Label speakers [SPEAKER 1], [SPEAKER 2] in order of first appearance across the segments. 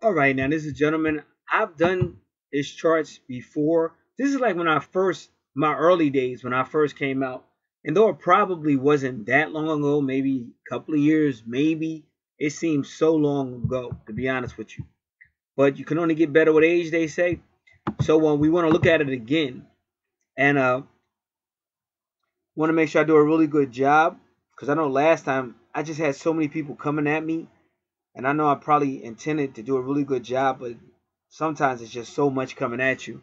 [SPEAKER 1] All right, now this is gentlemen. I've done his charts before. This is like when I first, my early days when I first came out. And though it probably wasn't that long ago, maybe a couple of years, maybe it seems so long ago, to be honest with you. But you can only get better with age, they say. So we want to look at it again, and want to make sure I do a really good job because I know last time I just had so many people coming at me, and I know I probably intended to do a really good job, but sometimes it's just so much coming at you.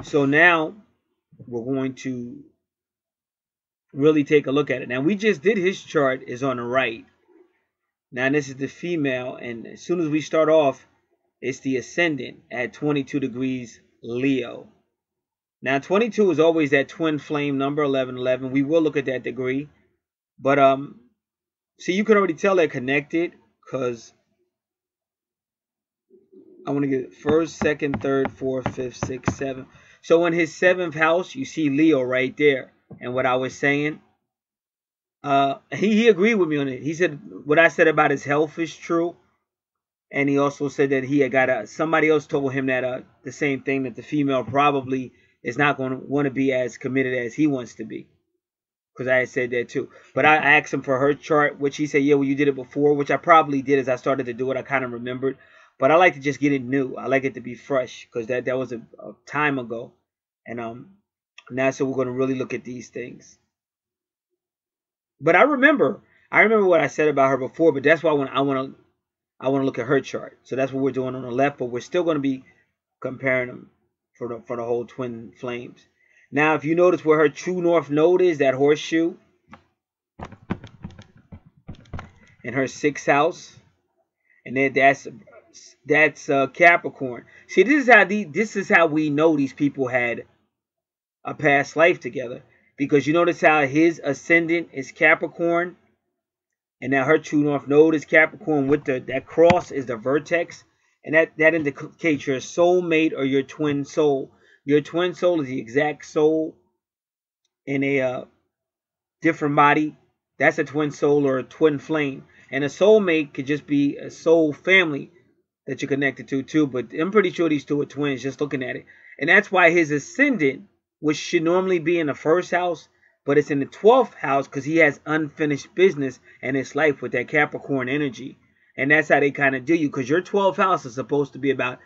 [SPEAKER 1] So now we're going to really take a look at it. Now we just did his chart is on the right. Now this is the female, and as soon as we start off, it's the ascendant at 22 degrees Leo. Now 22 is always that twin flame number 1111. We will look at that degree, but see, you can already tell they're connected because I want to get first, second, third, fourth, fifth, sixth, seventh. So in his seventh house, you see Leo right there. And what I was saying, he agreed with me on it. He said what I said about his health is true. And he also said that he had got somebody else told him that the same thing, that the female probably is not going to want to be as committed as he wants to be. Because I had said that too. But I asked him for her chart, which he said, yeah, well, you did it before, which I probably did as I started to do it. I kind of remembered. But I like to just get it new. I like it to be fresh because that was a time ago. And now so we're going to really look at these things. But I remember what I said about her before, but that's why I want to look at her chart. So that's what we're doing on the left, but we're still going to be comparing them for the whole twin flames. Now, if you notice where her true north node is, that horseshoe, in her sixth house, and then that's Capricorn. See, this is how we know these people had a past life together, because you notice how his ascendant is Capricorn, and now her true north node is Capricorn with that cross is the vertex, and that indicates your soulmate or your twin soul. Your twin soul is the exact soul in a different body. That's a twin soul or a twin flame. And a soulmate could just be a soul family that you're connected to too. But I'm pretty sure these two are twins just looking at it. And that's why his ascendant, which should normally be in the first house, but it's in the 12th house because he has unfinished business in his life with that Capricorn energy. And that's how they kind of do you, because your 12th house is supposed to be about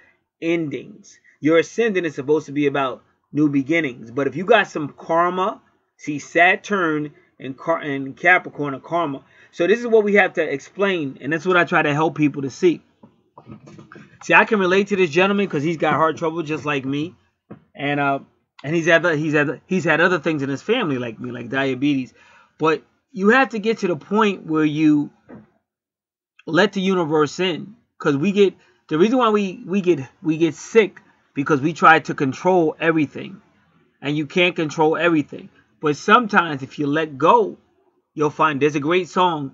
[SPEAKER 1] endings. Your ascendant is supposed to be about new beginnings. But if you got some karma, see Saturn and Capricorn are karma. So this is what we have to explain, and that's what I try to help people to see. See, I can relate to this gentleman because he's got heart trouble just like me, and he's had other things in his family like me, like diabetes. But you have to get to the point where you let the universe in, because the reason why we get sick because we try to control everything, and you can't control everything. But sometimes if you let go, you'll find there's a great song.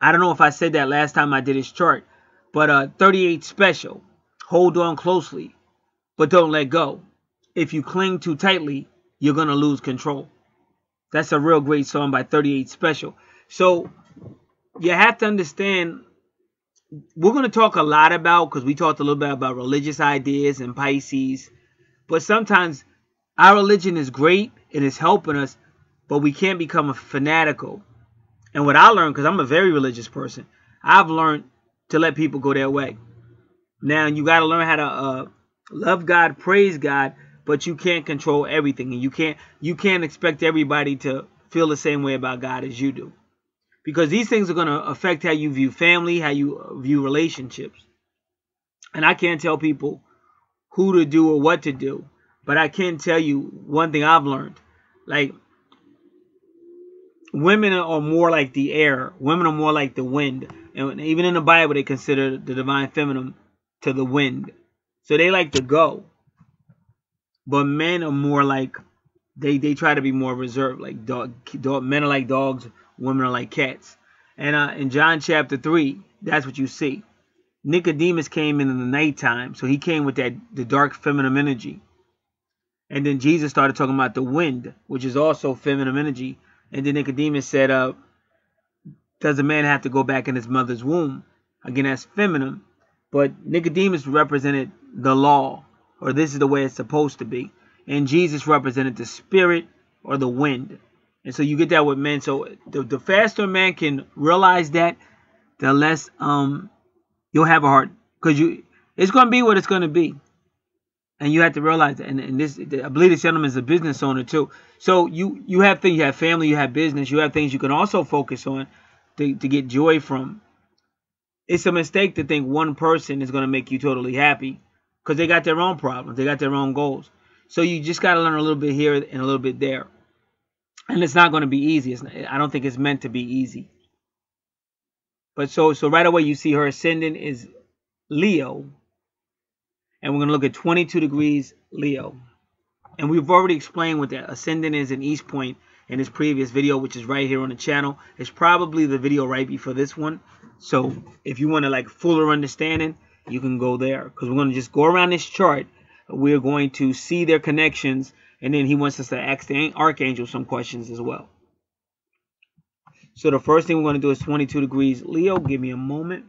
[SPEAKER 1] I don't know if I said that last time I did his chart, but 38 Special, hold on closely, but don't let go. If you cling too tightly, you're going to lose control. That's a real great song by 38 Special. So you have to understand, we're going to talk a lot about, because we talked a little bit about religious ideas and Pisces, but sometimes our religion is great, it is helping us, but we can't become a fanatical. And what I learned, because I'm a very religious person, I've learned to let people go their way. Now, you got to learn how to love God, praise God, but you can't control everything, and you can't expect everybody to feel the same way about God as you do, because these things are going to affect how you view family, how you view relationships. And I can't tell people who to do or what to do, but I can tell you one thing I've learned. Like, women are more like the air. Women are more like the wind. And even in the Bible, they consider the divine feminine to the wind. So they like to go. But men are more like, they try to be more reserved. Like men are like dogs, women are like cats. And in John chapter 3, that's what you see. Nicodemus came in the nighttime, so he came with the dark feminine energy. And then Jesus started talking about the wind, which is also feminine energy. And then Nicodemus said, does a man have to go back in his mother's womb? Again, that's feminine. But Nicodemus represented the law, or this is the way it's supposed to be. And Jesus represented the spirit or the wind. And so you get that with men. So the faster a man can realize that, the less you'll have a heart. Because it's going to be what it's going to be. And you have to realize that. And this, I believe this gentleman is a business owner too. So you have things, you have family, you have business, you have things you can also focus on to get joy from. It's a mistake to think one person is going to make you totally happy, because they got their own problems. They got their own goals. So you just got to learn a little bit here and a little bit there. And it's not going to be easy. I don't think it's meant to be easy. But so right away you see her ascendant is Leo. And we're going to look at 22 degrees Leo. And we've already explained what the ascendant is in East Point in this previous video, which is right here on the channel. It's probably the video right before this one. So if you want to like fuller understanding, you can go there, because we're going to just go around this chart. We're going to see their connections, and then he wants us to ask the Archangel some questions as well. So the first thing we're going to do is 22 degrees Leo. Give me a moment.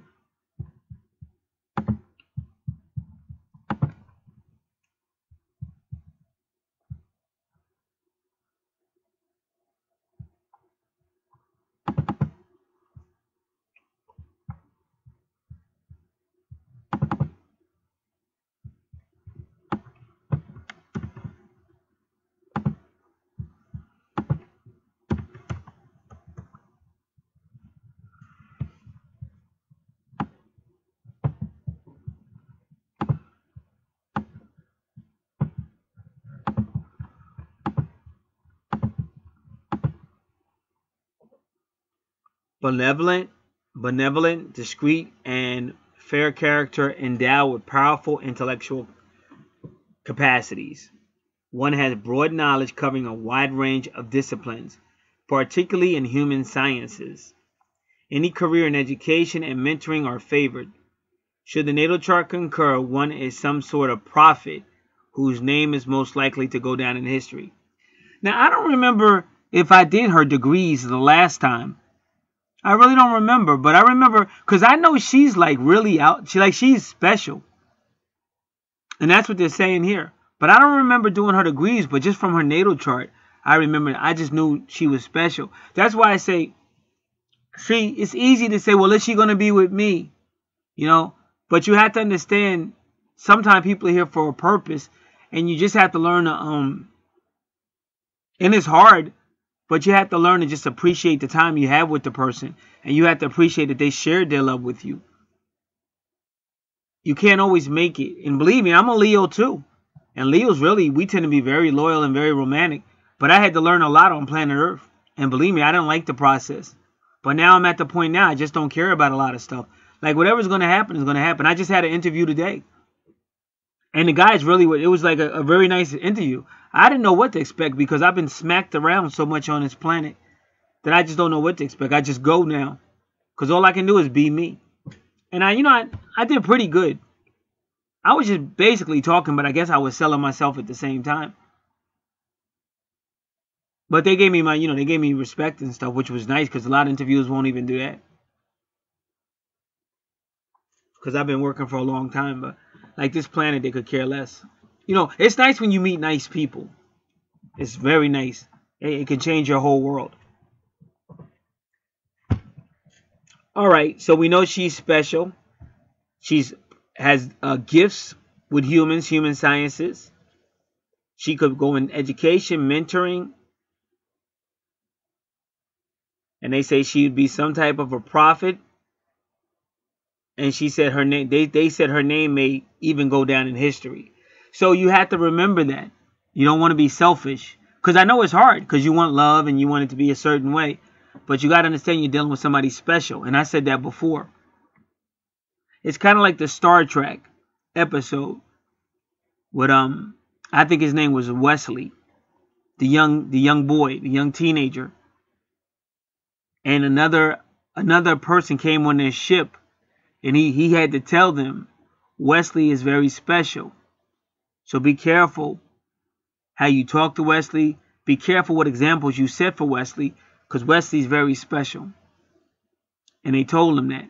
[SPEAKER 1] Benevolent, discreet, and fair character, endowed with powerful intellectual capacities. One has broad knowledge covering a wide range of disciplines, particularly in human sciences. Any career in education and mentoring are favored. Should the natal chart concur, one is some sort of prophet whose name is most likely to go down in history. Now, I don't remember if I did her degrees the last time. I really don't remember, but I remember because I know she's like really out. She's special, and that's what they're saying here. But I don't remember doing her degrees, but just from her natal chart, I remember. I just knew she was special. That's why I say, see, it's easy to say, well, is she going to be with me? You know, but you have to understand. Sometimes people are here for a purpose, and you just have to learn to and it's hard. But you have to learn to just appreciate the time you have with the person. And you have to appreciate that they shared their love with you. You can't always make it. And believe me, I'm a Leo too. And Leos really, we tend to be very loyal and very romantic. But I had to learn a lot on planet Earth. And believe me, I didn't like the process. But now I'm at the point now, I just don't care about a lot of stuff. Like whatever's going to happen is going to happen. I just had an interview today. And the guys really, it was like a very nice interview. I didn't know what to expect because I've been smacked around so much on this planet that I just don't know what to expect. I just go now because all I can do is be me. And I did pretty good. I was just basically talking, but I guess I was selling myself at the same time. But they gave me they gave me respect and stuff, which was nice because a lot of interviewers won't even do that. Because I've been working for a long time, but like this planet, they could care less. It's nice when you meet nice people. It's very nice. It can change your whole world. All right, so we know she's special. Has gifts with human sciences. She could go in education, mentoring. And they say she would be some type of a prophet. And she said her name, they said her name may even go down in history. So you have to remember that. You don't want to be selfish. Because I know it's hard. Because you want love and you want it to be a certain way. But you got to understand you're dealing with somebody special. And I said that before. It's kind of like the Star Trek episode. With I think his name was Wesley. The young boy. The young teenager. And another person came on their ship. And he had to tell them, Wesley is very special. So be careful how you talk to Wesley. Be careful what examples you set for Wesley. Because Wesley's very special. And they told him that.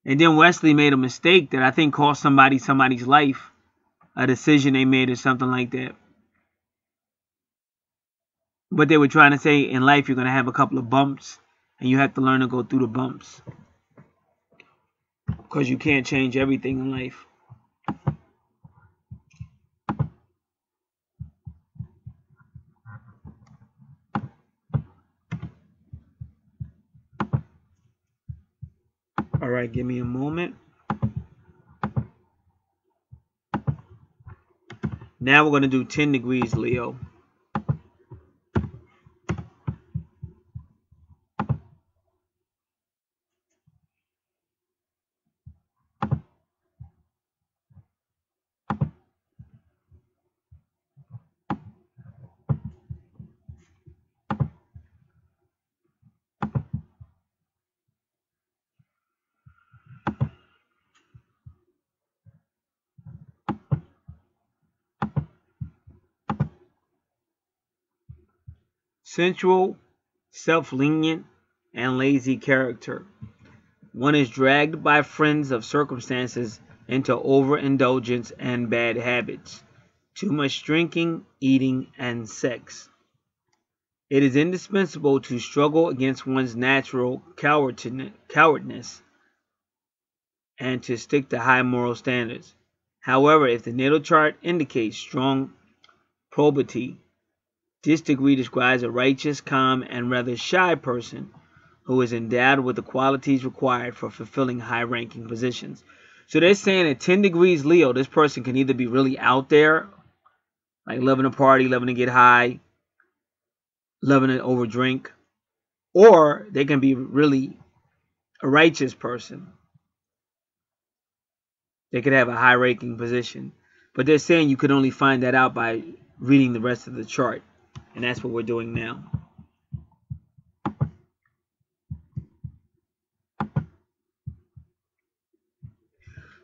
[SPEAKER 1] And then Wesley made a mistake that I think cost somebody's life, a decision they made or something like that. But they were trying to say in life you're going to have a couple of bumps, and you have to learn to go through the bumps, because you can't change everything in life. All right, give me a moment. Now we're going to do 10 degrees Leo. Sensual, self-lenient, and lazy character. One is dragged by friends of circumstances into overindulgence and bad habits, too much drinking, eating, and sex. It is indispensable to struggle against one's natural cowardness and to stick to high moral standards. However, if the natal chart indicates strong probity, this degree describes a righteous, calm, and rather shy person who is endowed with the qualities required for fulfilling high-ranking positions. So they're saying at 10 degrees Leo, this person can either be really out there, like loving to party, loving to get high, loving to overdrink, or they can be really a righteous person. They could have a high-ranking position. But they're saying you could only find that out by reading the rest of the chart. And that's what we're doing now.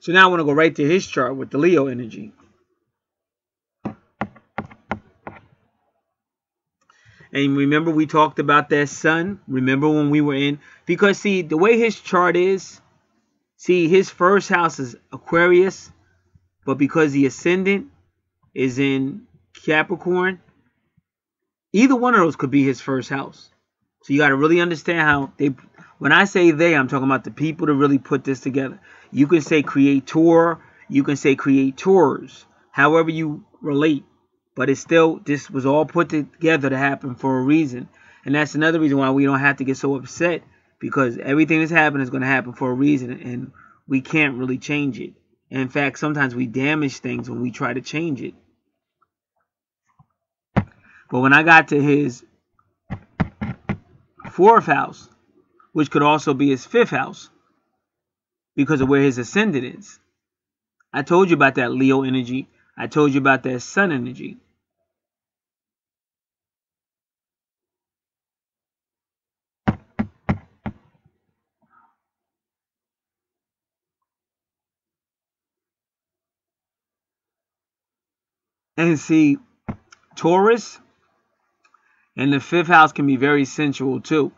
[SPEAKER 1] So now I want to go right to his chart with the Leo energy. And remember we talked about that sun? Remember when we were in? Because see, the way his chart is, see, his first house is Aquarius, but because the ascendant is in Capricorn, either one of those could be his first house. So you got to really understand how they, when I say they, I'm talking about the people that really put this together. You can say creator, you can say creators, however you relate. But it's still, this was all put together to happen for a reason. And that's another reason why we don't have to get so upset, because everything that's happening is going to happen for a reason, and we can't really change it. And in fact, sometimes we damage things when we try to change it. But when I got to his 4th house, which could also be his 5th house, because of where his ascendant is, I told you about that Leo energy. I told you about that sun energy. And see, Taurus and the 5th house can be very sensual too.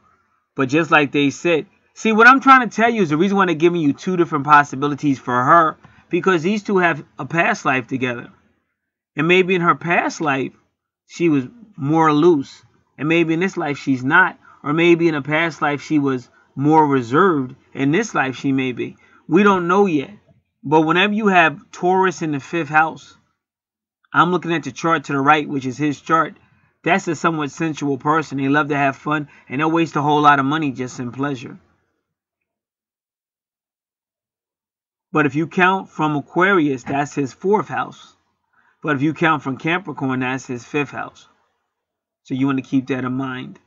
[SPEAKER 1] But just like they said, see, what I'm trying to tell you is the reason why they're giving you 2 different possibilities for her, because these two have a past life together. And maybe in her past life, she was more loose. And maybe in this life, she's not. Or maybe in a past life, she was more reserved. In this life, she may be. We don't know yet. But whenever you have Taurus in the 5th house, I'm looking at the chart to the right, which is his chart. That's a somewhat sensual person. They love to have fun, and they'll waste a whole lot of money just in pleasure. But if you count from Aquarius, that's his 4th house. But if you count from Capricorn, that's his 5th house. So you want to keep that in mind.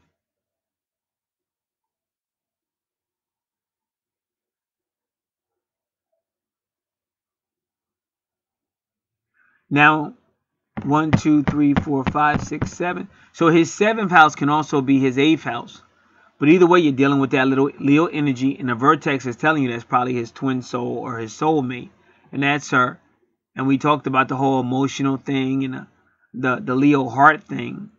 [SPEAKER 1] Now, 1, 2, 3, 4, 5, 6, 7. So his 7th house can also be his 8th house. But either way, you're dealing with that little Leo energy, and the vertex is telling you that's probably his twin soul or his soulmate. And that's her. And we talked about the whole emotional thing and the Leo heart thing.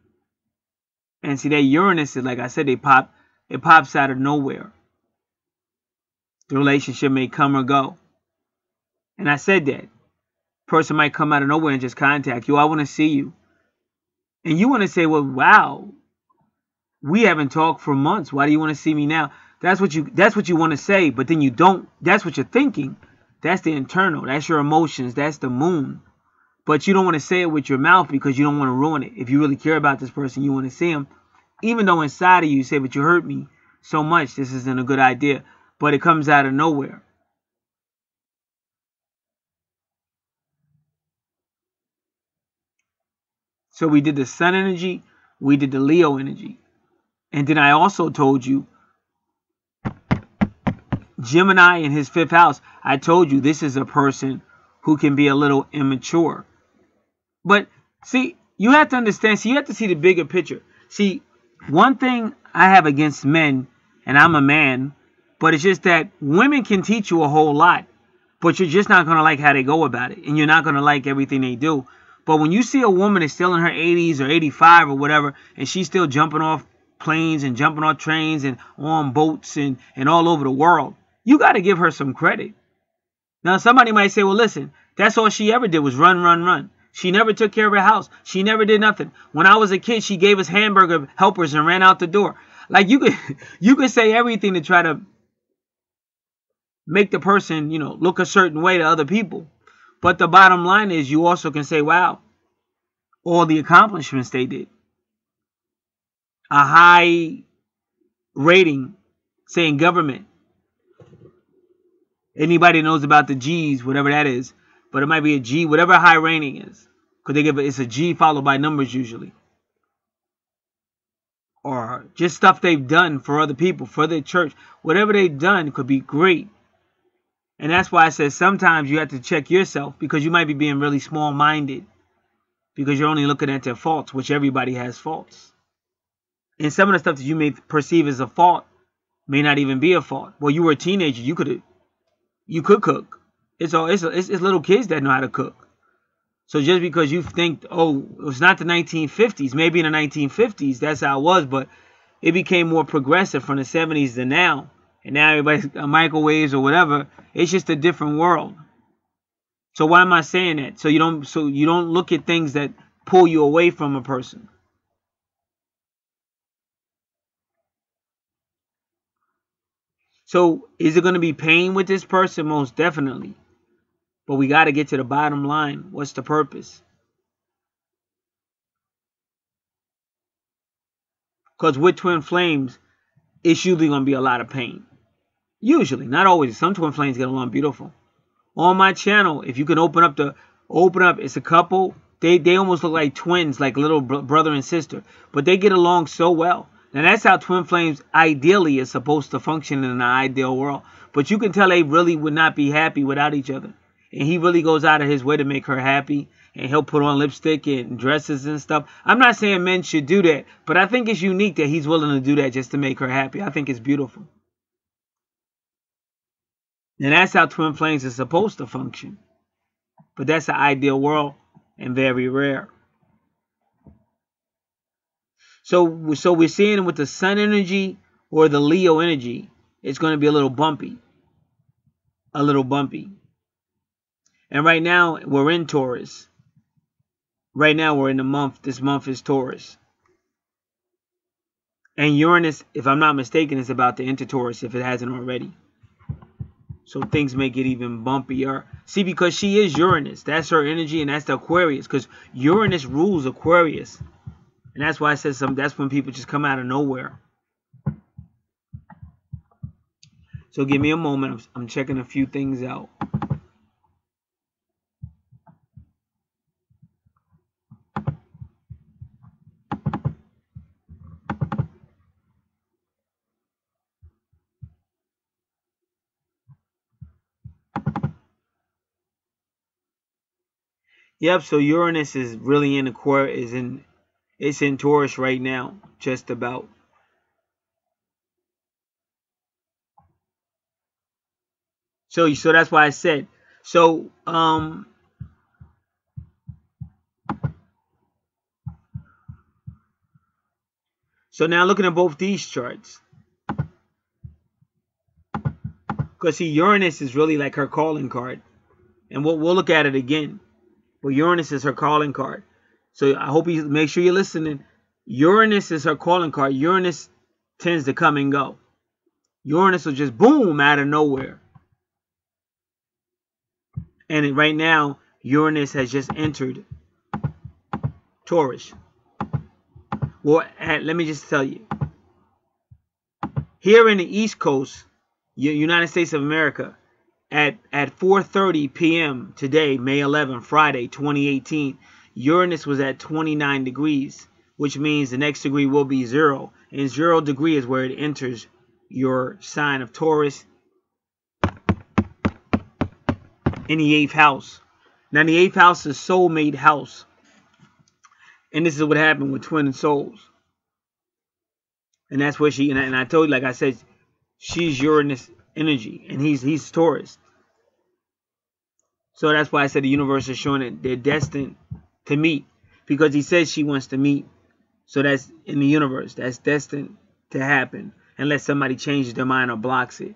[SPEAKER 1] And see, that Uranus is, like I said, it pops out of nowhere. The relationship may come or go. And I said that. Person might come out of nowhere and just contact you. I want to see you. And you want to say, well, wow, we haven't talked for months. Why do you want to see me now? That's what you want to say, but then you don't. That's what you're thinking. That's the internal. That's your emotions. That's the moon. But you don't want to say it with your mouth because you don't want to ruin it. If you really care about this person, you want to see him. Even though inside of you say, but you hurt me so much, this isn't a good idea. But it comes out of nowhere. So we did the sun energy. We did the Leo energy. And then I also told you Gemini in his 5th house. I told you this is a person who can be a little immature. But see, you have to understand. See, you have to see the bigger picture. See, one thing I have against men, and I'm a man, but it's just that women can teach you a whole lot, but you're just not going to like how they go about it, and you're not going to like everything they do. But when you see a woman that's still in her 80s or 85 or whatever, and she's still jumping off planes and jumping off trains and on boats and all over the world, you got to give her some credit. Now, somebody might say, well, listen, that's all she ever did was run, run, run. She never took care of her house. She never did nothing. When I was a kid, she gave us hamburger helpers and ran out the door. Like you could say everything to try to make the person, look a certain way to other people. But the bottom line is you also can say, wow, all the accomplishments they did. A high rating, say in government. Anybody knows about the G's, whatever that is. But it might be a G, whatever high rating is. Because it's a G followed by numbers usually. Or just stuff they've done for other people, for their church. Whatever they've done could be great. And that's why I said sometimes you have to check yourself because you might be being really small-minded. Because you're only looking at their faults, which everybody has faults. And some of the stuff that you may perceive as a fault may not even be a fault. Well, you were a teenager, you could cook. It's little kids that know how to cook. So just because you think, oh, it's not the 1950s, maybe in the 1950s, that's how it was, but it became more progressive from the 70s to now. And now everybody's got microwaves or whatever. It's just a different world. So why am I saying that? So you don't look at things that pull you away from a person. So is it going to be pain with this person? Most definitely. But we got to get to the bottom line. What's the purpose? Because with twin flames, it's usually going to be a lot of pain. Usually, not always. Some twin flames get along beautiful. On my channel, if you can open up, it's a couple. They almost look like twins, like little brother and sister. But they get along so well. Now, that's how twin flames ideally is supposed to function in an ideal world. But you can tell they really would not be happy without each other. And he really goes out of his way to make her happy. And he'll put on lipstick and dresses and stuff. I'm not saying men should do that. But I think it's unique that he's willing to do that just to make her happy. I think it's beautiful. And that's how twin flames is supposed to function. But that's the ideal world and very rare. So we're seeing with the sun energy or the Leo energy, it's going to be a little bumpy. A little bumpy. And right now, we're in Taurus. Right now, we're in the month. This month is Taurus. And Uranus, if I'm not mistaken, is about to enter Taurus if it hasn't already. So things may get even bumpier. See, because she is Uranus. That's her energy and that's the Aquarius. Because Uranus rules Aquarius. And that's why I said that's when people just come out of nowhere. So give me a moment. I'm checking a few things out. Yep, so Uranus is really in Aquarius, it's in Taurus right now, just about. So that's why I said. So now looking at both these charts. Because see, Uranus is really like her calling card. And we'll look at it again. But Uranus is her calling card. So I hope you make sure you're listening. Uranus is her calling card. Uranus tends to come and go. Uranus will just boom out of nowhere. And right now, Uranus has just entered Taurus. Well, let me just tell you. Here in the East Coast, United States of America, at 4:30 p.m. today, May 11, Friday, 2018, Uranus was at 29 degrees, which means the next degree will be 0. And 0 degree is where it enters your sign of Taurus in the 8th house. Now, the 8th house is soulmate house. And this is what happened with twin souls. And that's where she, and I told you, like I said, she's Uranus energy, and he's Taurus. So that's why I said the universe is showing that they're destined to meet, because he says she wants to meet. So that's in the universe. That's destined to happen unless somebody changes their mind or blocks it.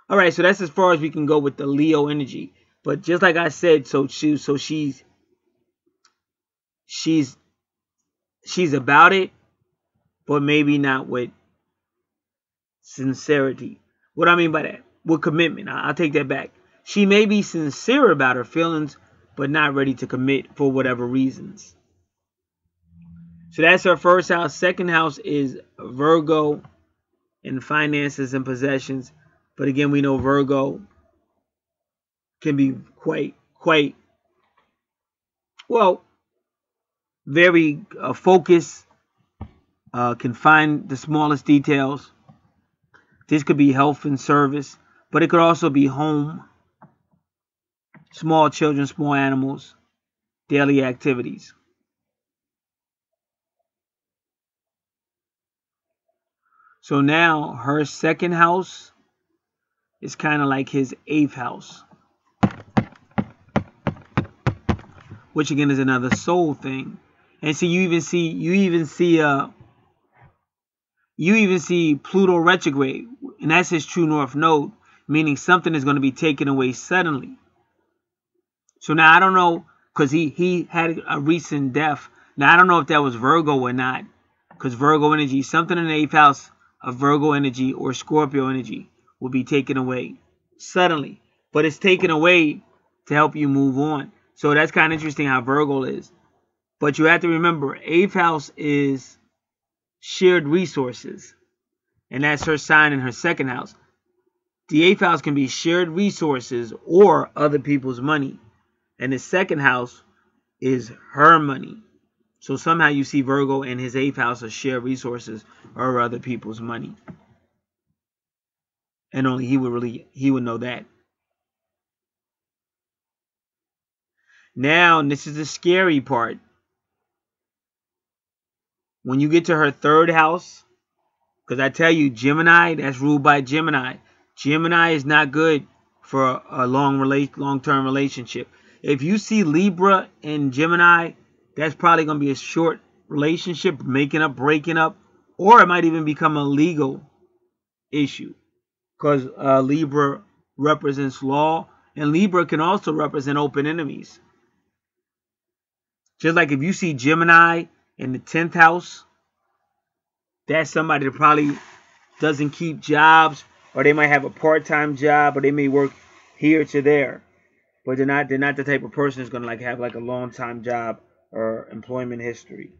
[SPEAKER 1] All right, so that's as far as we can go with the Leo energy. But just like I said, she's about it, but maybe not with sincerity. What I mean by that? With commitment. I'll take that back. She may be sincere about her feelings, but not ready to commit for whatever reasons. So that's her first house. Second house is Virgo and finances and possessions. But again, we know Virgo can be quite, well, very focused, can find the smallest details. This could be health and service, but it could also be home, small children, small animals, daily activities. So now her second house is kind of like his 8th house, which again is another soul thing. And so you even see Pluto retrograde, and that's his true north node, meaning something is going to be taken away suddenly. So now I don't know, because he had a recent death. Now I don't know if that was Virgo or not, because Virgo energy, something in the 8th house of Virgo energy or Scorpio energy will be taken away suddenly. But it's taken away to help you move on. So that's kind of interesting how Virgo is. But you have to remember, 8th house is shared resources. And that's her sign in her second house. The 8th house can be shared resources or other people's money. And the second house is her money. So somehow you see Virgo in his 8th house of shared resources or other people's money. And only he would know that. Now, and this is the scary part. When you get to her third house, because I tell you, Gemini, that's ruled by Gemini. Gemini is not good for a long-term relationship. If you see Libra and Gemini, that's probably going to be a short relationship, making up, breaking up, or it might even become a legal issue, because Libra represents law, and Libra can also represent open enemies. Just like if you see Gemini in the 10th house, that's somebody that probably doesn't keep jobs, or they might have a part-time job, or they may work here to there, but they're not the type of person who's going to have a long-time job or employment history.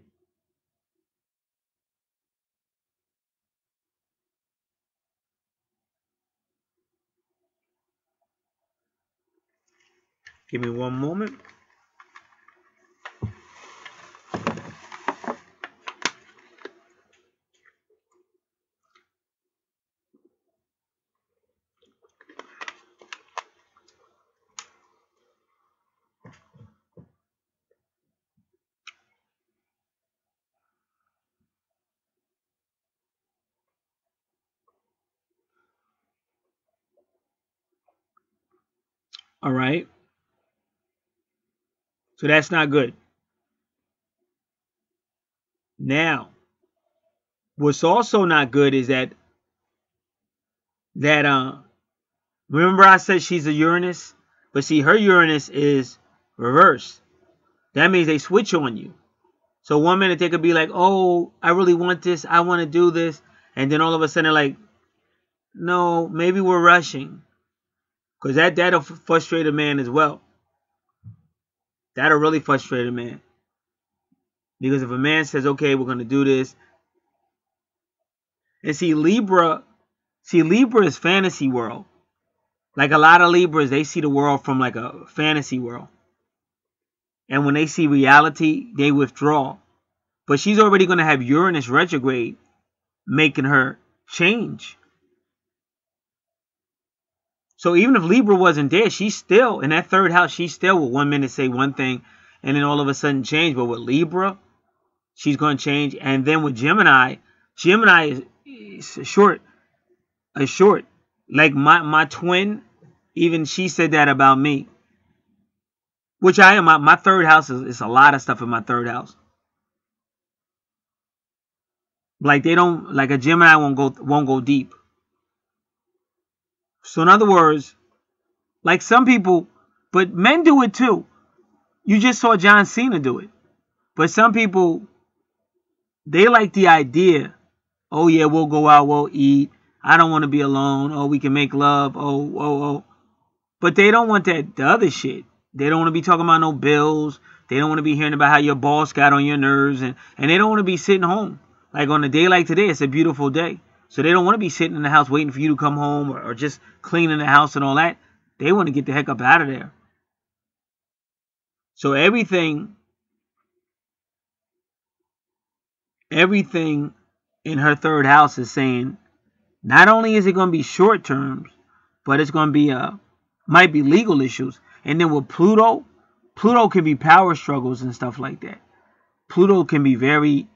[SPEAKER 1] Give me one moment. All right. So that's not good. Now, what's also not good is that that remember I said she's a Uranus, but see her Uranus is reversed. That means they switch on you. So one minute they could be like, oh, I really want this, I want to do this, and then all of a sudden they're like, no, maybe we're rushing. Because that'll frustrate a man as well. That'll really frustrate a man. Because if a man says, okay, we're going to do this. And see, Libra is fantasy world. Like a lot of Libras, they see the world from like a fantasy world. And when they see reality, they withdraw. But she's already going to have Uranus retrograde, making her change. So even if Libra wasn't there, she's still, in that third house, she's still will one minute say one thing and then all of a sudden change. But with Libra, she's going to change. And then with Gemini is short. Like my twin, even she said that about me. Which I am. My third house is a lot of stuff in my third house. Like they don't, like a Gemini won't go deep. So in other words, like some people, but men do it too. You just saw John Cena do it. But some people, they like the idea. Oh yeah, we'll go out, we'll eat. I don't want to be alone. Oh, we can make love. Oh. But they don't want the other shit. They don't want to be talking about no bills. They don't want to be hearing about how your boss got on your nerves. And they don't want to be sitting home. Like on a day like today, it's a beautiful day. So they don't want to be sitting in the house waiting for you to come home or just cleaning the house and all that. They want to get the heck up out of there. So everything in her third house is saying not only is it going to be short terms, but it's going to be might be legal issues. And then with Pluto can be power struggles and stuff like that. Pluto can be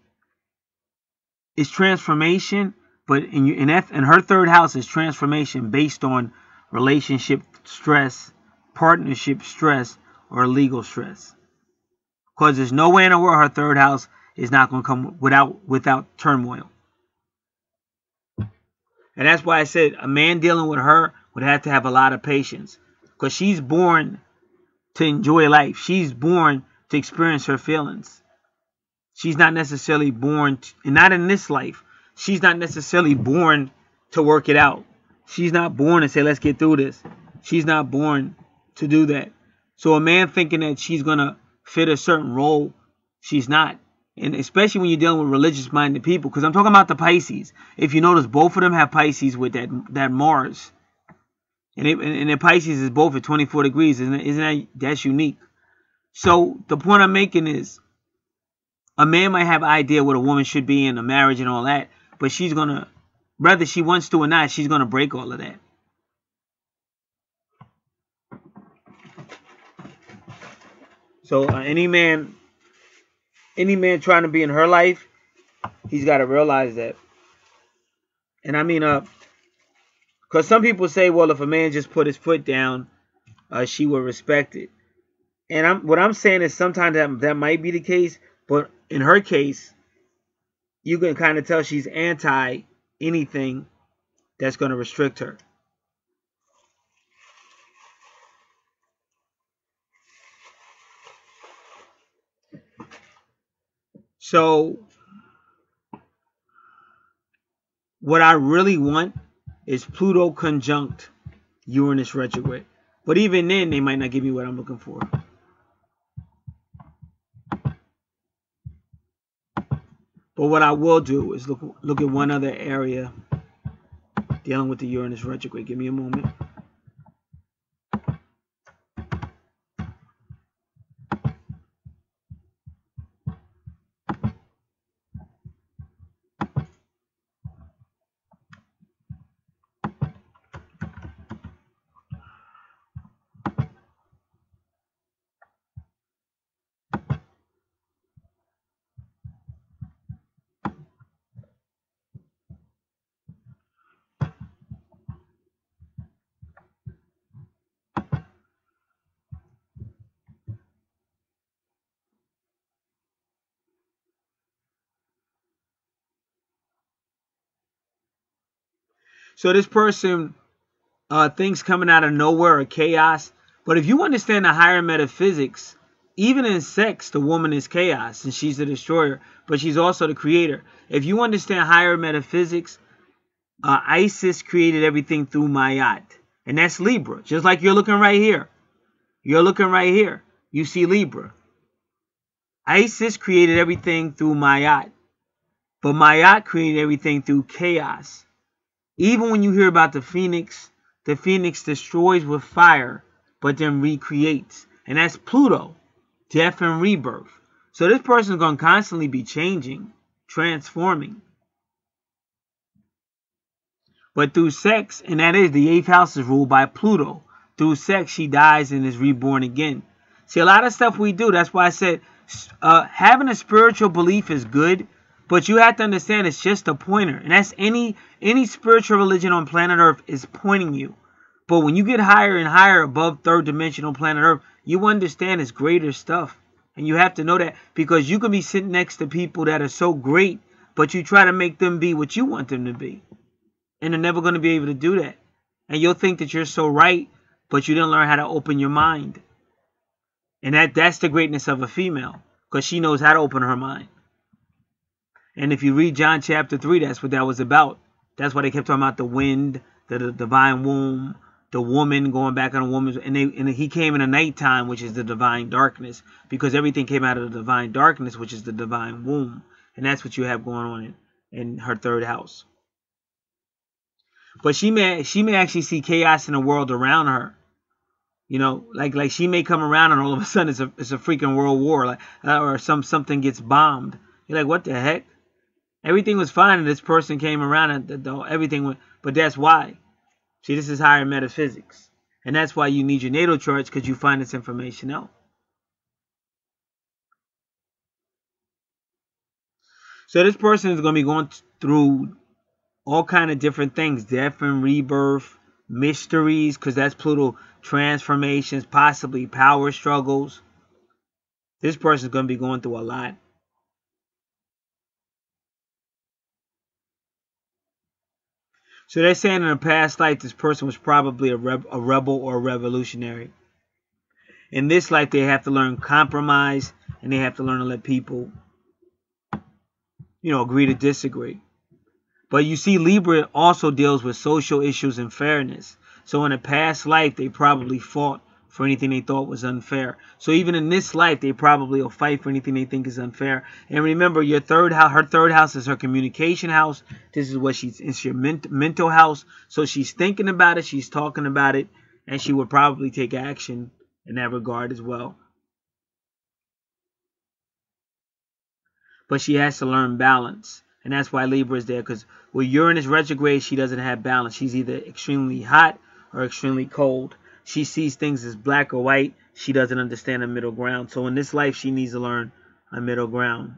[SPEAKER 1] it's transformation, but in her third house is transformation based on relationship stress, partnership stress, or legal stress. Because there's no way in the world her third house is not going to come without turmoil. And that's why I said a man dealing with her would have to have a lot of patience. Because she's born to enjoy life. She's born to experience her feelings. She's not necessarily born, and not in this life, she's not necessarily born to work it out. She's not born to say, let's get through this. She's not born to do that. So a man thinking that she's going to fit a certain role, she's not. And especially when you're dealing with religious-minded people, because I'm talking about the Pisces. If you notice, both of them have Pisces with that Mars. And the Pisces is both at 24 degrees. Isn't that's unique? So the point I'm making is, a man might have an idea what a woman should be in a marriage and all that, but she's going to, whether she wants to or not, she's going to break all of that. So any man trying to be in her life, he's got to realize that. And I mean, because some people say, well, if a man just put his foot down, she will respect it. And what I'm saying is sometimes that might be the case, but in her case, you can kind of tell she's anti anything that's going to restrict her. So what I really want is Pluto conjunct Uranus retrograde. But even then, they might not give me what I'm looking for. But what I will do is look at one other area dealing with the Uranus retrograde. Give me a moment. So this person, things coming out of nowhere or chaos. But if you understand the higher metaphysics, even in sex, the woman is chaos and she's the destroyer, but she's also the creator. If you understand higher metaphysics, Isis created everything through Mayat. And that's Libra. Just like you're looking right here. You're looking right here. You see Libra. Isis created everything through Mayat. But Mayat created everything through chaos. Even when you hear about the phoenix destroys with fire, but then recreates. And that's Pluto. Death and rebirth. So this person is going to constantly be changing, transforming. But through sex, and that is the 8th house is ruled by Pluto. Through sex, she dies and is reborn again. See, a lot of stuff we do, that's why I said having a spiritual belief is good, but you have to understand it's just a pointer. And that's any spiritual religion on planet Earth is pointing you. But when you get higher and higher above third dimensional planet Earth, you understand it's greater stuff. And you have to know that, because you can be sitting next to people that are so great, but you try to make them be what you want them to be. And they're never going to be able to do that. And you'll think that you're so right, but you didn't learn how to open your mind. And that's the greatness of a female, because she knows how to open her mind. And if you read John chapter 3, that's what that was about. That's why they kept talking about the wind, the divine womb, the woman going back on a woman's. And he came in the nighttime, which is the divine darkness, because everything came out of the divine darkness, which is the divine womb. And that's what you have going on in her 3rd house. But she may actually see chaos in the world around her. You know, like she may come around and all of a sudden it's a freaking world war, like or something gets bombed. You're like, what the heck? Everything was fine and this person came around and everything went. But that's why. See, this is higher metaphysics, and that's why you need your natal charts, because you find this information out. So this person is going to be going through all kind of different things, death and rebirth, mysteries, because that's Pluto, transformations, possibly power struggles. This person is going to be going through a lot. So they're saying in a past life, this person was probably a rebel or a revolutionary. In this life, they have to learn compromise, and they have to learn to let people, agree to disagree. But you see, Libra also deals with social issues and fairness. So in a past life, they probably fought for anything they thought was unfair. So even in this life, they probably will fight for anything they think is unfair. And remember, her 3rd house is her communication house. This is what it's your mental house. So she's thinking about it, she's talking about it, and she would probably take action in that regard as well. But she has to learn balance. And that's why Libra is there, because with Uranus retrograde, she doesn't have balance. She's either extremely hot or extremely cold. She sees things as black or white. She doesn't understand a middle ground. So in this life, she needs to learn a middle ground.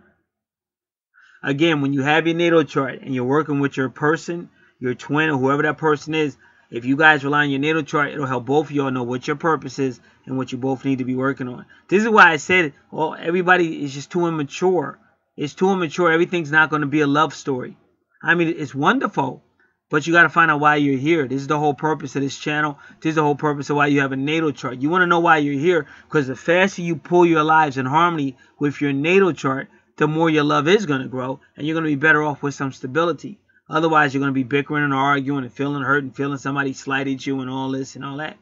[SPEAKER 1] Again, when you have your natal chart and you're working with your person, your twin, or whoever that person is, if you guys rely on your natal chart, it'll help both of y'all know what your purpose is and what you both need to be working on. This is why I said, well, everybody is just too immature. It's too immature. Everything's not going to be a love story. I mean, it's wonderful, but you got to find out why you're here. This is the whole purpose of this channel. This is the whole purpose of why you have a natal chart. You want to know why you're here, because the faster you pull your lives in harmony with your natal chart, the more your love is going to grow, and you're going to be better off with some stability. Otherwise, you're going to be bickering and arguing and feeling hurt and feeling somebody slighted you and all this and all that.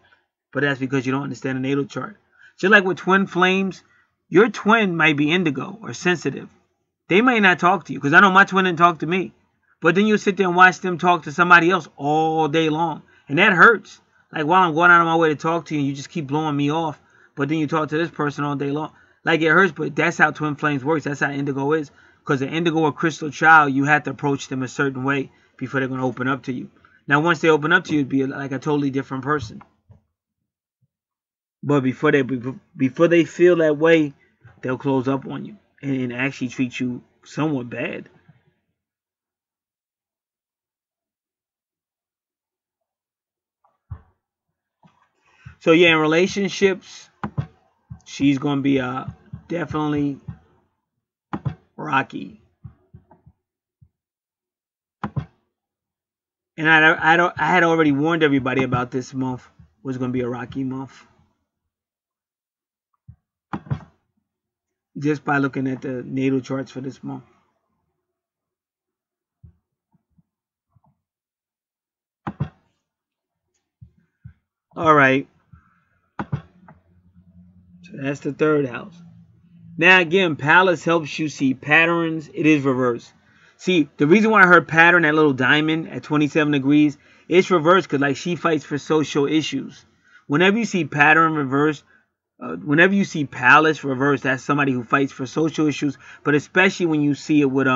[SPEAKER 1] But that's because you don't understand the natal chart. Just like with twin flames, your twin might be indigo or sensitive. They may not talk to you, because I know my twin didn't talk to me. But then you sit there and watch them talk to somebody else all day long. And that hurts. Like, while I'm going out of my way to talk to you, and you just keep blowing me off. But then you talk to this person all day long. Like, it hurts, but that's how twin flames works. That's how indigo is. Because the indigo or crystal child, you have to approach them a certain way before they're going to open up to you. Now, once they open up to you, it'd be like a totally different person. But before they feel that way, they'll close up on you and actually treat you somewhat bad. So yeah, in relationships, she's going to be definitely rocky. And I had already warned everybody about this month was going to be a rocky month. Just by looking at the natal charts for this month. All right. So that's the third house. Now again, Palace helps you see patterns. It is reversed. See, the reason why her pattern, that little diamond at 27 degrees, it's reversed because like she fights for social issues. Whenever you see pattern reversed, whenever you see Palace reversed, that's somebody who fights for social issues. But especially when you see it with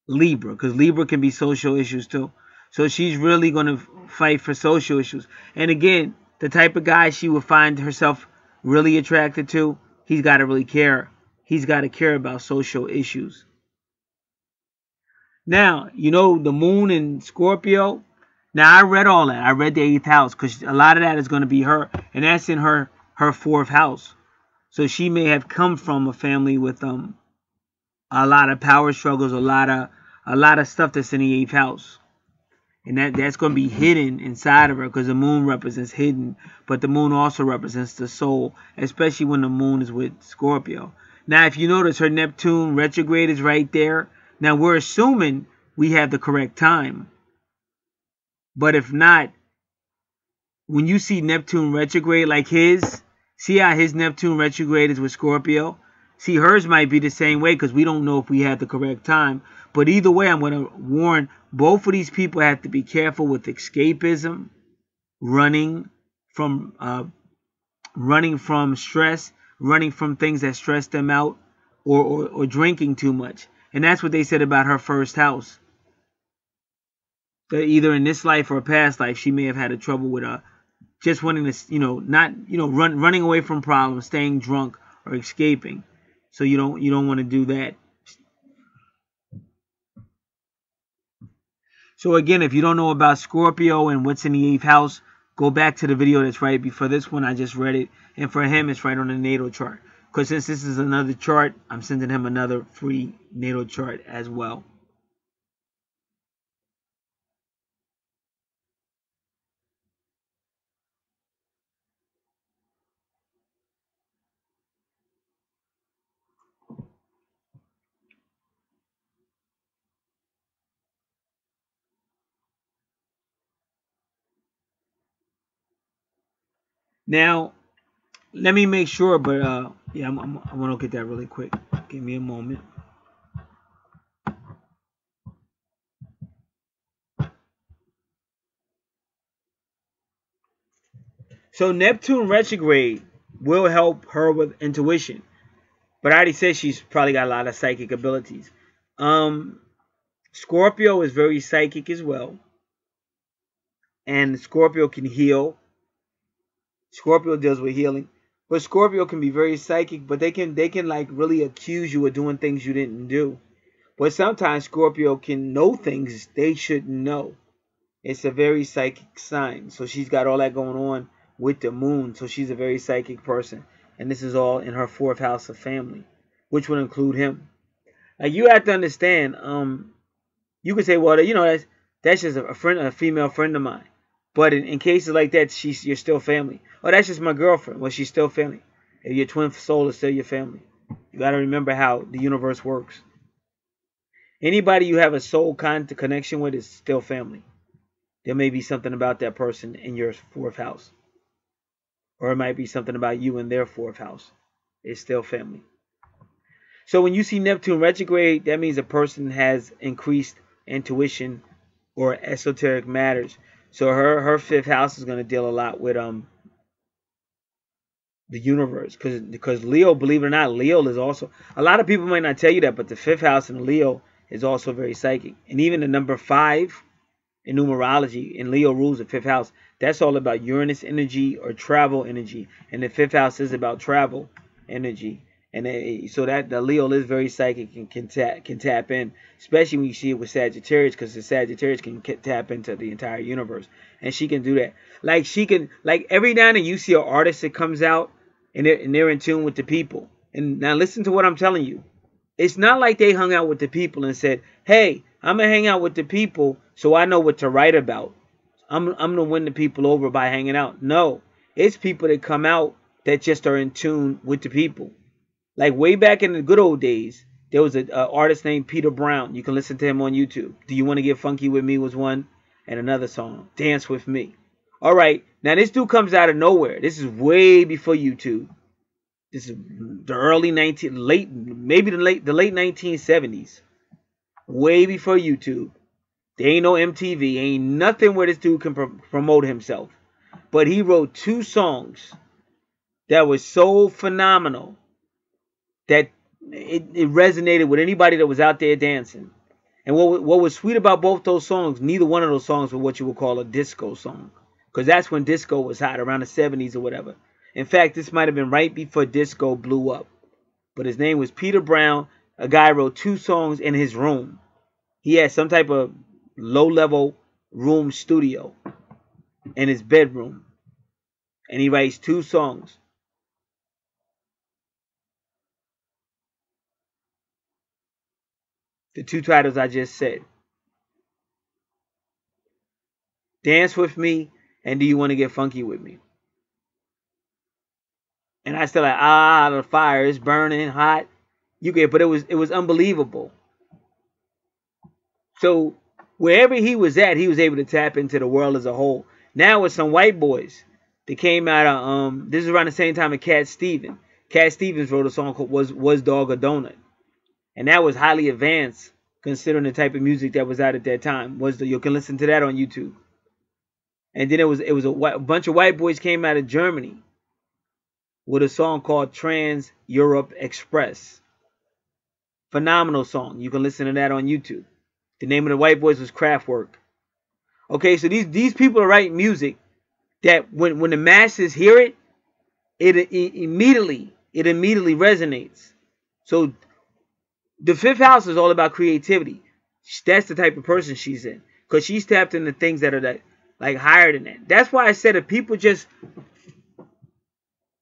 [SPEAKER 1] Libra, because Libra can be social issues too. So she's really going to fight for social issues. And again, the type of guy she would find herself really attracted to, he's got to really care. He's got to care about social issues. Now, you know, the moon in Scorpio. Now, I read all that. I read the 8th house because a lot of that is going to be her. And that's in her 4th house. So she may have come from a family with a lot of power struggles, a lot of stuff that's in the 8th house. And that's going to be hidden inside of her because the moon represents hidden. But the moon also represents the soul, especially when the moon is with Scorpio. Now, if you notice, her Neptune retrograde is right there. Now, we're assuming we have the correct time. But if not, when you see Neptune retrograde like his, see how his Neptune retrograde is with Scorpio? See, hers might be the same way because we don't know if we had the correct time. But either way, I'm going to warn both of these people have to be careful with escapism, running from stress, running from things that stress them out, or drinking too much. And that's what they said about her 1st house. That either in this life or a past life, she may have had a trouble with just wanting to, running away from problems, staying drunk, or escaping. So you don't want to do that. So again, if you don't know about Scorpio and what's in the 8th house, go back to the video that's right before this one. I just read it. And for him, it's right on the natal chart. Because since this is another chart, I'm sending him another free natal chart as well. Now, let me make sure, but yeah, I'm going to look at that really quick. Give me a moment. So Neptune retrograde will help her with intuition. But I already said she's probably got a lot of psychic abilities. Scorpio is very psychic as well. And Scorpio can heal. Scorpio deals with healing. But Scorpio can be very psychic, but they can like really accuse you of doing things you didn't do. But sometimes Scorpio can know things they shouldn't know. It's a very psychic sign. So she's got all that going on with the moon. So she's a very psychic person. And this is all in her 4th house of family, which would include him. Like, you have to understand, you could say, well, that's just a female friend of mine. But in cases like that, you're still family. Oh, that's just my girlfriend. Well, she's still family. If your twin soul is still your family. You got to remember how the universe works. Anybody you have a soul connection with is still family. There may be something about that person in your 4th house. Or it might be something about you in their 4th house. It's still family. So when you see Neptune retrograde, that means a person has increased intuition or esoteric matters. So her 5th house is going to deal a lot with the universe. Because Leo, believe it or not, Leo is also... A lot of people might not tell you that, but the 5th house in Leo is also very psychic. And even the number 5 in numerology, and Leo rules the 5th house, that's all about Uranus energy or travel energy. And the 5th house is about travel energy. And so that the Leo is very psychic and can tap in, especially when you see it with Sagittarius, because the Sagittarius can tap into the entire universe. And she can do that. Like, she can, like, every now and then you see an artist that comes out and they're in tune with the people. And now listen to what I'm telling you. It's not like they hung out with the people and said, hey, I'm going to hang out with the people so I know what to write about. I'm going to win the people over by hanging out. No, it's people that come out that just are in tune with the people. Like way back in the good old days, there was an artist named Peter Brown. You can listen to him on YouTube. Do You Want to Get Funky With Me was one. And another song, Dance With Me. All right, now this dude comes out of nowhere. This is way before YouTube. This is the late 1970s. Way before YouTube. There ain't no MTV. Ain't nothing where this dude can promote himself. But he wrote 2 songs that was so phenomenal that it resonated with anybody that was out there dancing. And what was sweet about both those songs, neither one of those songs were what you would call a disco song. Because that's when disco was hot, around the 70s or whatever. In fact, this might have been right before disco blew up. But his name was Peter Brown. A guy wrote 2 songs in his room. He had some type of low-level room studio in his bedroom. And he writes 2 songs. The 2 titles I just said. Dance With Me and Do You Want to Get Funky With Me? And I still like, the fire is burning hot. But it was unbelievable. So wherever he was at, he was able to tap into the world as a whole. Now with some white boys that came out of this is around the same time as Cat Stevens. Cat Stevens wrote a song called Was Dog a Donut? And that was highly advanced considering the type of music that was out at that time. You can listen to that on YouTube. And then it was a bunch of white boys came out of Germany with a song called Trans Europe Express. Phenomenal song. You can listen to that on YouTube. The name of the white boys was Kraftwerk. Okay, so these people are writing music that when the masses hear it, it immediately resonates. So the 5th house is all about creativity. That's the type of person she's in, because she's tapped into things that are like higher than that. That's why I said if people just,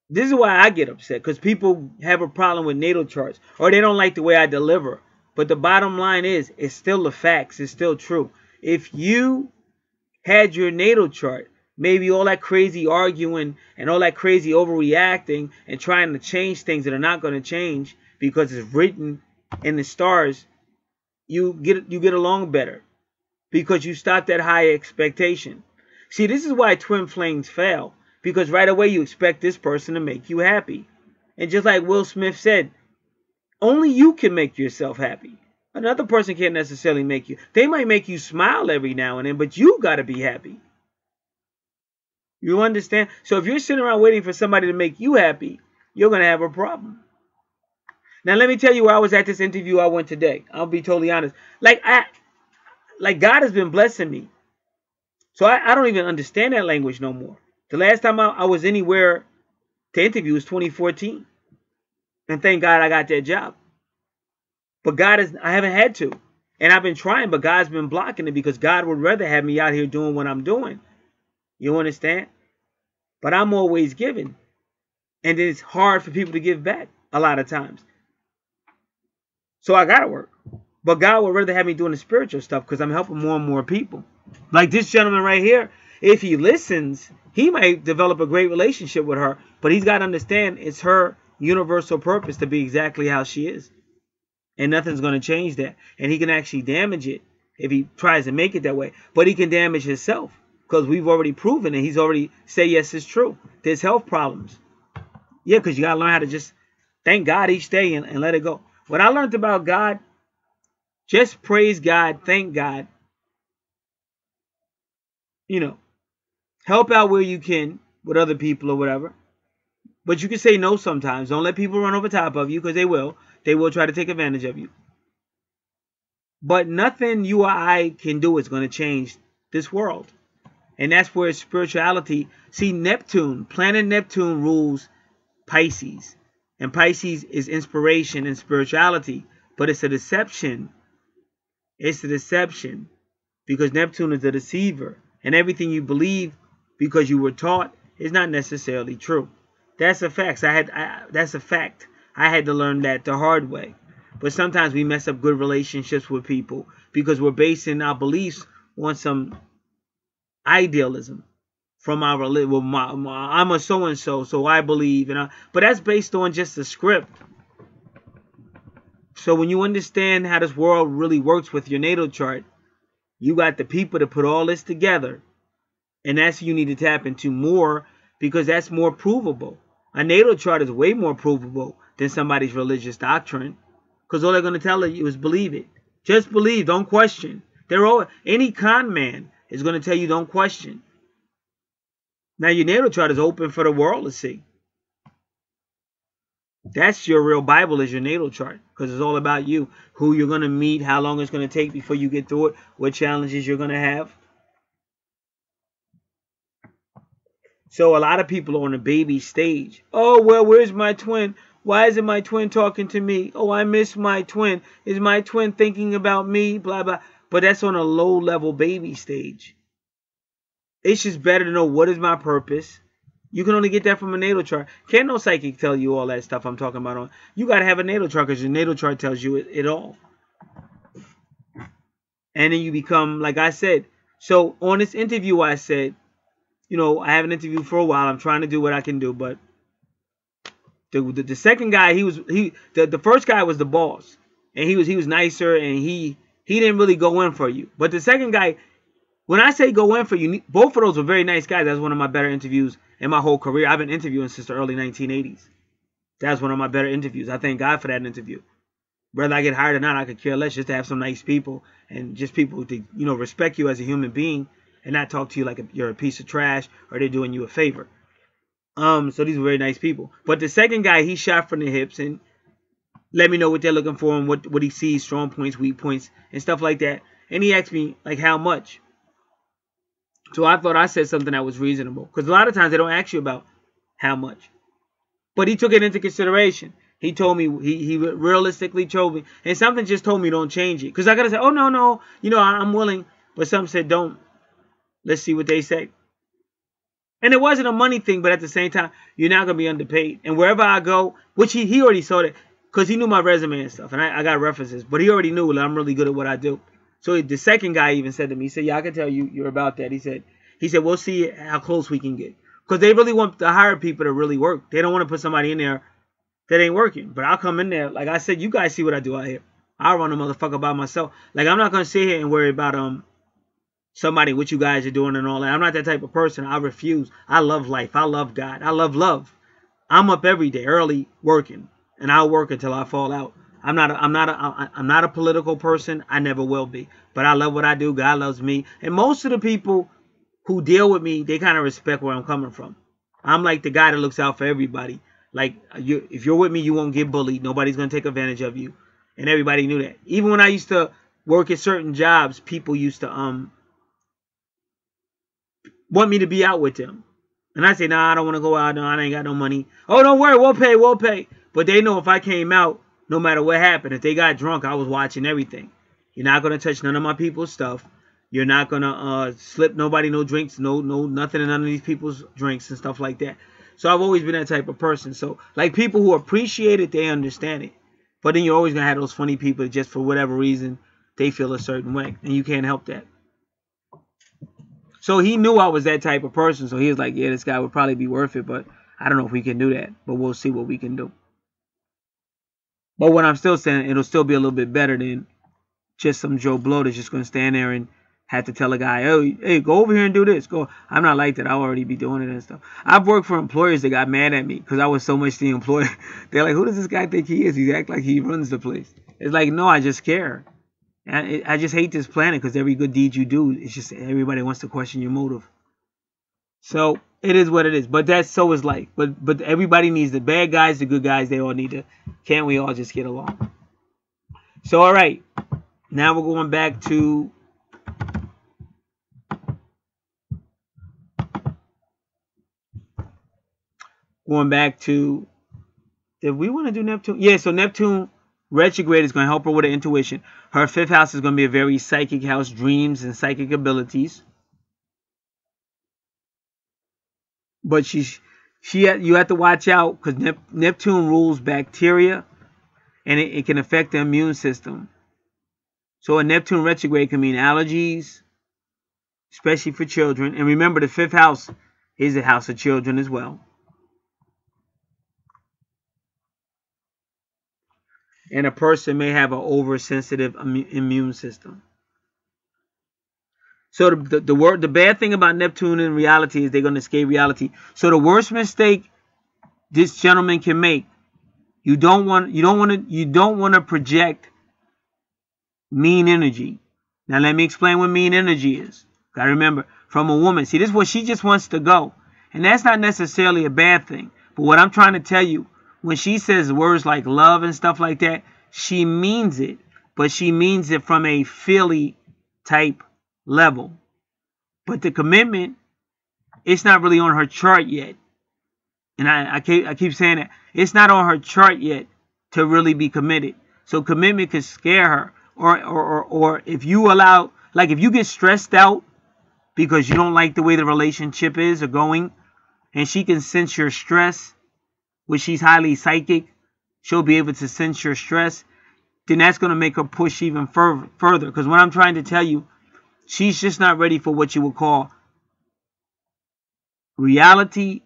[SPEAKER 1] this is why I get upset, because people have a problem with natal charts or they don't like the way I deliver. But the bottom line is, it's still the facts. It's still true. If you had your natal chart, maybe all that crazy arguing and all that crazy overreacting and trying to change things that are not going to change because it's written in the stars, you get along better because you stop that high expectation. See, this is why twin flames fail, because right away you expect this person to make you happy. And just like Will Smith said, only you can make yourself happy. Another person can't necessarily make you. They might make you smile every now and then, but you got to be happy. You understand? So if you're sitting around waiting for somebody to make you happy, you're going to have a problem. Now, let me tell you where I was at this interview I went today. I'll be totally honest. Like God has been blessing me. So I don't even understand that language no more. The last time I was anywhere to interview was 2014. And thank God I got that job. But I haven't had to. And I've been trying, but God's been blocking it because God would rather have me out here doing what I'm doing. You understand? But I'm always giving. And it's hard for people to give back a lot of times. So I got to work. But God would rather have me doing the spiritual stuff because I'm helping more and more people. Like this gentleman right here, if he listens, he might develop a great relationship with her. But he's got to understand it's her universal purpose to be exactly how she is. And nothing's going to change that. And he can actually damage it if he tries to make it that way. But he can damage himself because we've already proven it. He's already said, yes, it's true. There's health problems. Yeah, because you got to learn how to just thank God each day and let it go. What I learned about God, just praise God, thank God. You know, help out where you can with other people or whatever. But you can say no sometimes. Don't let people run over top of you because they will. They will try to take advantage of you. But nothing you or I can do is going to change this world. And that's where spirituality, see, Neptune, planet Neptune rules Pisces. And Pisces is inspiration and spirituality. But it's a deception. It's a deception. Because Neptune is a deceiver. And everything you believe because you were taught is not necessarily true. That's a fact. That's a fact. I had to learn that the hard way. But sometimes we mess up good relationships with people because we're basing our beliefs on some idealism from our religion. Well, I'm a so-and-so, so I believe. But that's based on just the script. So when you understand how this world really works with your natal chart, you got the people to put all this together. And that's what you need to tap into more, because that's more provable. A natal chart is way more provable than somebody's religious doctrine, because all they're going to tell you is believe it. Just believe. Don't question. Any con man is going to tell you don't question. Now your natal chart is open for the world to see. That's your real Bible, is your natal chart, because it's all about you, who you're going to meet, how long it's going to take before you get through it, what challenges you're going to have. So a lot of people are on a baby stage. Oh, well, where's my twin? Why isn't my twin talking to me? Oh, I miss my twin. Is my twin thinking about me? Blah, blah. But that's on a low-level baby stage. It's just better to know what is my purpose. You can only get that from a natal chart. Can't no psychic tell you all that stuff I'm talking about. You got to have a natal chart, because your natal chart tells you it all. And then you become, like I said. So on this interview, I said, you know, I haven't interviewed for a while. I'm trying to do what I can do. But the second guy, the first guy was the boss. And he was nicer, and he didn't really go in for you. But the second guy, when I say go in for you, both of those were very nice guys. That's one of my better interviews in my whole career. I've been interviewing since the early 1980s. That's one of my better interviews. I thank God for that interview. Whether I get hired or not, I could care less, just to have some nice people, and just people to, you know, respect you as a human being and not talk to you like you're a piece of trash or they're doing you a favor. So these were very nice people. But the second guy, he shot from the hips and let me know what they're looking for and what he sees, strong points, weak points, and stuff like that. And he asked me, like, how much? So I thought I said something that was reasonable, because a lot of times they don't ask you about how much. But he took it into consideration. He told me, he realistically told me, and something just told me don't change it. Because I got to say, oh, no, you know, I'm willing. But some said don't. Let's see what they say. And it wasn't a money thing, but at the same time, you're not going to be underpaid. And wherever I go, which he already saw that, because he knew my resume and stuff, and I got references, but he already knew that I'm really good at what I do. So the second guy even said to me, he said, yeah, I can tell you're about that. He said, we'll see how close we can get. Because they really want to hire people to really work. They don't want to put somebody in there that ain't working. But I'll come in there. Like I said, you guys see what I do out here. I'll run a motherfucker by myself. Like, I'm not going to sit here and worry about somebody, what you guys are doing and all that. I'm not that type of person. I refuse. I love life. I love God. I love love. I'm up every day early working, and I'll work until I fall out. I'm not a political person. I never will be. But I love what I do. God loves me. And most of the people who deal with me, they kind of respect where I'm coming from. I'm like the guy that looks out for everybody. Like, if you're with me, you won't get bullied. Nobody's going to take advantage of you. And everybody knew that. Even when I used to work at certain jobs, people used to want me to be out with them. And I say, nah, I don't want to go out. No, I ain't got no money. Oh, don't worry. We'll pay. But they know if I came out, no matter what happened, if they got drunk, I was watching everything. You're not going to touch none of my people's stuff. You're not going to slip nobody no drinks, no nothing in none of these people's drinks and stuff like that. So I've always been that type of person. So, like, people who appreciate it, they understand it. But then you're always going to have those funny people that just for whatever reason, they feel a certain way. And you can't help that. So he knew I was that type of person. So he was like, yeah, this guy would probably be worth it. But I don't know if we can do that. But we'll see what we can do. But what I'm still saying, it'll still be a little bit better than just some Joe Blow that's just going to stand there and have to tell a guy, oh, hey, go over here and do this. Go. I'm not like that. I'll already be doing it and stuff. I've worked for employers that got mad at me because I was so much the employer. They're like, who does this guy think he is? He act like he runs the place. It's like, no, I just care. And I just hate this planet because every good deed you do, it's just everybody wants to question your motive. So it is what it is. But that's so is life. But everybody needs the bad guys, the good guys. They all need to. Can't we all just get along? So, all right. Now we're going back to did we want to do Neptune? Yeah, so Neptune retrograde is going to help her with her intuition. Her 5th house is going to be a very psychic house, dreams and psychic abilities. But you have to watch out because Neptune rules bacteria and it can affect the immune system. So a Neptune retrograde can mean allergies, especially for children. And remember, the 5th house is the house of children as well. And a person may have an oversensitive immune system. So the bad thing about Neptune in reality is they're going to escape reality. So the worst mistake this gentleman can make, you don't want to project mean energy. Now let me explain what mean energy is. Gotta remember, from a woman. See, this is where she just wants to go. And that's not necessarily a bad thing. But what I'm trying to tell you, when she says words like love and stuff like that, she means it. But she means it from a feely type level. But the commitment, it's not really on her chart yet. And I keep saying that. It's not on her chart yet to really be committed. So commitment could scare her. Or if you allow, like if you get stressed out because you don't like the way the relationship is or going, and she can sense your stress, which she's highly psychic, she'll be able to sense your stress, then that's going to make her push even further. Because what I'm trying to tell you, she's just not ready for what you would call reality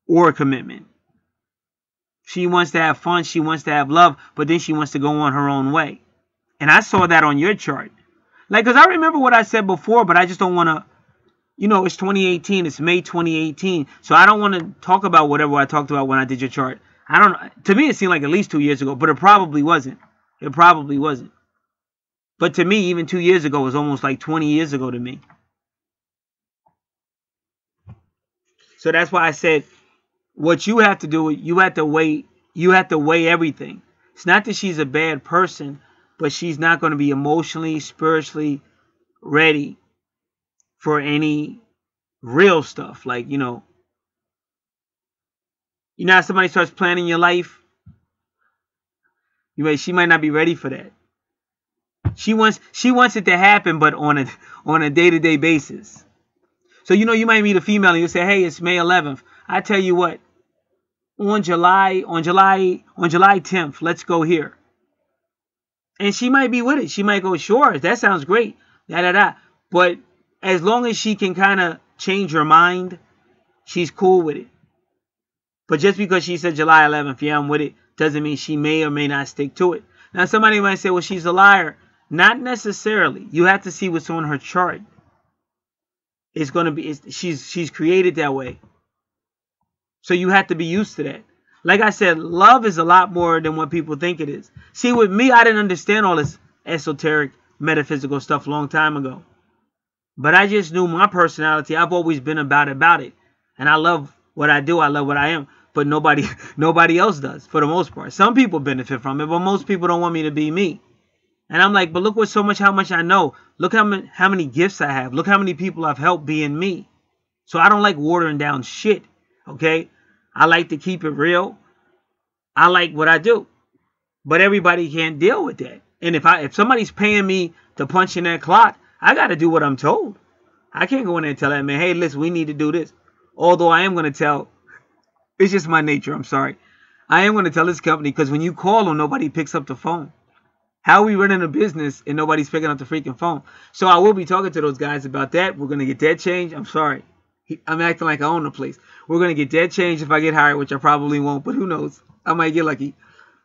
[SPEAKER 1] or commitment. She wants to have fun, she wants to have love, but then she wants to go on her own way. And I saw that on your chart. Like, because I remember what I said before, but I just don't want to, you know, it's 2018. It's May 2018. So I don't want to talk about whatever I talked about when I did your chart. I don't know. To me, it seemed like at least 2 years ago, but it probably wasn't. It probably wasn't. But to me, even 2 years ago was almost like 20 years ago to me. So that's why I said what you have to do, you have to weigh everything. It's not that she's a bad person, but she's not going to be emotionally, spiritually ready for any real stuff. Like, you know how somebody starts planning your life? She might not be ready for that. She wants it to happen, but on a day-to-day basis. So, you might meet a female and you'll say, hey, it's May 11th. I tell you what, on July 10th, let's go here. And she might be with it. She might go, sure, that sounds great. But as long as she can kind of change her mind, she's cool with it. But just because she said July 11th, yeah, I'm with it, doesn't mean she may or may not stick to it. Now, somebody might say, well, she's a liar. Not necessarily. You have to see what's on her chart. It's going to be, she's created that way. So you have to be used to that. Like I said, love is a lot more than what people think it is. See, with me, I didn't understand all this esoteric, metaphysical stuff a long time ago. But I just knew my personality. I've always been about it. And I love what I do. I love what I am. But nobody else does, for the most part. Some people benefit from it, but most people don't want me to be me. And I'm like, but look how much I know. Look how many gifts I have. Look how many people I've helped being me. So I don't like watering down shit, okay? I like to keep it real. I like what I do. But everybody can't deal with that. And if somebody's paying me to punch in that clock, I got to do what I'm told. I can't go in there and tell that man, hey, listen, we need to do this. Although I am going to tell, it's just my nature, I'm sorry. I am going to tell this company, because when you call them, nobody picks up the phone. How are we running a business and nobody's picking up the freaking phone? So I will be talking to those guys about that. We're going to get that changed. I'm sorry. I'm acting like I own the place. We're going to get that changed if I get hired, which I probably won't, but who knows? I might get lucky.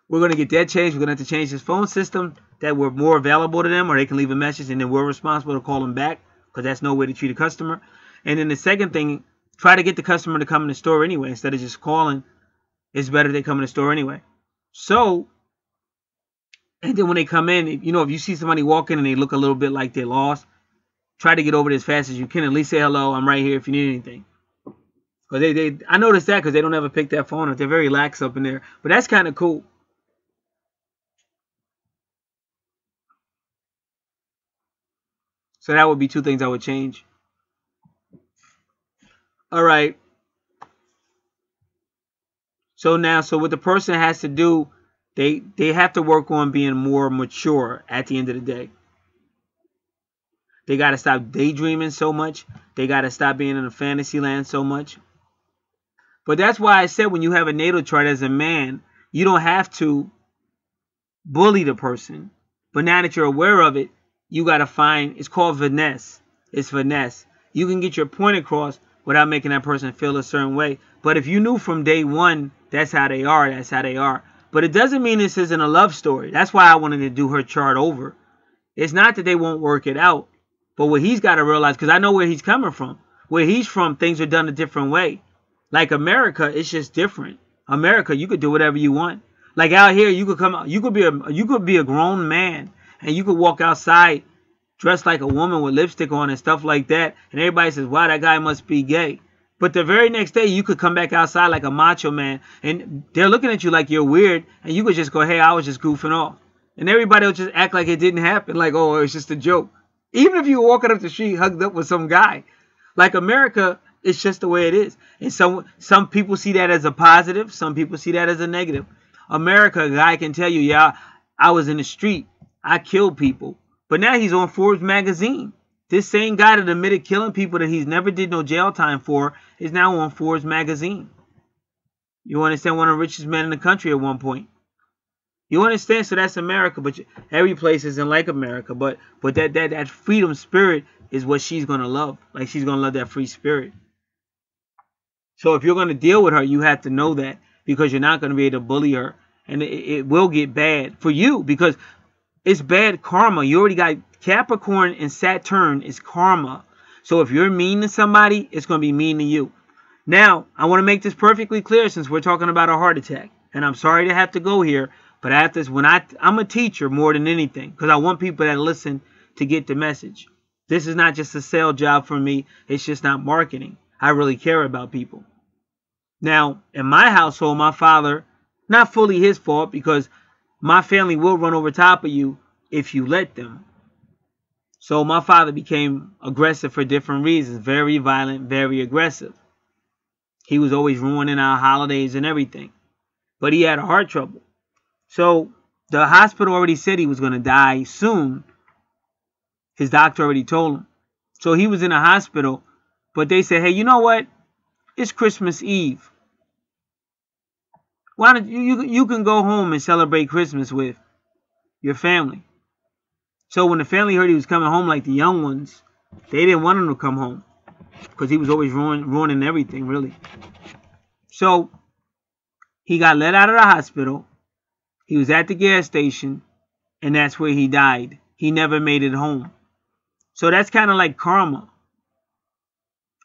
[SPEAKER 1] We're going to get that changed. We're going to have to change this phone system that we're more available to them, or they can leave a message and then we're responsible to call them back, because that's no way to treat a customer. And then the second thing, try to get the customer to come in the store anyway. Instead of just calling, it's better they come in the store anyway. So, and then when they come in, if you see somebody walking and they look a little bit like they're lost, try to get over there as fast as you can. At least say hello. I'm right here if you need anything. Because I noticed that because they don't ever pick that phone up. They're very lax up in there. But that's kind of cool. So that would be two things I would change. All right. So what the person has to do, they have to work on being more mature at the end of the day. They got to stop daydreaming so much. They got to stop being in a fantasy land so much. But that's why I said when you have a natal chart as a man, you don't have to bully the person. But now that you're aware of it, you got to find, it's called finesse. It's finesse. You can get your point across without making that person feel a certain way. But if you knew from day one, that's how they are, that's how they are. But it doesn't mean this isn't a love story. That's why I wanted to do her chart over. It's not that they won't work it out. But what he's got to realize, because I know where he's coming from. Where he's from, things are done a different way. Like America, it's just different. America, you could do whatever you want. Like out here, you could come out, you could be a grown man and you could walk outside dressed like a woman with lipstick on and stuff like that, and everybody says, wow, that guy must be gay. But the very next day, you could come back outside like a macho man, and they're looking at you like you're weird, and you could just go, hey, I was just goofing off. And everybody will just act like it didn't happen, like, oh, it was just a joke. Even if you were walking up the street hugged up with some guy. Like America, it's just the way it is. And some people see that as a positive, some people see that as a negative. America, a guy can tell you, yeah, I was in the street, I killed people. But now he's on Forbes magazine. This same guy that admitted killing people that he's never did no jail time for is now on Forbes magazine. You understand? One of the richest men in the country at one point. You understand? So that's America, but every place isn't like America. But that freedom spirit is what she's gonna love. Like she's gonna love that free spirit. So if you're gonna deal with her, you have to know that, because you're not gonna be able to bully her, and it will get bad for you because it's bad karma. You already got Capricorn and Saturn is karma. So if you're mean to somebody, it's going to be mean to you. Now, I want to make this perfectly clear since we're talking about a heart attack. And I'm sorry to have to go here, but I have to, I'm a teacher more than anything, because I want people that listen to get the message. This is not just a sales job for me. It's just not marketing. I really care about people. Now, in my household, my father, not fully his fault, because my family will run over top of you if you let them. So my father became aggressive for different reasons. Very violent, very aggressive. He was always ruining our holidays and everything. But he had a heart trouble. So the hospital already said he was going to die soon. His doctor already told him. So he was in a hospital. But they said, hey, you know what? It's Christmas Eve. Why don't you can go home and celebrate Christmas with your family. So when the family heard he was coming home, like the young ones, they didn't want him to come home because he was always ruining everything, really. So he got let out of the hospital. He was at the gas station, and that's where he died. He never made it home. So that's kind of like karma.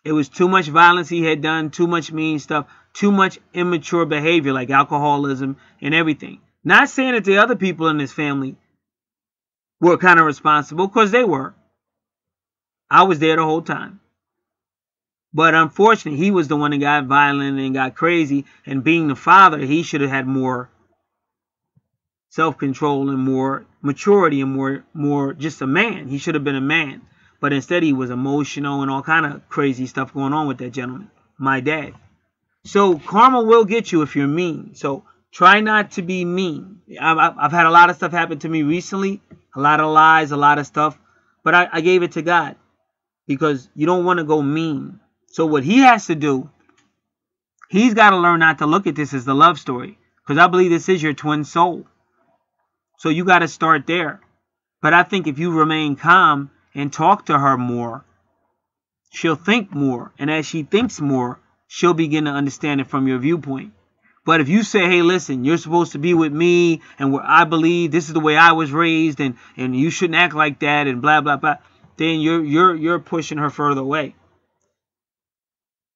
[SPEAKER 1] It was too much violence he had done, too much mean stuff, too much immature behavior like alcoholism and everything. Not saying that the other people in his family were kind of responsible, because they were. I was there the whole time. But unfortunately, he was the one that got violent and got crazy. And being the father, he should have had more self-control and more maturity and more just a man. He should have been a man. But instead, he was emotional and all kind of crazy stuff going on with that gentleman, my dad. So karma will get you if you're mean. So try not to be mean. I've had a lot of stuff happen to me recently. A lot of lies, a lot of stuff. But I gave it to God. Because you don't want to go mean. So what he has to do, he's got to learn not to look at this as the love story. Because I believe this is your twin soul. So you got to start there. But I think if you remain calm and talk to her more, she'll think more. And as she thinks more, she'll begin to understand it from your viewpoint. But if you say, hey, listen, you're supposed to be with me, and where I believe this is the way I was raised, and you shouldn't act like that, and blah, blah, blah, then you're pushing her further away.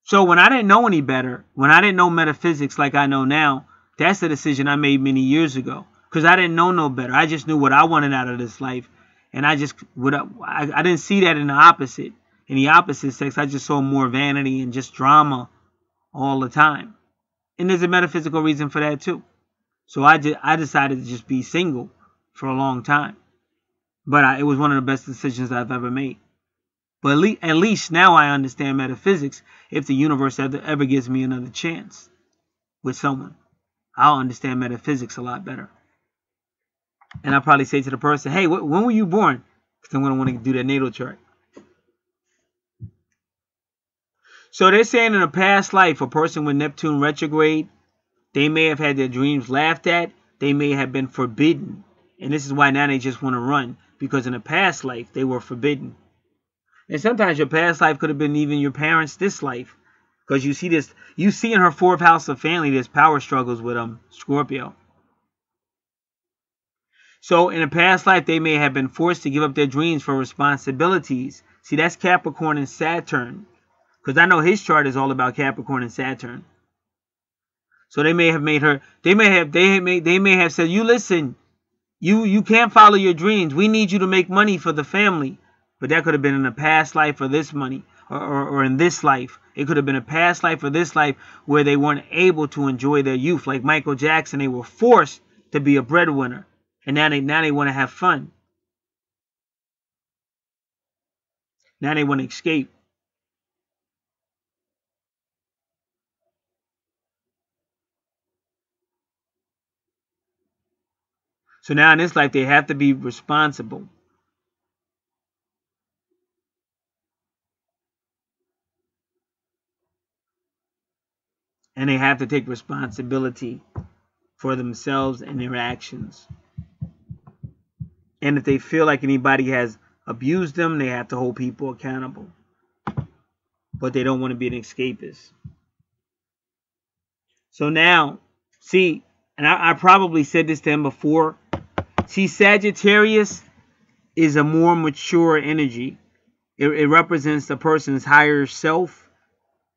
[SPEAKER 1] So when I didn't know any better, when I didn't know metaphysics like I know now, that's the decision I made many years ago. Because I didn't know no better. I just knew what I wanted out of this life. And I didn't see that in the opposite. In the opposite sex, I just saw more vanity and just drama all the time. And there's a metaphysical reason for that too. So I decided to just be single for a long time. But it was one of the best decisions I've ever made. But at least now I understand metaphysics. If the universe ever gives me another chance with someone, I'll understand metaphysics a lot better. And I'll probably say to the person, hey, when were you born? Because I'm going to want to do that natal chart. So they're saying in a past life, a person with Neptune retrograde, they may have had their dreams laughed at. They may have been forbidden. And this is why now they just want to run, because in a past life they were forbidden. And sometimes your past life could have been even your parents' this life, because you see in her 4th house of family, there's power struggles with Scorpio. So in a past life, they may have been forced to give up their dreams for responsibilities. See, that's Capricorn and Saturn, because I know his chart is all about Capricorn and Saturn. So they may have made her. They may have said, "You listen, you can't follow your dreams. We need you to make money for the family." But that could have been in a past life for this money, or in this life. It could have been a past life or this life where they weren't able to enjoy their youth, like Michael Jackson. They were forced to be a breadwinner. And now they want to have fun. Now they want to escape. So now in this life, they have to be responsible. And they have to take responsibility for themselves and their actions. And if they feel like anybody has abused them, they have to hold people accountable. But they don't want to be an escapist. So now, see, and I probably said this to him before. See, Sagittarius is a more mature energy. It represents the person's higher self.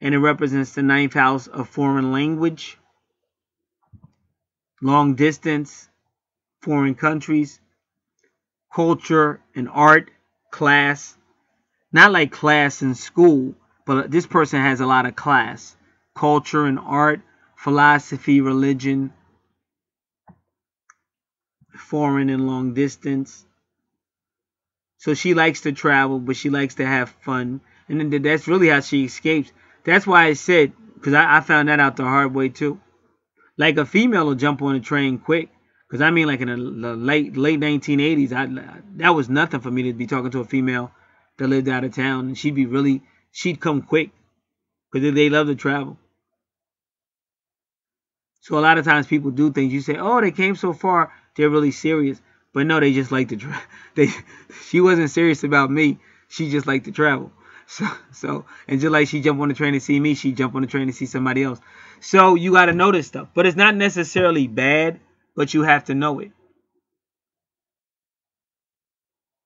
[SPEAKER 1] And it represents the 9th house of foreign language, long distance, foreign countries, culture and art, class. Not like class in school, but this person has a lot of class. Culture and art, philosophy, religion, foreign and long distance. So she likes to travel, but she likes to have fun. And then that's really how she escapes. That's why I said, because I found that out the hard way too. Like a female will jump on a train quick. Because I mean, like in the late 1980s, that was nothing for me to be talking to a female that lived out of town. And she'd come quick. Because they love to travel. So a lot of times people do things. You say, oh, they came so far, they're really serious. But no, they just like to travel. She wasn't serious about me. She just liked to travel. So, and just like she jumped on the train to see me, she jumped on the train to see somebody else. So you got to know this stuff. But it's not necessarily bad, but you have to know it.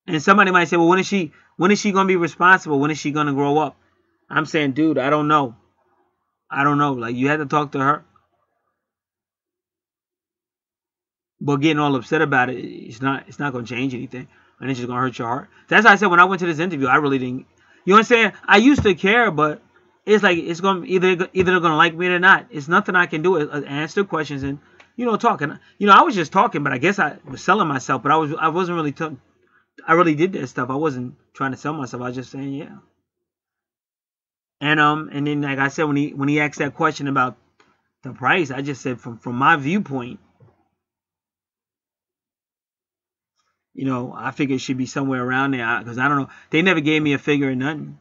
[SPEAKER 1] And somebody might say, well, when is she going to be responsible? When is she going to grow up? I'm saying, dude, I don't know. I don't know. Like, you have to talk to her. But getting all upset about it, it's not going to change anything. And it's just going to hurt your heart. That's why I said when I went to this interview, I really didn't. You know what I'm saying? I used to care, but it's like it's going to either they're going to like me or not. It's nothing I can do. Answer questions and, talk. And, I was just talking, but I guess I was selling myself. But I wasn't really talking. I really did that stuff. I wasn't trying to sell myself. I was just saying, yeah. And then, like I said, when he asked that question about the price, I just said from my viewpoint, I figured it should be somewhere around there because I don't know. They never gave me a figure or nothing.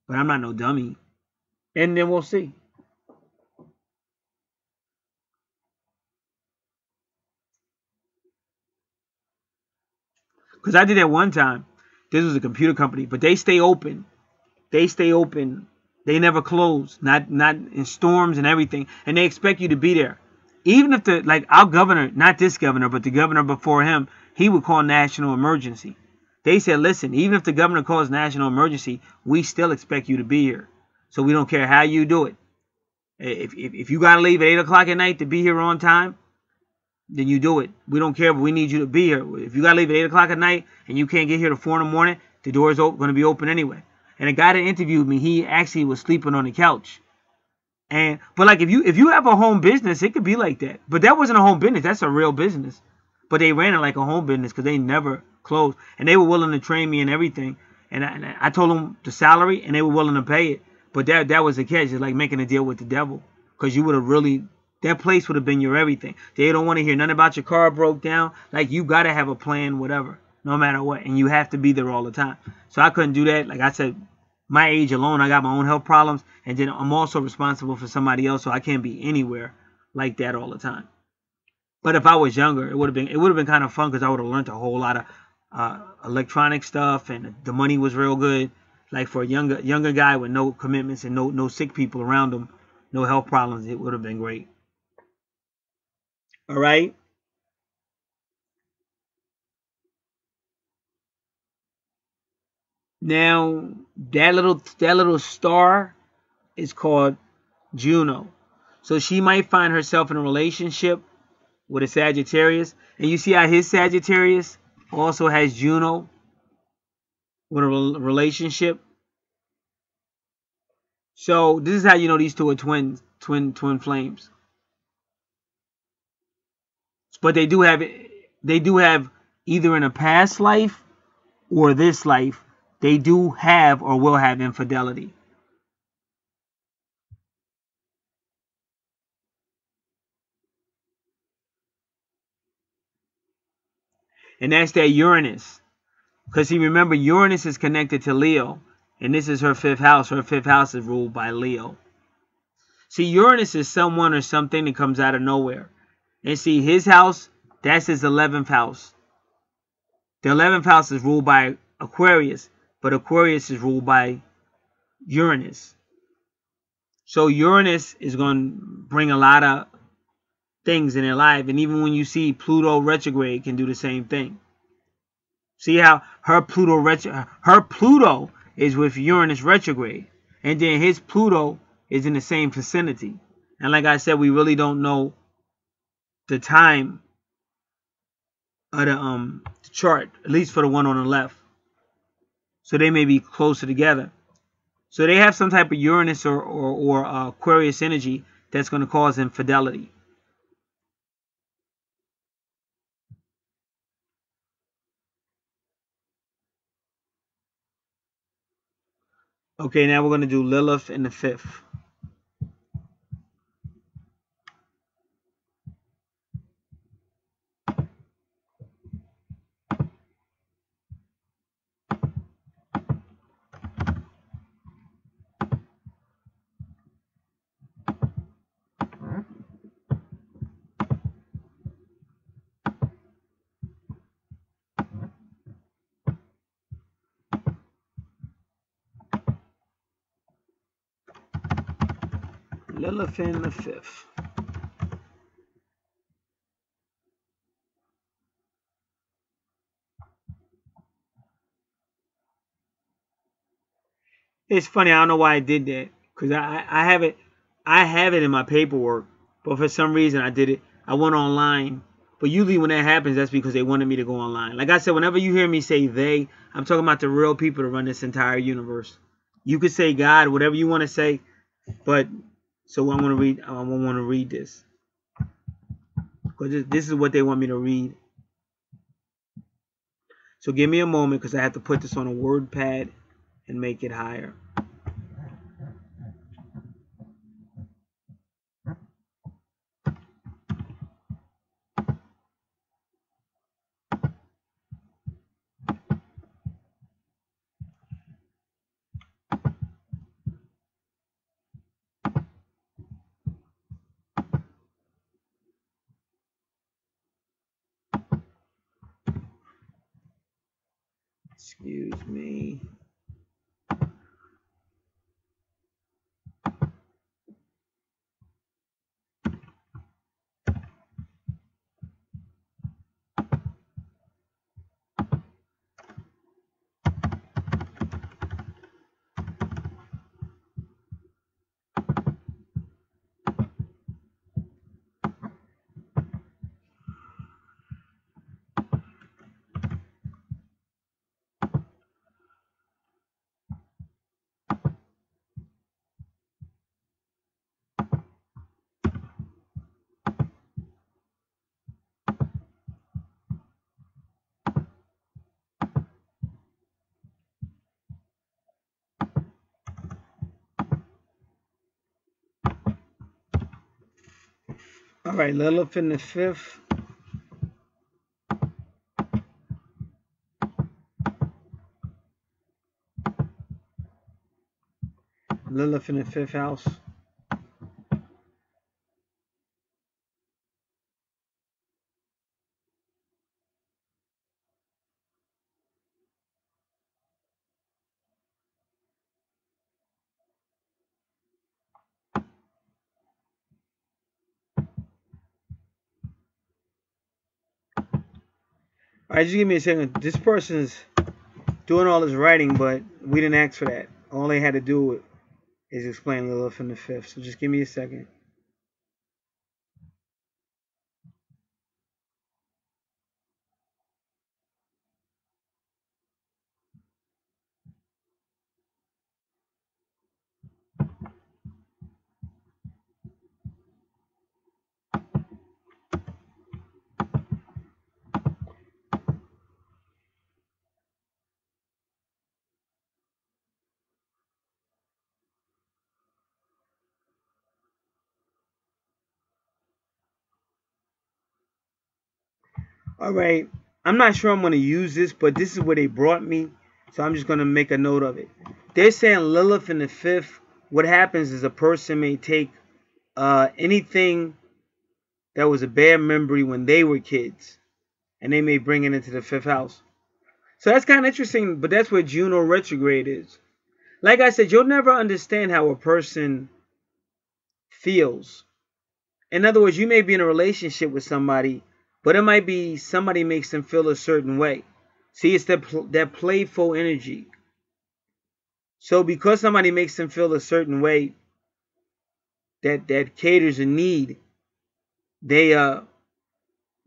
[SPEAKER 1] But I'm not no dummy. And then we'll see. Because I did that one time. This was a computer company, but they stay open. They stay open. They never close. Not in storms and everything. And they expect you to be there. Even if our governor, not this governor, but the governor before him, he would call national emergency. They said, listen, even if the governor calls national emergency, we still expect you to be here. So we don't care how you do it. If you got to leave at 8 o'clock at night to be here on time, then you do it. We don't care, but we need you to be here. If you got to leave at 8 o'clock at night and you can't get here till 4 in the morning, the door's going to be open anyway. And a guy that interviewed me, he actually was sleeping on the couch. But like if you have a home business, it could be like that. But that wasn't a home business. That's a real business. But they ran it like a home business because they never closed. And they were willing to train me and everything. And I told them the salary and they were willing to pay it. But that was the catch. It's like making a deal with the devil. Because you would have really, that place would have been your everything. They don't want to hear nothing about your car broke down. Like you got to have a plan, whatever, no matter what. And you have to be there all the time. So I couldn't do that. Like I said, my age alone, I got my own health problems. And then I'm also responsible for somebody else. So I can't be anywhere like that all the time. But if I was younger, it would have been kind of fun because I would have learned a whole lot of electronic stuff, and the money was real good. Like for a younger guy with no commitments and no sick people around him, no health problems, it would have been great. All right. Now that little star is called Juno. So she might find herself in a relationship with a Sagittarius, and you see how his Sagittarius also has Juno with a relationship. So this is how you know these two are twin flames. But they do have either in a past life or this life, they do have or will have infidelity. And that's that Uranus. Because see, remember, Uranus is connected to Leo, and this is her fifth house. Her fifth house is ruled by Leo. See, Uranus is someone or something that comes out of nowhere. And see, his house, that's his 11th house. The 11th house is ruled by Aquarius, but Aquarius is ruled by Uranus. So Uranus is going to bring a lot of things in their life. And even when you see Pluto retrograde, can do the same thing. See how her Pluto is with Uranus retrograde, and then his Pluto is in the same vicinity. And like I said, we really don't know the time of the chart, at least for the one on the left. So they may be closer together. So they have some type of Uranus or Aquarius energy that's going to cause infidelity. Okay, now we're going to do Lilith in the fifth. Lilith in the fifth. It's funny. I don't know why I did that, because I have it in my paperwork, but for some reason I did it. I went online, but usually when that happens, that's because they wanted me to go online. Like I said, whenever you hear me say they, I'm talking about the real people that run this entire universe. You could say God, whatever you want to say, but so I'm going to read. I want to read this because this is what they want me to read. So give me a moment because I have to put this on a word pad and make it higher. Excuse me. All right, Lilith in the fifth. Lilith in the fifth house. All right, just give me a second. This person's doing all this writing, but we didn't ask for that. All they had to do is explain Lilith in the fifth. So just give me a second. All right. I'm not sure I'm going to use this, but this is where they brought me. So I'm just going to make a note of it. They're saying Lilith in the fifth. What happens is a person may take anything that was a bad memory when they were kids, and they may bring it into the fifth house. So that's kind of interesting, but that's where Juno retrograde is. Like I said, you'll never understand how a person feels. In other words, you may be in a relationship with somebody, but it might be somebody makes them feel a certain way. See, it's that playful energy. So because somebody makes them feel a certain way that caters a need, they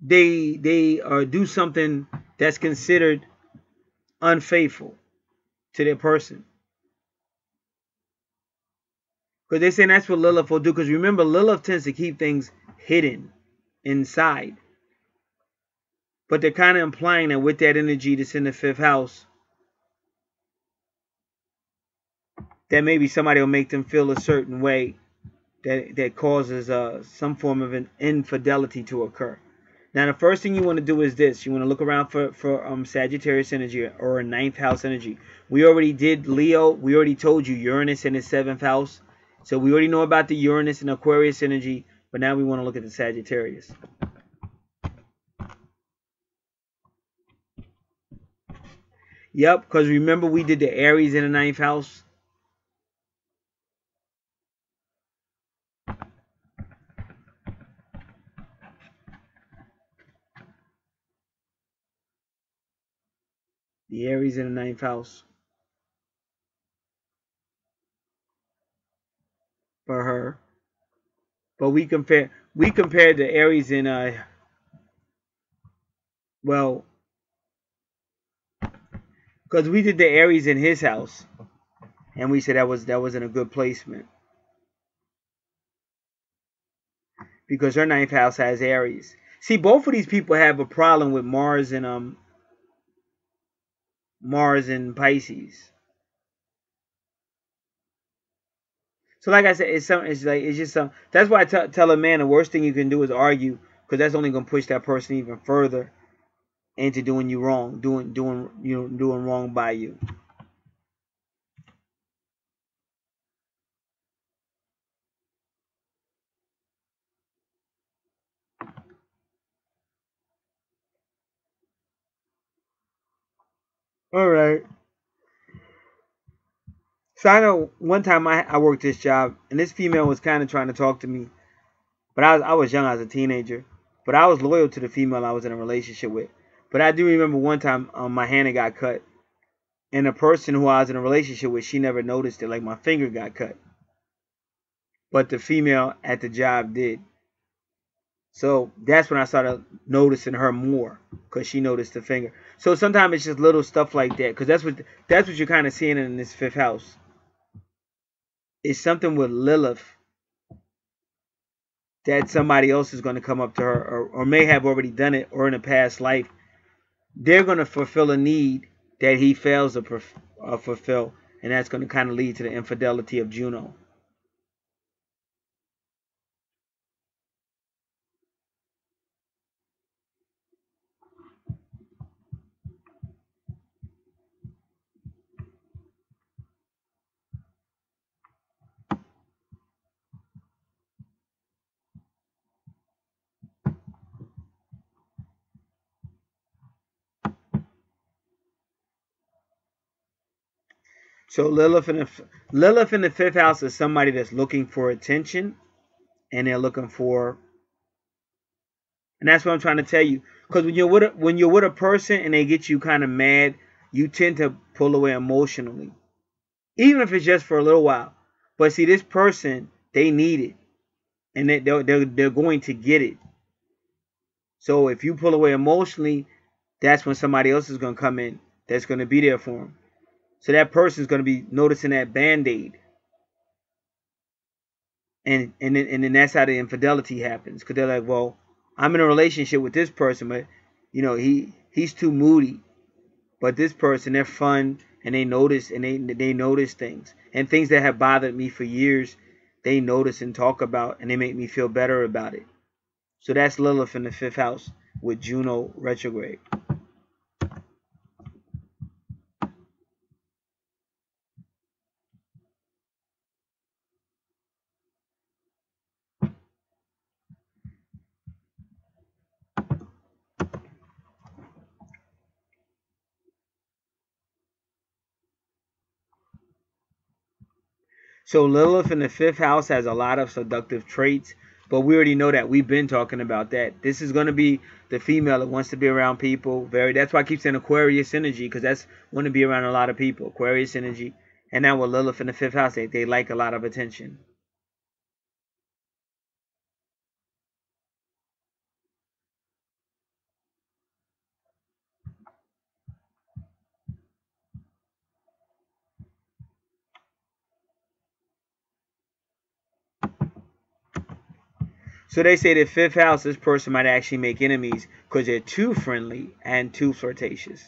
[SPEAKER 1] do something that's considered unfaithful to their person. Because they're saying that's what Lilith will do. Because remember, Lilith tends to keep things hidden inside. But they're kind of implying that with that energy that's in the fifth house, that maybe somebody will make them feel a certain way that causes some form of an infidelity to occur. Now, the first thing you want to do is this. You want to look around for Sagittarius energy or a ninth house energy. We already did Leo. We already told you Uranus in his seventh house. So we already know about the Uranus and Aquarius energy. But now we want to look at the Sagittarius. Yep, because remember we did the Aries in the ninth house. The Aries in the ninth house for her. But we compared the Aries in well, because we did the Aries in his house, and we said that wasn't a good placement because her ninth house has Aries. See, both of these people have a problem with Mars and Pisces. So, like I said, it's just some. That's why I tell a man the worst thing you can do is argue, because that's only gonna push that person even further into doing you wrong, doing wrong by you. All right. So I know one time I worked this job, and this female was kind of trying to talk to me, but I was young, I was a teenager, but I was loyal to the female I was in a relationship with. But I do remember one time my hand got cut, and the person who I was in a relationship with, she never noticed it, like my finger got cut, but the female at the job did. So that's when I started noticing her more, because she noticed the finger. So sometimes it's just little stuff like that, because that's what you're kind of seeing in this fifth house. It's something with Lilith that somebody else is going to come up to her, or may have already done it, or in a past life. They're going to fulfill a need that he fails to fulfill, and that's going to kind of lead to the infidelity of Juno. So Lilith in the fifth house is somebody that's looking for attention, and they're looking for And that's what I'm trying to tell you. Because when you're with a person and they get you kind of mad, you tend to pull away emotionally, even if it's just for a little while. But see, this person, they need it, and they're going to get it. So if you pull away emotionally, that's when somebody else is going to come in that's going to be there for them. So that person's going to be noticing that band-aid. And then that's how the infidelity happens. Because they're like, well, I'm in a relationship with this person, but he's too moody. But this person, they're fun, and they notice, and they notice things. And things that have bothered me for years, they notice and talk about, and they make me feel better about it. So that's Lilith in the 5th house with Juno retrograde. So Lilith in the 5th house has a lot of seductive traits, but we already know that. We've been talking about that. This is going to be the female that wants to be around people. That's why I keep saying Aquarius energy, because that's want to be around a lot of people. Aquarius energy. And now with Lilith in the 5th house, they like a lot of attention. So they say the 5th house, this person might actually make enemies because they're too friendly and too flirtatious.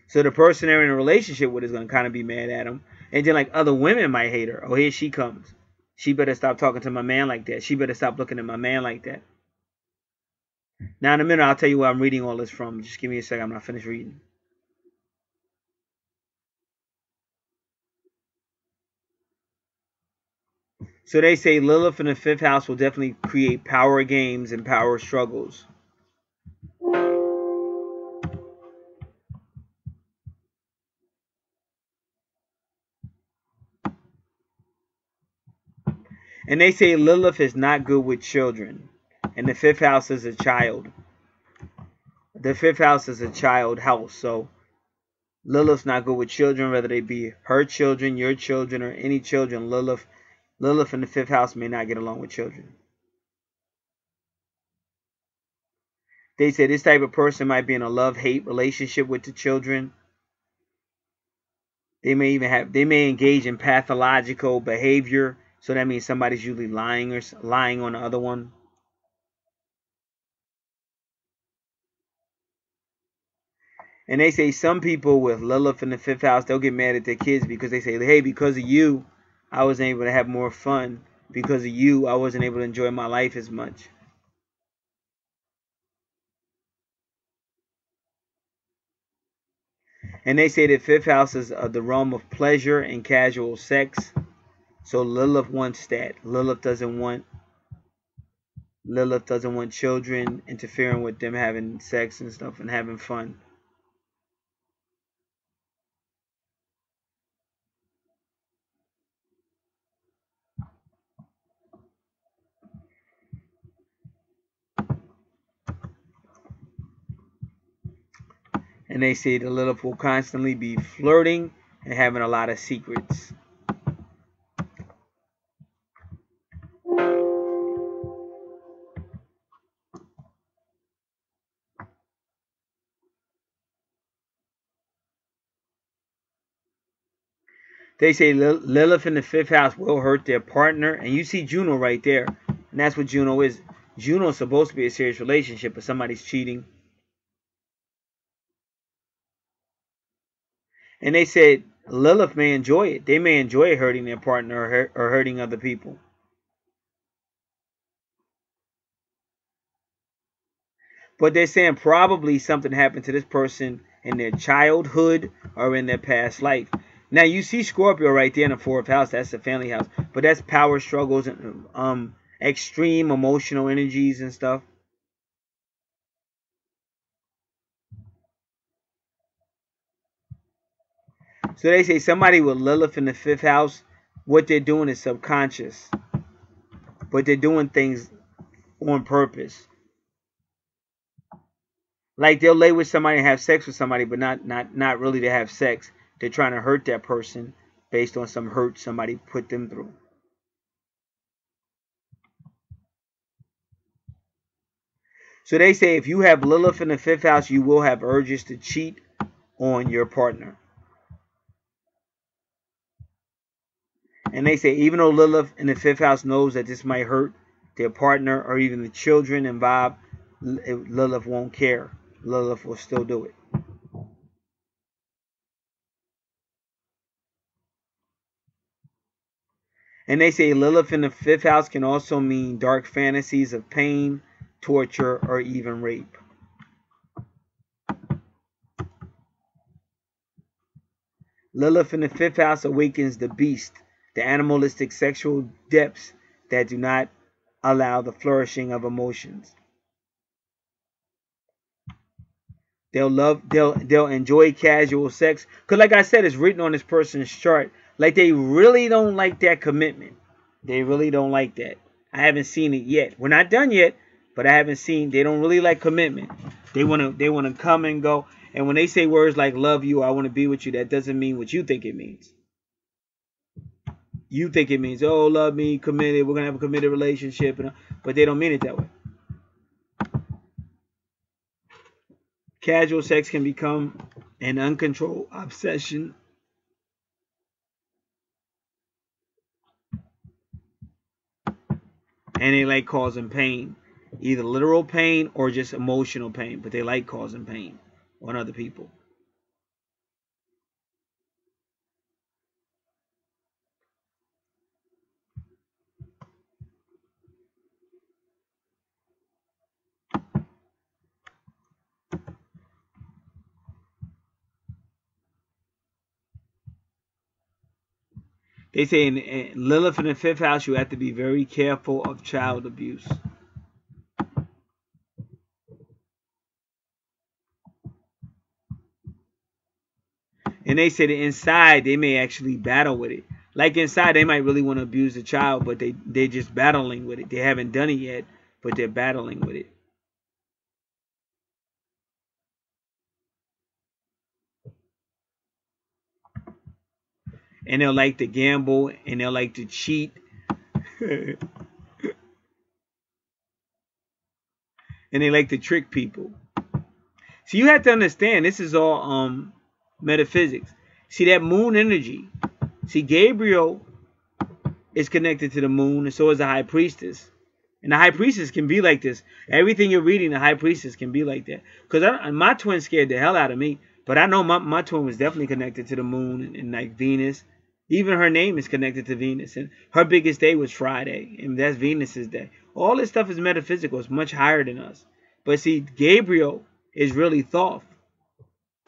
[SPEAKER 1] So the person they're in a relationship with is going to kind of be mad at them. And then like other women might hate her. Oh, here she comes. She better stop talking to my man like that. She better stop looking at my man like that. Now in a minute, I'll tell you where I'm reading all this from. Just give me a second. I'm not finished reading. So they say Lilith in the 5th house will definitely create power games and power struggles. And they say Lilith is not good with children. And the 5th house is a child. The 5th house is a child house. So Lilith's not good with children, whether they be her children, your children, or any children. Lilith in the 5th house may not get along with children. They say this type of person might be in a love-hate relationship with the children. They may engage in pathological behavior. So that means somebody's usually lying on the other one. And they say some people with Lilith in the 5th house, they'll get mad at their kids because they say, hey, because of you, I wasn't able to have more fun. Because of you, I wasn't able to enjoy my life as much. And they say the 5th house is the realm of pleasure and casual sex. So Lilith wants that. Lilith doesn't want children interfering with them having sex and stuff and having fun. And they say the Lilith will constantly be flirting and having a lot of secrets. They say Lilith in the 5th house will hurt their partner. And you see Juno right there. And that's what Juno is. Juno's supposed to be a serious relationship, but somebody's cheating. And they said Lilith may enjoy it. They may enjoy hurting their partner or hurting other people. But they're saying probably something happened to this person in their childhood or in their past life. Now you see Scorpio right there in the 4th house. That's the family house. But that's power struggles and extreme emotional energies and stuff. So they say somebody with Lilith in the 5th house, what they're doing is subconscious. But they're doing things on purpose. Like they'll lay with somebody and have sex with somebody, but not really to have sex. They're trying to hurt that person based on some hurt somebody put them through. So they say if you have Lilith in the 5th house, you will have urges to cheat on your partner. And they say even though Lilith in the 5th house knows that this might hurt their partner or even the children involved, Lilith won't care. Lilith will still do it. And they say Lilith in the 5th house can also mean dark fantasies of pain, torture, or even rape. Lilith in the 5th house awakens the beast, the animalistic sexual depths that do not allow the flourishing of emotions. They'll enjoy casual sex. Because like I said, it's written on this person's chart. Like they really don't like that commitment. They really don't like that. I haven't seen it yet. We're not done yet, but I haven't seen. They don't really like commitment. They wanna come and go. And when they say words like "love you," "I want to be with you," that doesn't mean what you think it means. You think it means, "Oh, love me, committed. We're gonna have a committed relationship," but they don't mean it that way. Casual sex can become an uncontrolled obsession. And they like causing pain. Either literal pain or just emotional pain. But they like causing pain on other people. They say in Lilith in the 5th house, you have to be very careful of child abuse. And they say that inside, they may actually battle with it. Like inside, they might really want to abuse the child, but they're just battling with it. They haven't done it yet, but they're battling with it. And they'll like to gamble, and they'll like to cheat. And they like to trick people. So you have to understand, this is all metaphysics. See that moon energy. See, Gabriel is connected to the moon, and so is the high priestess. And the high priestess can be like this. Everything you're reading, the high priestess can be like that. Because my twin scared the hell out of me. But I know my twin was definitely connected to the moon and like Venus. Even her name is connected to Venus. And her biggest day was Friday. And that's Venus's day. All this stuff is metaphysical. It's much higher than us. But see, Gabriel is really Thoth.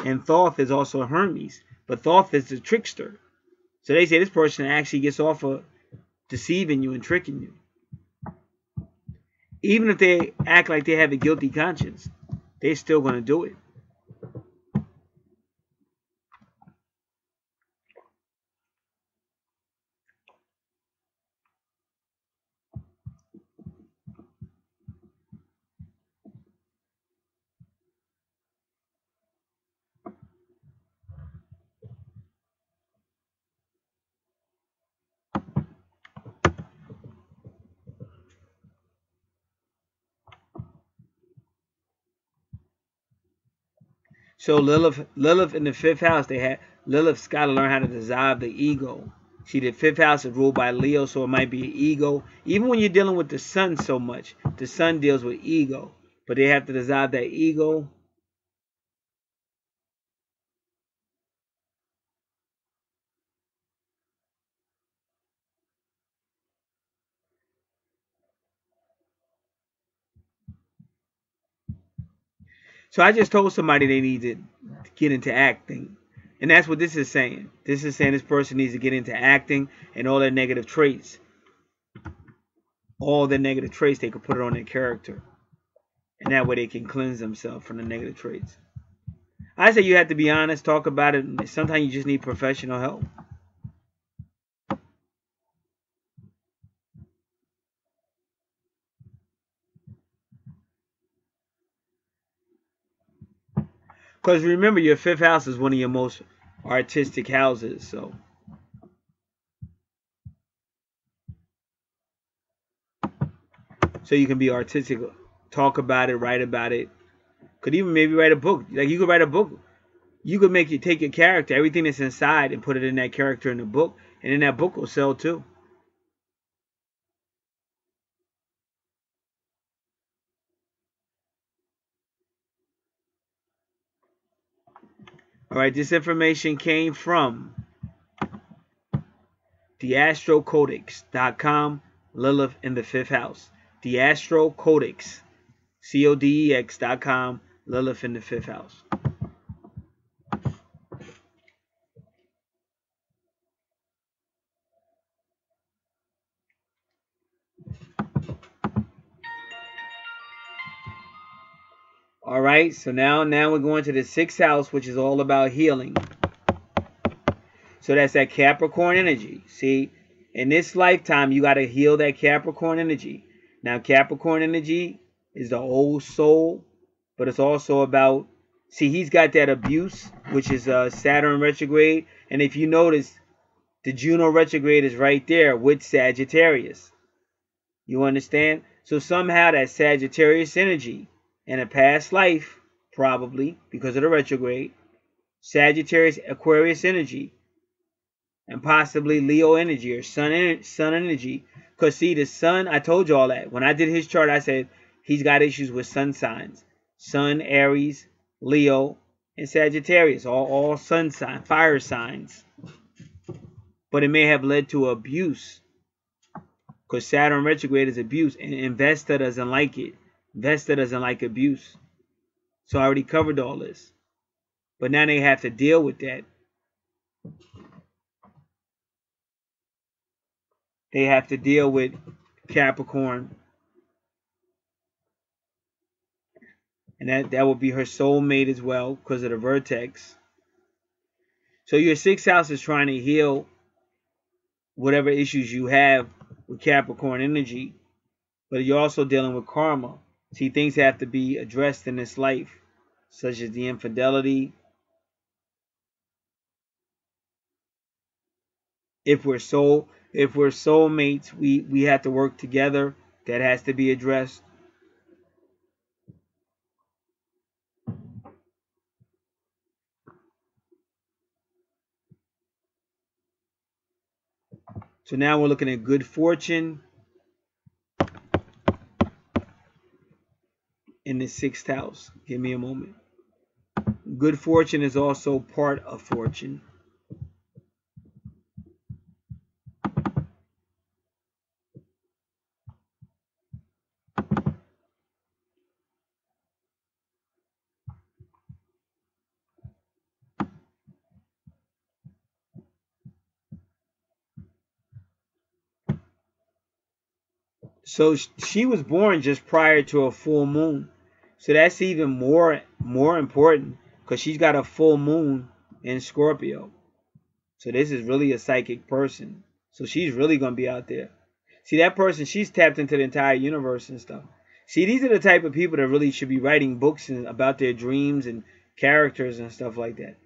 [SPEAKER 1] And Thoth is also Hermes. But Thoth is the trickster. So they say this person actually gets off of deceiving you and tricking you. Even if they act like they have a guilty conscience, they're still going to do it. So Lilith in the 5th house, Lilith's got to learn how to dissolve the ego. See, the 5th house is ruled by Leo, so it might be an ego. Even when you're dealing with the sun so much, the sun deals with ego. But they have to dissolve that ego. So I just told somebody they need to get into acting. And that's what this is saying. This is saying this person needs to get into acting and all their negative traits. All their negative traits, they could put it on their character. And that way they can cleanse themselves from the negative traits. I say you have to be honest, talk about it. Sometimes you just need professional help. Because remember, your 5th house is one of your most artistic houses. So you can be artistic, talk about it, write about it. Could even maybe write a book. Like you could write a book. You could take your character, everything that's inside, and put it in that character in the book, and then that book will sell too. All right, this information came from theastrocodex.com, Lilith in the 5th house. Theastrocodex, CODEX.com, Lilith in the 5th house. All right, so now we're going to the 6th house, which is all about healing. So that's that Capricorn energy. See, in this lifetime, you got to heal that Capricorn energy. Now, Capricorn energy is the old soul, but it's also about, see, he's got that abuse, which is Saturn retrograde. And if you notice, the Juno retrograde is right there with Sagittarius. You understand? So somehow that Sagittarius energy in a past life, probably because of the retrograde, Sagittarius Aquarius energy, and possibly Leo energy or sun energy. Because see, the sun, I told you all that. When I did his chart, I said he's got issues with sun signs. Sun, Aries, Leo, and Sagittarius. All sun signs, fire signs. But it may have led to abuse. Because Saturn retrograde is abuse. And Vesta doesn't like it. Vesta doesn't like abuse. So I already covered all this. But now they have to deal with that. They have to deal with Capricorn. And that would be her soulmate as well because of the vertex. So your 6th house is trying to heal whatever issues you have with Capricorn energy. But you're also dealing with karma. See, things have to be addressed in this life, such as the infidelity. If we're soulmates, we have to work together. That has to be addressed. So now we're looking at good fortune in the 6th house. Give me a moment. Good fortune is also part of fortune. So she was born just prior to a full moon. So that's even more important because she's got a full moon in Scorpio. So this is really a psychic person. So she's really going to be out there. See, that person, she's tapped into the entire universe and stuff. See, these are the type of people that really should be writing books about their dreams and characters and stuff like that.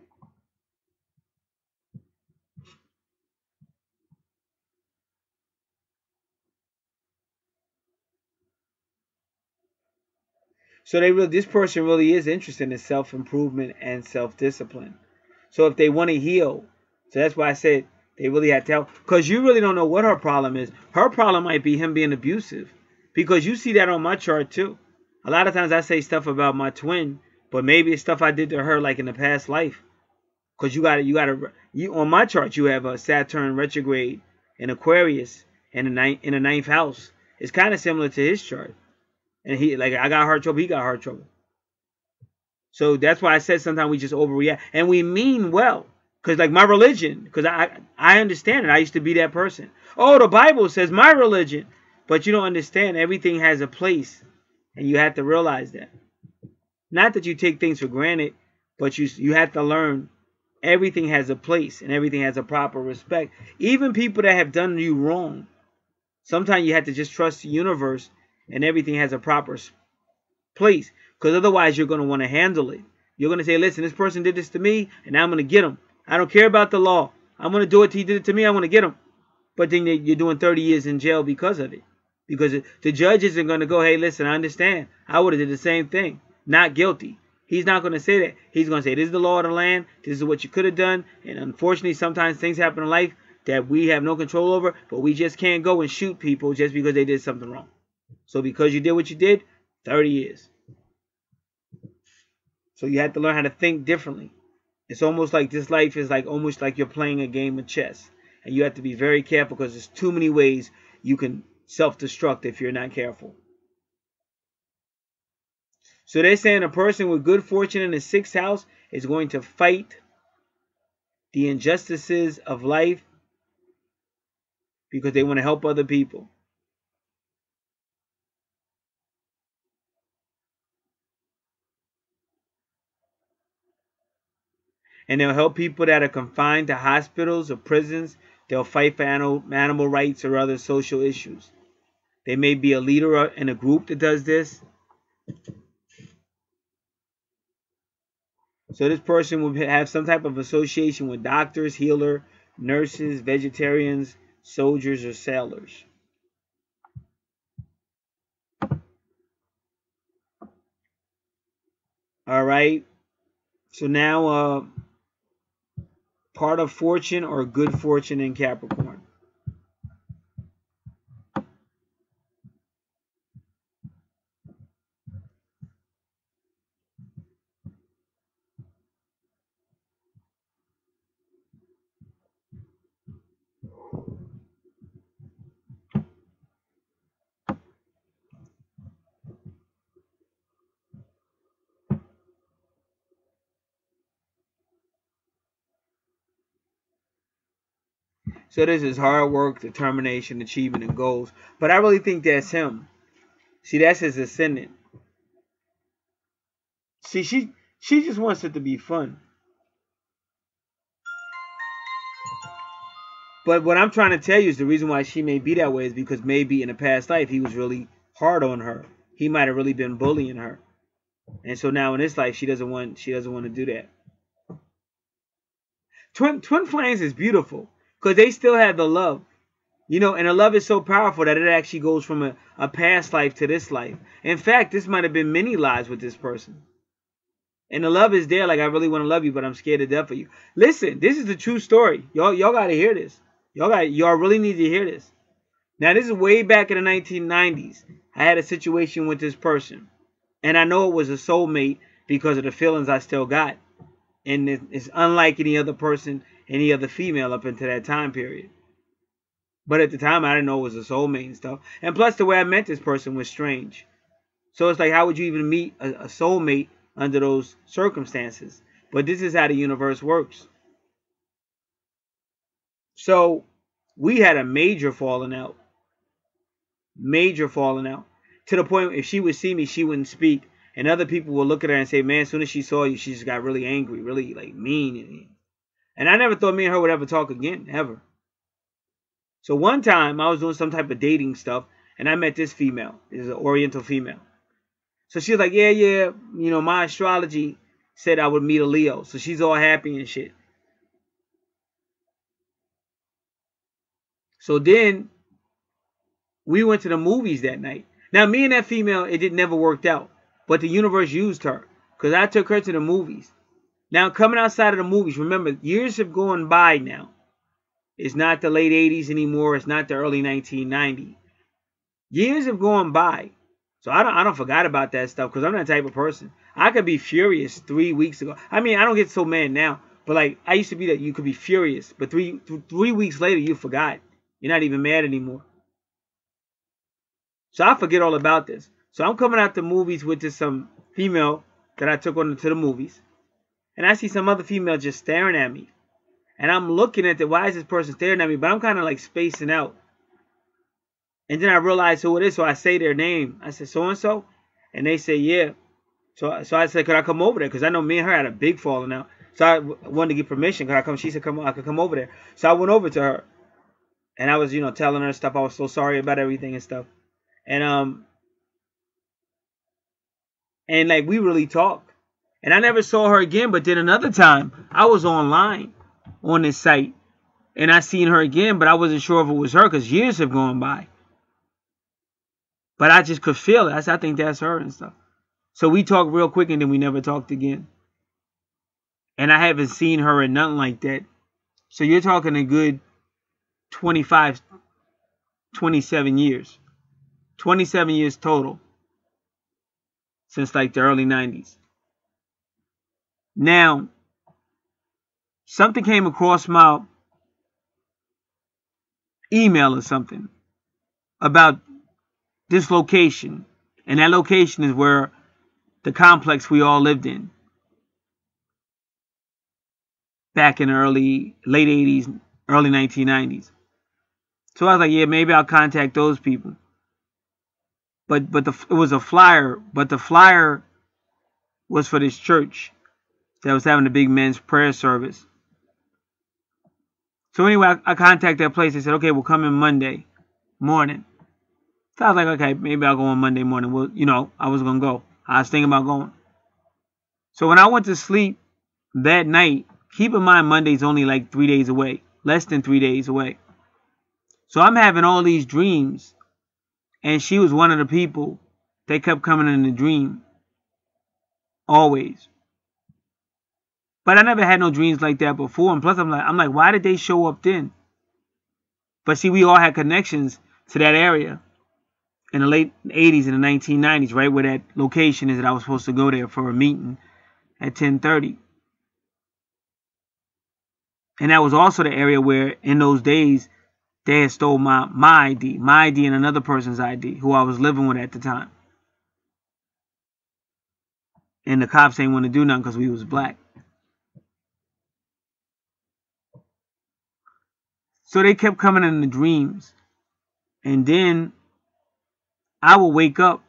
[SPEAKER 1] So this person really is interested in self-improvement and self-discipline. So if they want to heal, so that's why I said they really had to help. Because you really don't know what her problem is. Her problem might be him being abusive. Because you see that on my chart too. A lot of times I say stuff about my twin, but maybe it's stuff I did to her like in the past life. Because you on my chart you have a Saturn retrograde in Aquarius in the 9th house. It's kind of similar to his chart. And I got heart trouble, he got heart trouble. So that's why I said sometimes we just overreact. And we mean well. Because like my religion, because I understand it. I used to be that person. Oh, the Bible says my religion. But you don't understand. Everything has a place. And you have to realize that. Not that you take things for granted, but you have to learn everything has a place and everything has a proper respect. Even people that have done you wrong. Sometimes you have to just trust the universe and everything has a proper place. Because otherwise you're going to want to handle it. You're going to say, listen, this person did this to me, and now I'm going to get him. I don't care about the law. I'm going to do it. He did it to me. I'm going to get him. But then you're doing 30 years in jail because of it. Because the judge isn't going to go, hey, listen, I understand. I would have did the same thing. Not guilty. He's not going to say that. He's going to say, this is the law of the land. This is what you could have done. And unfortunately, sometimes things happen in life that we have no control over. But we just can't go and shoot people just because they did something wrong. So because you did what you did, 30 years. So you have to learn how to think differently. It's almost like this life is like almost like you're playing a game of chess. And you have to be very careful because there's too many ways you can self-destruct if you're not careful. So they're saying a person with good fortune in the 6th house is going to fight the injustices of life because they want to help other people. And they'll help people that are confined to hospitals or prisons. They'll fight for animal rights or other social issues. They may be a leader in a group that does this. So this person will have some type of association with doctors, healers, nurses, vegetarians, soldiers, or sailors. All right. So now part of fortune or good fortune in Capricorn. So this is hard work, determination, achievement, and goals. But I really think that's him. See, that's his ascendant. See, she just wants it to be fun. But what I'm trying to tell you is the reason why she may be that way is because maybe in a past life he was really hard on her. He might have really been bullying her. And so now in this life she doesn't want to do that. Twin flames is beautiful because they still have the love. You know, and the love is so powerful that it actually goes from a past life to this life. In fact, this might have been many lives with this person. And the love is there, like I really want to love you, but I'm scared to death of you. Listen, this is the true story. Y'all got to hear this. Y'all really need to hear this. Now, this is way back in the 1990s. I had a situation with this person. And I know it was a soulmate because of the feelings I still got. And it's unlike any other person, any other female up into that time period. But at the time, I didn't know it was a soulmate and stuff. And plus, the way I met this person was strange. So it's like, how would you even meet a soulmate under those circumstances? But this is how the universe works. So we had a major falling out. Major falling out. To the point, if she would see me, she wouldn't speak. And other people would look at her and say, man, as soon as she saw you, she just got really angry, really like mean. And I never thought me and her would ever talk again, ever. So one time I was doing some type of dating stuff and I met this female. This is an Oriental female. So she was like, yeah, you know, my astrology said I would meet a Leo. So she's all happy and shit. So then we went to the movies that night. Now me and that female, it never worked out. But the universe used her because I took her to the movies. Now coming outside of the movies, remember, years have gone by now. It's not the late 80s anymore. It's not the early 1990s. Years have gone by. So I don't forgot about that stuff because I'm that type of person. I could be furious 3 weeks ago. I mean, I don't get so mad now. But like, I used to be that you could be furious. But three weeks later, you forgot. You're not even mad anymore. So I forget all about this. So I'm coming out to movies with this female that I took on to the movies. And I see some other female just staring at me. And I'm looking at why is this person staring at me? But I'm kind of like spacing out. And then I realize who it is. So I say their name. I said, so-and-so? And they say, yeah. So I said, could I come over there? Because I know me and her had a big falling out. So I wanted to get permission. She said, I could come over there. So I went over to her. And I was, telling her stuff. I was so sorry about everything and stuff. And like we really talked. And I never saw her again. But then another time, I was online on this site. And I seen her again, but I wasn't sure if it was her because years have gone by. But I just could feel it. I think that's her and stuff. So we talked real quick and then we never talked again. And I haven't seen her in nothing like that. So you're talking a good 25, 27 years. 27 years total. Since like the early 90s. Now, something came across my email or something about this location. And that location is where the complex we all lived in. Back in the late 80s, early 1990s. So I was like, yeah, maybe I'll contact those people. But it was a flyer. But the flyer was for this church that was having a big men's prayer service. So anyway, I contacted that place. They said, okay, we'll come in Monday morning. So I was like, okay, maybe I'll go on Monday morning. Well, you know, I was going to go. I was thinking about going. So when I went to sleep that night, keep in mind Monday's only like 3 days away. Less than 3 days away. So I'm having all these dreams. And she was one of the people that kept coming in the dream. Always. But I never had no dreams like that before. And plus I'm like, why did they show up then? But see, we all had connections to that area in the late 80s and the 1990s, right? Where that location is that I was supposed to go there for a meeting at 10:30. And that was also the area where in those days they had stole my ID and another person's ID who I was living with at the time. And the cops ain't want to do nothing because we was black. So they kept coming in the dreams. And then I would wake up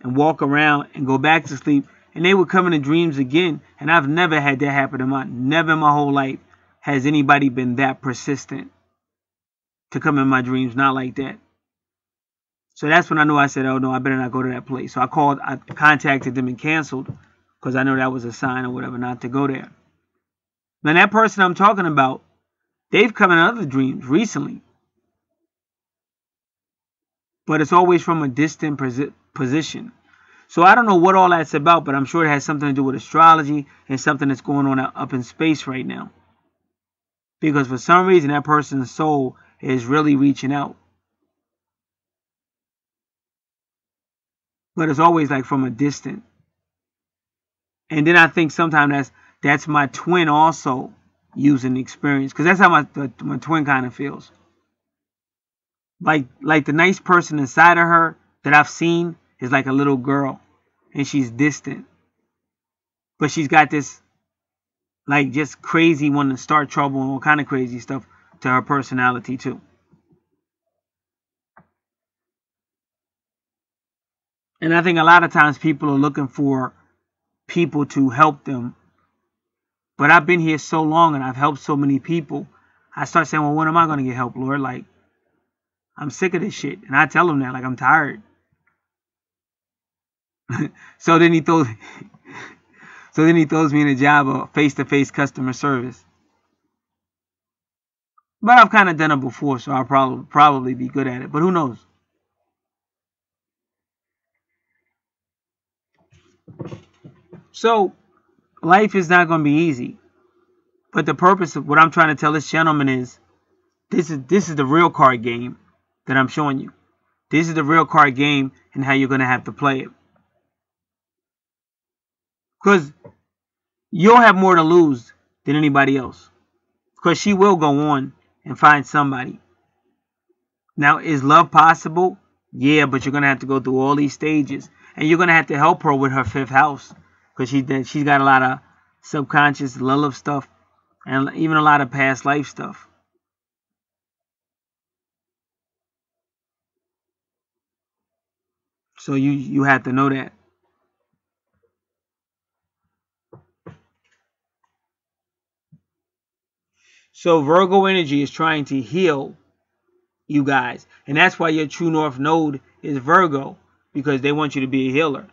[SPEAKER 1] and walk around and go back to sleep. And they would come in the dreams again. And I've never had that happen to never in my whole life has anybody been that persistent to come in my dreams. Not like that. So that's when I knew. I said, oh no, I better not go to that place. So I contacted them and canceled. Because I know that was a sign or whatever not to go there. Now that person I'm talking about, they've come in other dreams recently. But it's always from a distant position. So I don't know what all that's about, but I'm sure it has something to do with astrology and something that's going on up in space right now. Because for some reason, that person's soul is really reaching out. But it's always like from a distance. And then I think sometimes that's my twin also using the experience. Because that's how my twin kind of feels. Like the nice person inside of her that I've seen is like a little girl. And she's distant. But she's got this like just crazy wanting to start trouble and all kind of crazy stuff to her personality too. And I think a lot of times people are looking for people to help them. But I've been here so long and I've helped so many people. I start saying, well, when am I going to get help, Lord? Like, I'm sick of this shit. And I tell him that, like, I'm tired. So then he throws me in a job of face-to-face customer service. But I've kind of done it before, so I'll probably be good at it. But who knows? So, life is not going to be easy. But the purpose of what I'm trying to tell this gentleman is, this is the real card game that I'm showing you. This is the real card game and how you're going to have to play it. Because you'll have more to lose than anybody else. Because she will go on and find somebody. Now, is love possible? Yeah, but you're going to have to go through all these stages. And you're going to have to help her with her fifth house. Because she's got a lot of subconscious love stuff. And even a lot of past life stuff. So you have to know that. So Virgo energy is trying to heal you guys. And that's why your true north node is Virgo. Because they want you to be a healer.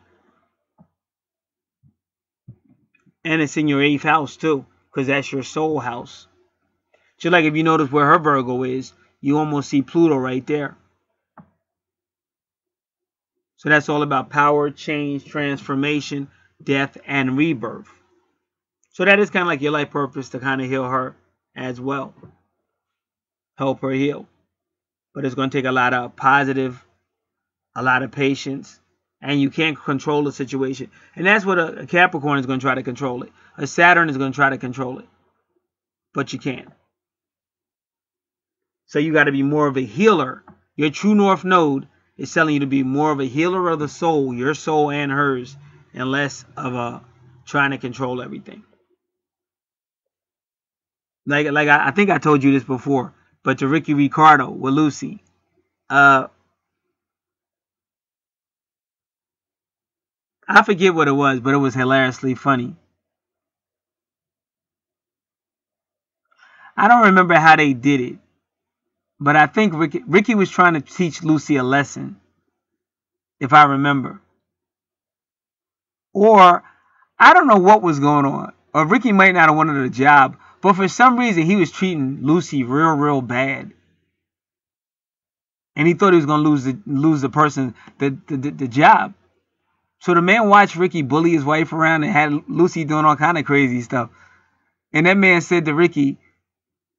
[SPEAKER 1] And it's in your 8th house too, because that's your soul house. Just like if you notice where her Virgo is, you almost see Pluto right there. So that's all about power, change, transformation, death, and rebirth. So that is kind of like your life purpose, to kind of heal her as well. Help her heal. But it's going to take a lot of positive, a lot of patience, and you can't control the situation. And that's what a Capricorn is going to try to control it. A Saturn is going to try to control it. But you can't. So you got to be more of a healer. Your true north node is telling you to be more of a healer of the soul, your soul and hers, and less of a trying to control everything. Like I think I told you this before, but to Ricky Ricardo with Lucy, I forget what it was, but it was hilariously funny. I don't remember how they did it, but I think Ricky was trying to teach Lucy a lesson, if I remember. Or I don't know what was going on. Or Ricky might not have wanted a job, but for some reason he was treating Lucy real bad. And he thought he was going to lose the person, the job. So the man watched Ricky bully his wife around and had Lucy doing all kind of crazy stuff. And that man said to Ricky,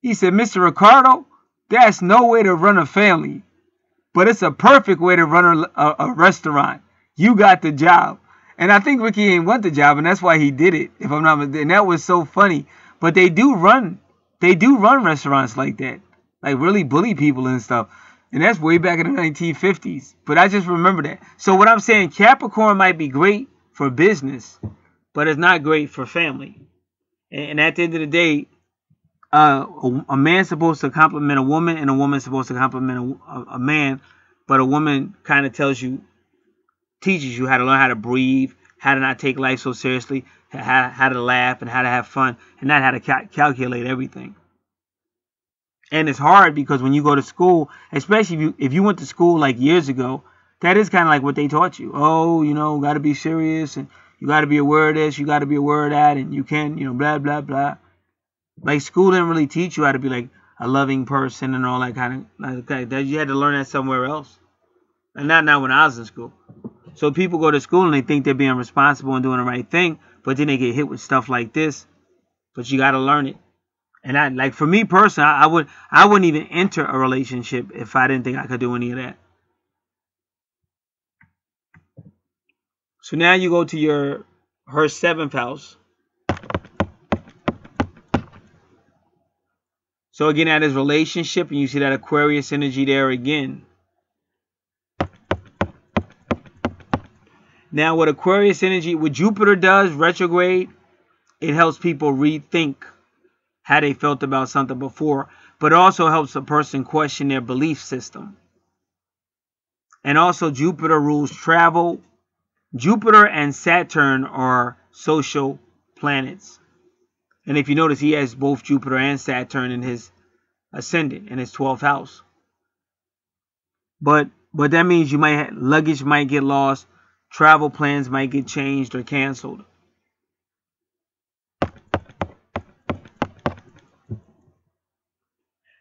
[SPEAKER 1] he said, "Mr. Ricardo, that's no way to run a family, but it's a perfect way to run a restaurant. You got the job." And I think Ricky ain't want the job, and that's why he did it, if I'm not mistaken. And that was so funny. But they do run restaurants like that, like really bully people and stuff. And that's way back in the 1950s. But I just remember that. So what I'm saying, Capricorn might be great for business, but it's not great for family. And at the end of the day, a man's supposed to compliment a woman, and a woman's supposed to compliment a man. But a woman kind of teaches you how to learn how to breathe, how to not take life so seriously, how to laugh, and how to have fun, and not how to calculate everything. And it's hard because when you go to school, especially if you went to school like years ago, that is kind of like what they taught you. Oh, got to be serious, and you got to be aware of this, you got to be aware of that, and you can't, blah, blah, blah. Like school didn't really teach you how to be like a loving person and all that kind of that. You had to learn that somewhere else. And not when I was in school. So people go to school and they think they're being responsible and doing the right thing, but then they get hit with stuff like this. But you got to learn it. And like for me personally, I wouldn't even enter a relationship if I didn't think I could do any of that. So now you go to her 7th house. So again, that is relationship, and you see that Aquarius energy there again. Now, what Aquarius energy, what Jupiter does, retrograde, it helps people rethink how they felt about something before, but also helps a person question their belief system. And also, Jupiter rules travel. Jupiter and Saturn are social planets. And if you notice, he has both Jupiter and Saturn in his ascendant, in his 12th house. But that means luggage might get lost, travel plans might get changed or canceled.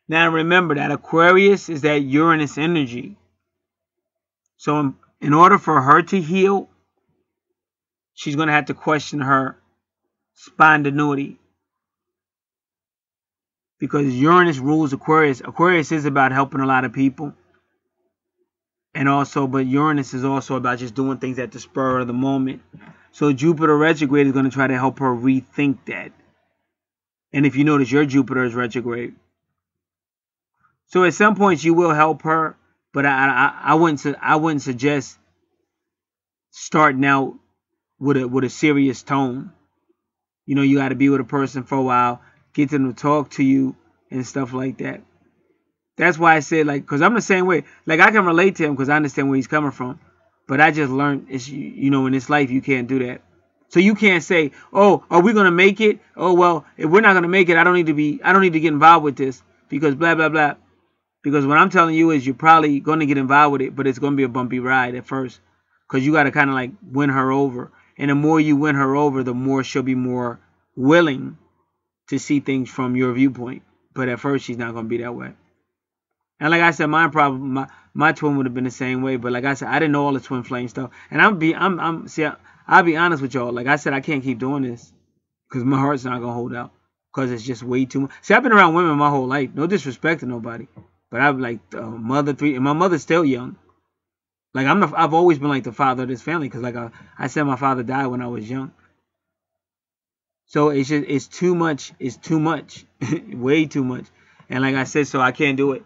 [SPEAKER 1] Now remember that Aquarius is that Uranus energy. So in order for her to heal, she's going to have to question her spontaneity. Because Uranus rules Aquarius. Aquarius is about helping a lot of people. But Uranus is also about just doing things at the spur of the moment. So Jupiter retrograde is going to try to help her rethink that. And if you notice, your Jupiter is retrograde. So at some points you will help her, but I wouldn't suggest starting out with a serious tone. You got to be with a person for a while, get them to talk to you and stuff like that. That's why I said, because I'm the same way. I can relate to him because I understand where he's coming from. But I just learned, in this life, you can't do that. So you can't say, "Oh, are we going to make it? Oh, well, if we're not going to make it, I don't need to get involved with this because blah, blah, blah." Because what I'm telling you is you're probably going to get involved with it, but it's going to be a bumpy ride at first because you got to kind of win her over. And the more you win her over, the more she'll be more willing to see things from your viewpoint. But at first, she's not going to be that way. And like I said, my twin would have been the same way. But like I said, I didn't know all the twin flame stuff. And I'll be honest with y'all. Like I said, I can't keep doing this because my heart's not going to hold out because it's just way too much. See, I've been around women my whole life. No disrespect to nobody. But I've like mother 3, and my mother's still young. Like I've always been like the father of this family because like I said, my father died when I was young. So it's too much. It's too much, way too much. And like I said, so I can't do it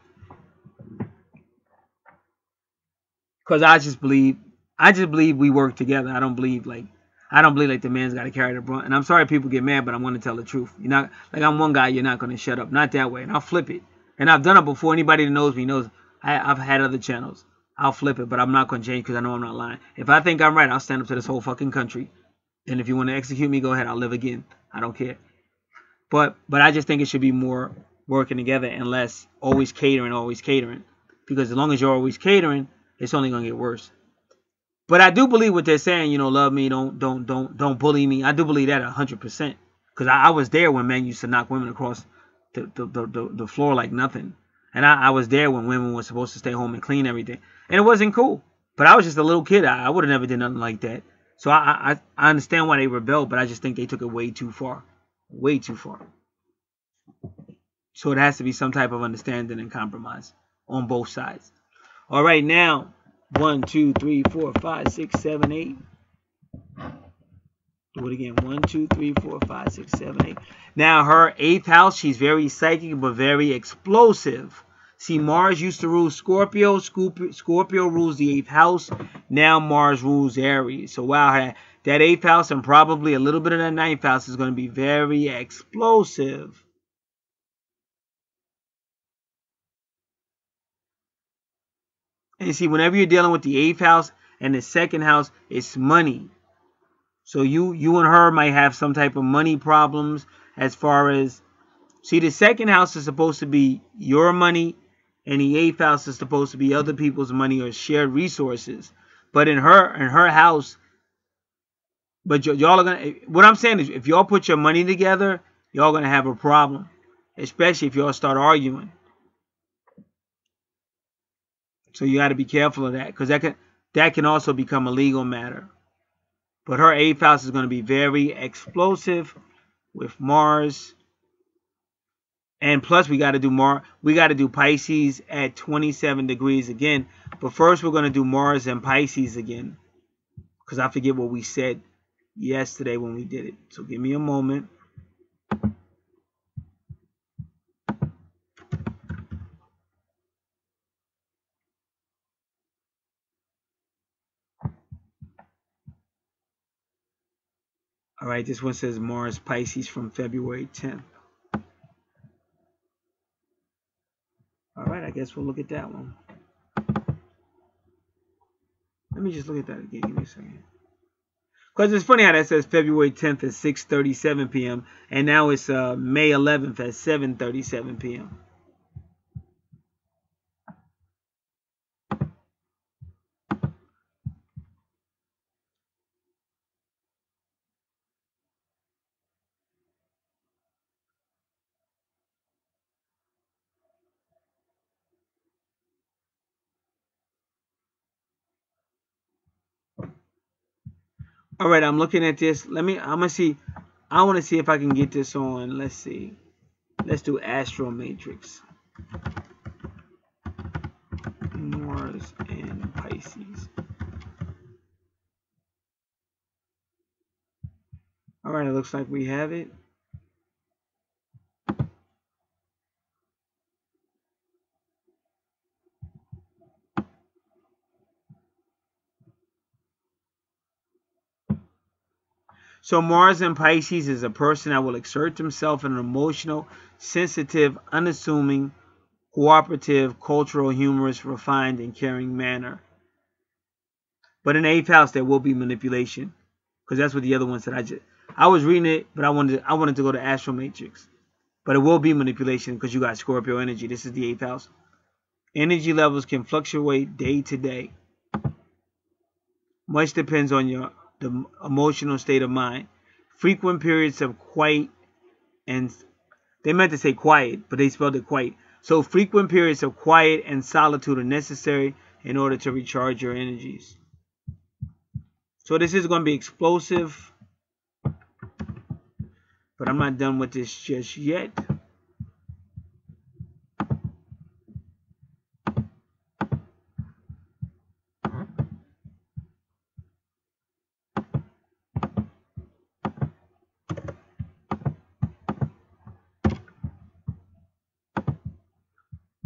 [SPEAKER 1] because I just believe we work together. I don't believe like the man's got to carry the brunt. And I'm sorry people get mad, but I'm going to tell the truth. You're not like I'm one guy. You're not going to shut up. Not that way. And I'll flip it. And I've done it before. Anybody that knows me knows I've had other channels. I'll flip it, but I'm not going to change because I know I'm not lying. If I think I'm right, I'll stand up to this whole fucking country. And if you want to execute me, go ahead. I'll live again. I don't care. But I just think it should be more working together and less always catering. Because as long as you're always catering, it's only going to get worse. But I do believe what they're saying, you know, love me, don't bully me. I do believe that 100%. Because I was there when men used to knock women across the floor like nothing. And I was there when women were supposed to stay home and clean everything. And it wasn't cool. But I was just a little kid. I would have never did nothing like that. So I understand why they rebelled, but I just think they took it way too far. Way too far. So it has to be some type of understanding and compromise on both sides. All right, now 1, 2, 3, 4, 5, 6, 7, 8. Do it again. 1, 2, 3, 4, 5, 6, 7, 8. Now her 8th house, she's very psychic but very explosive. See, Mars used to rule Scorpio. Scorpio rules the 8th house. Now Mars rules Aries. So wow, that 8th house and probably a little bit of that 9th house is going to be very explosive. And see, whenever you're dealing with the 8th house and the 2nd house, it's money. So you and her might have some type of money problems as far as... See, the 2nd house is supposed to be your money, and the 8th house is supposed to be other people's money or shared resources. But in her house, but y'all are gonna... What I'm saying is, if y'all put your money together, y'all gonna have a problem, especially if y'all start arguing. So you got to be careful of that, because that can also become a legal matter. But her 8th house is going to be very explosive with Mars. And plus we got to do Pisces at 27 degrees again. But first we're going to do Mars and Pisces again, because I forget what we said yesterday when we did it. So give me a moment. All right, this one says Mars Pisces from February 10th. All right, I guess we'll look at that one. Let me just look at that again. Give me a second. Because it's funny how that says February 10th at 6:37 p.m. and now it's May 11th at 7:37 p.m. All right, I'm looking at this. I want to see if I can get this on. Let's see. Let's do Astro Matrix. Mars and Pisces. All right, it looks like we have it. So Mars in Pisces is a person that will exert himself in an emotional, sensitive, unassuming, cooperative, cultural, humorous, refined, and caring manner. But in the 8th house, there will be manipulation, because that's what the other one said. I was reading it, but I wanted to go to Astro Matrix. But it will be manipulation because you got Scorpio energy. This is the 8th house. Energy levels can fluctuate day to day. Much depends on the emotional state of mind. Frequent periods of quiet, and they meant to say quiet, but they spelled it quiet. So frequent periods of quiet and solitude are necessary in order to recharge your energies. So this is going to be explosive, but I'm not done with this just yet.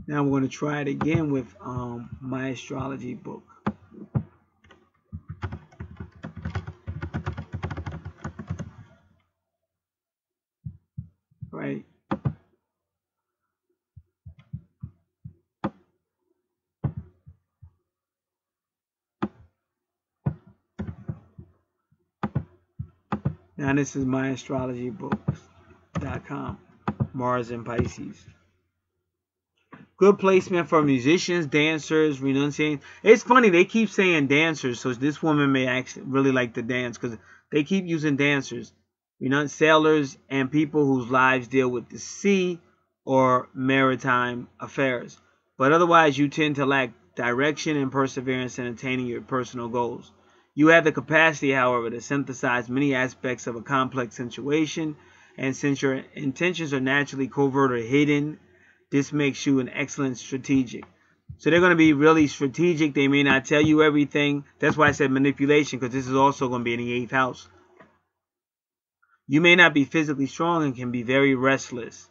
[SPEAKER 1] Now we're going to try it again with my astrology book. Right. Now this is my astrology books.com. Mars and Pisces. Good placement for musicians, dancers, renunciating. It's funny, they keep saying dancers, so this woman may actually really like to dance because they keep using dancers, sailors, and people whose lives deal with the sea or maritime affairs. But otherwise, you tend to lack direction and perseverance in attaining your personal goals. You have the capacity, however, to synthesize many aspects of a complex situation, and since your intentions are naturally covert or hidden, this makes you an excellent strategic. So they're going to be really strategic. They may not tell you everything. That's why I said manipulation, because this is also going to be in the 8th house. You may not be physically strong and can be very restless.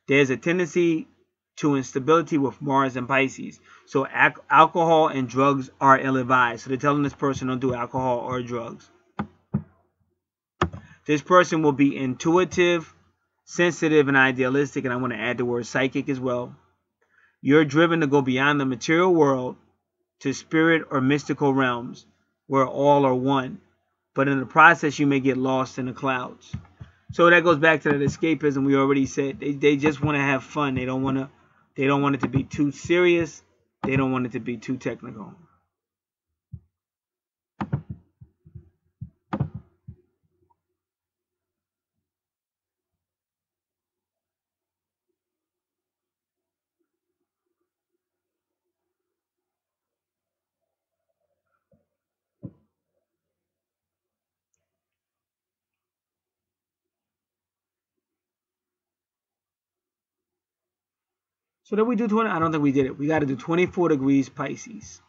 [SPEAKER 1] There's a tendency to instability with Mars and Pisces. So alcohol and drugs are ill-advised. So they're telling this person don't do alcohol or drugs. This person will be intuitive, sensitive, and idealistic, and I want to add the word psychic as well. You're driven to go beyond the material world to spirit or mystical realms where all are one, but in the process you may get lost in the clouds. So that goes back to that escapism we already said. They just want to have fun. They don't want it to be too serious. They don't want it to be too technical. So did we do 20? I don't think we did it. We got to do 24 degrees Pisces.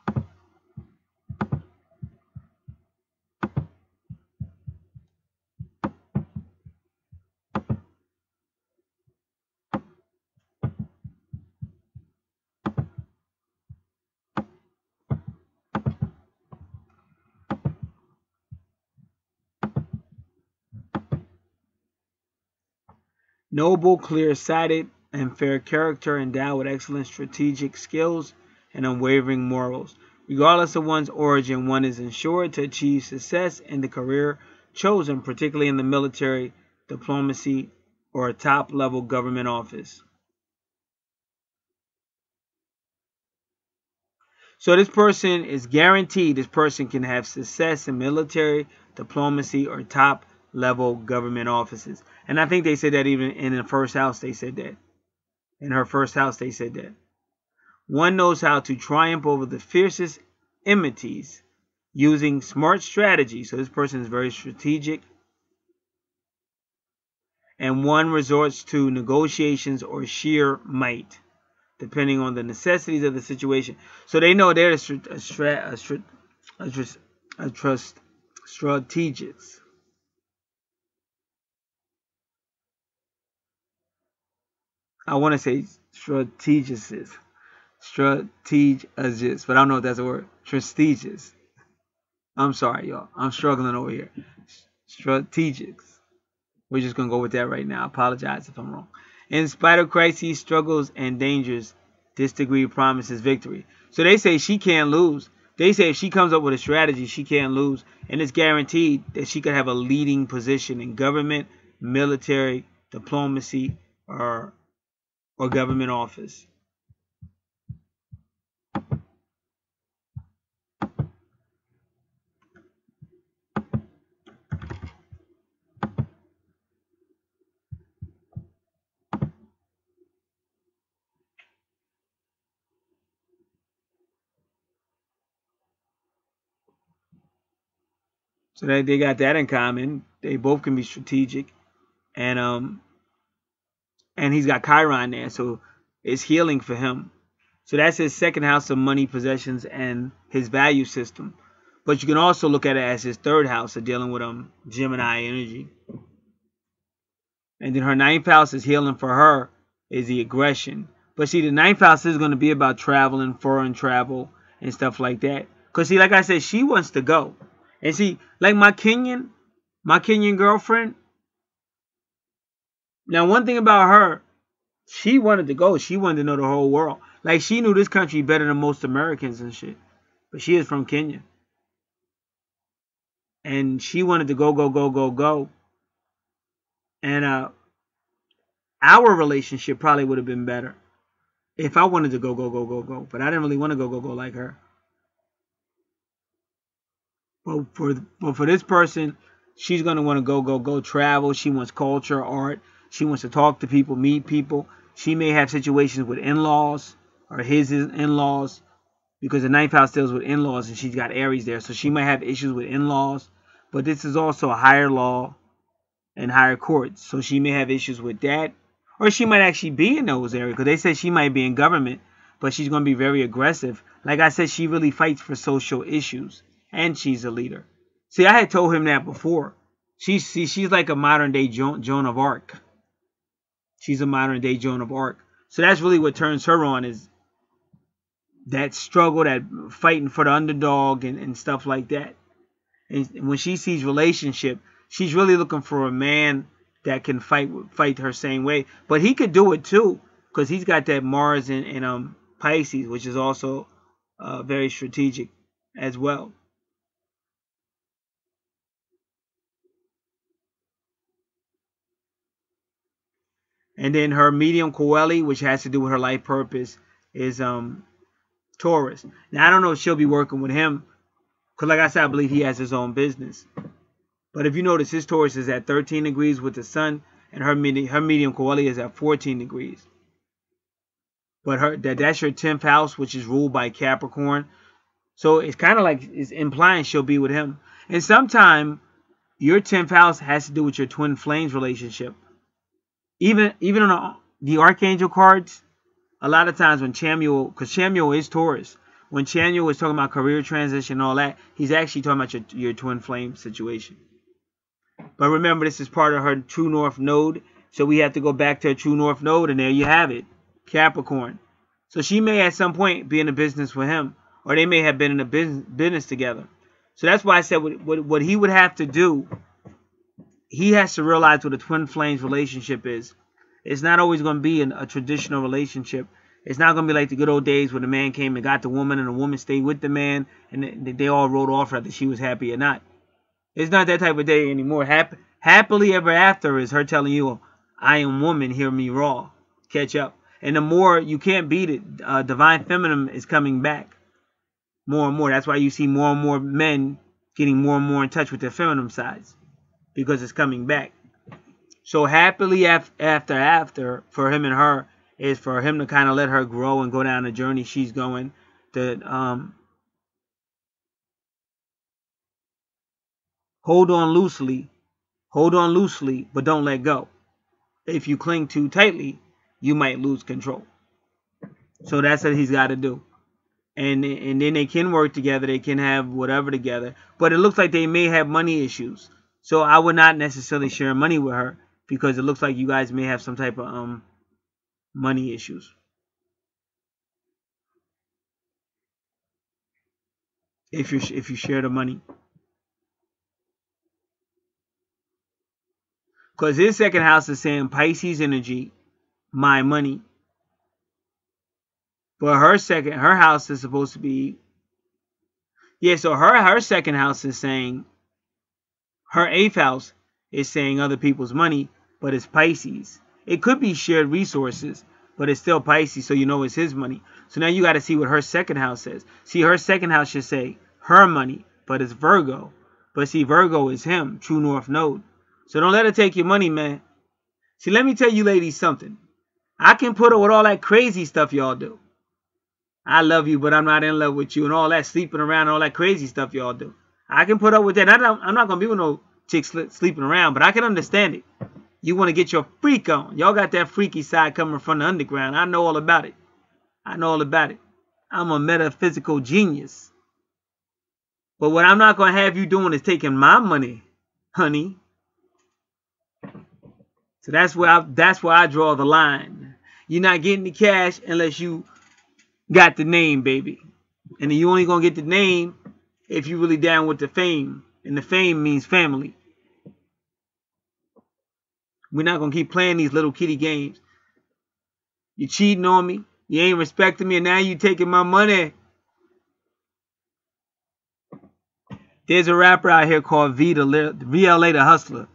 [SPEAKER 1] Noble, clear-sighted, and fair character, endowed with excellent strategic skills and unwavering morals. Regardless of one's origin, one is ensured to achieve success in the career chosen, particularly in the military, diplomacy, or a top-level government office. So this person is guaranteed this person can have success in military, diplomacy, or top-level government offices. And I think they said that even in the first house they said that. In her first house they said that. One knows how to triumph over the fiercest enmities using smart strategy. So this person is very strategic. And one resorts to negotiations or sheer might, depending on the necessities of the situation. So they know they're strategists. I want to say strategists, but I don't know if that's a word. Strategists. I'm sorry, y'all. I'm struggling over here. Strategics. We're just going to go with that right now. I apologize if I'm wrong. In spite of crises, struggles, and dangers, this degree promises victory. So they say she can't lose. They say if she comes up with a strategy, she can't lose. And it's guaranteed that she could have a leading position in government, military, diplomacy, or government office. So they got that in common. They both can be strategic. And he's got Chiron there, so it's healing for him. So that's his second house of money, possessions, and his value system. But you can also look at it as his third house of dealing with Gemini energy. And then her ninth house is healing for her, is the aggression. But see, the ninth house is going to be about traveling, foreign travel, and stuff like that. Because see, like I said, she wants to go. And see, like my Kenyan girlfriend. Now, one thing about her, she wanted to go. She wanted to know the whole world. Like, she knew this country better than most Americans and shit. But she is from Kenya. And she wanted to go, go, go, go, go. And our relationship probably would have been better if I wanted to go, go, go, go, go. But I didn't really want to go, go, go like her. But for this person, she's going to want to go, go, go, travel. She wants culture, art. She wants to talk to people, meet people. She may have situations with in-laws or his in-laws, because the ninth house deals with in-laws and she's got Aries there. So she might have issues with in-laws. But this is also a higher law and higher courts. So she may have issues with that. Or she might actually be in those areas, because they said she might be in government, but she's going to be very aggressive. Like I said, she really fights for social issues. And she's a leader. See, I had told him that before. She's like a modern day Joan of Arc. She's a modern day Joan of Arc. So that's really what turns her on, is that struggle, that fighting for the underdog and stuff like that. And when she sees relationship, she's really looking for a man that can fight her same way. But he could do it too, because he's got that Mars in Pisces, which is also very strategic as well. And then her medium Coeli, which has to do with her life purpose, is Taurus. Now, I don't know if she'll be working with him, because like I said, I believe he has his own business. But if you notice, his Taurus is at 13 degrees with the sun, and her medium Coeli is at 14 degrees. But that's your 10th house, which is ruled by Capricorn. So it's kind of like it's implying she'll be with him. And sometime your 10th house has to do with your twin flames relationship. Even on the Archangel cards, a lot of times when Chamuel, because Chamuel is Taurus, when Chamuel is talking about career transition and all that, he's actually talking about your twin flame situation. But remember, this is part of her true north node, so we have to go back to her true north node, and there you have it, Capricorn. So she may at some point be in a business with him, or they may have been in a business together. So that's why I said what he would have to do, he has to realize what a twin flames relationship is. It's not always going to be a traditional relationship. It's not going to be like the good old days when the man came and got the woman and the woman stayed with the man and they all wrote off whether she was happy or not. It's not that type of day anymore. Happily ever after is her telling you, I am woman, hear me raw. Catch up. And the more you can't beat it, divine feminine is coming back more and more. That's why you see more and more men getting more and more in touch with their feminine sides, because it's coming back. So happily after for him and her is for him to kind of let her grow and go down the journey she's going. To hold on loosely, but don't let go. If you cling too tightly, you might lose control. So that's what he's got to do. And then they can work together. They can have whatever together. But it looks like they may have money issues. So I would not necessarily share money with her, because it looks like you guys may have some type of money issues. If you share the money. Because his second house is saying Pisces energy, my money. But her house is supposed to be, so her second house is saying, her 8th house is saying other people's money, but it's Pisces. It could be shared resources, but it's still Pisces, so you know it's his money. So now you got to see what her second house says. See, her second house should say her money, but it's Virgo. But see, Virgo is him, true north node. So don't let her take your money, man. See, let me tell you ladies something. I can put her with all that crazy stuff y'all do. I love you, but I'm not in love with you, and all that sleeping around, all that crazy stuff y'all do. I can put up with that. I'm not gonna be with no chick sleeping around, but I can understand it. You want to get your freak on. Y'all got that freaky side coming from the underground. I know all about it. I know all about it. I'm a metaphysical genius. But what I'm not gonna have you doing is taking my money, honey. So that's where I draw the line. You're not getting the cash unless you got the name, baby. And you only gonna get the name if you really down with the fame. And the fame means family. We're not gonna keep playing these little kitty games. You cheating on me, you ain't respecting me, and now you taking my money. There's a rapper out here called VLA the Hustler.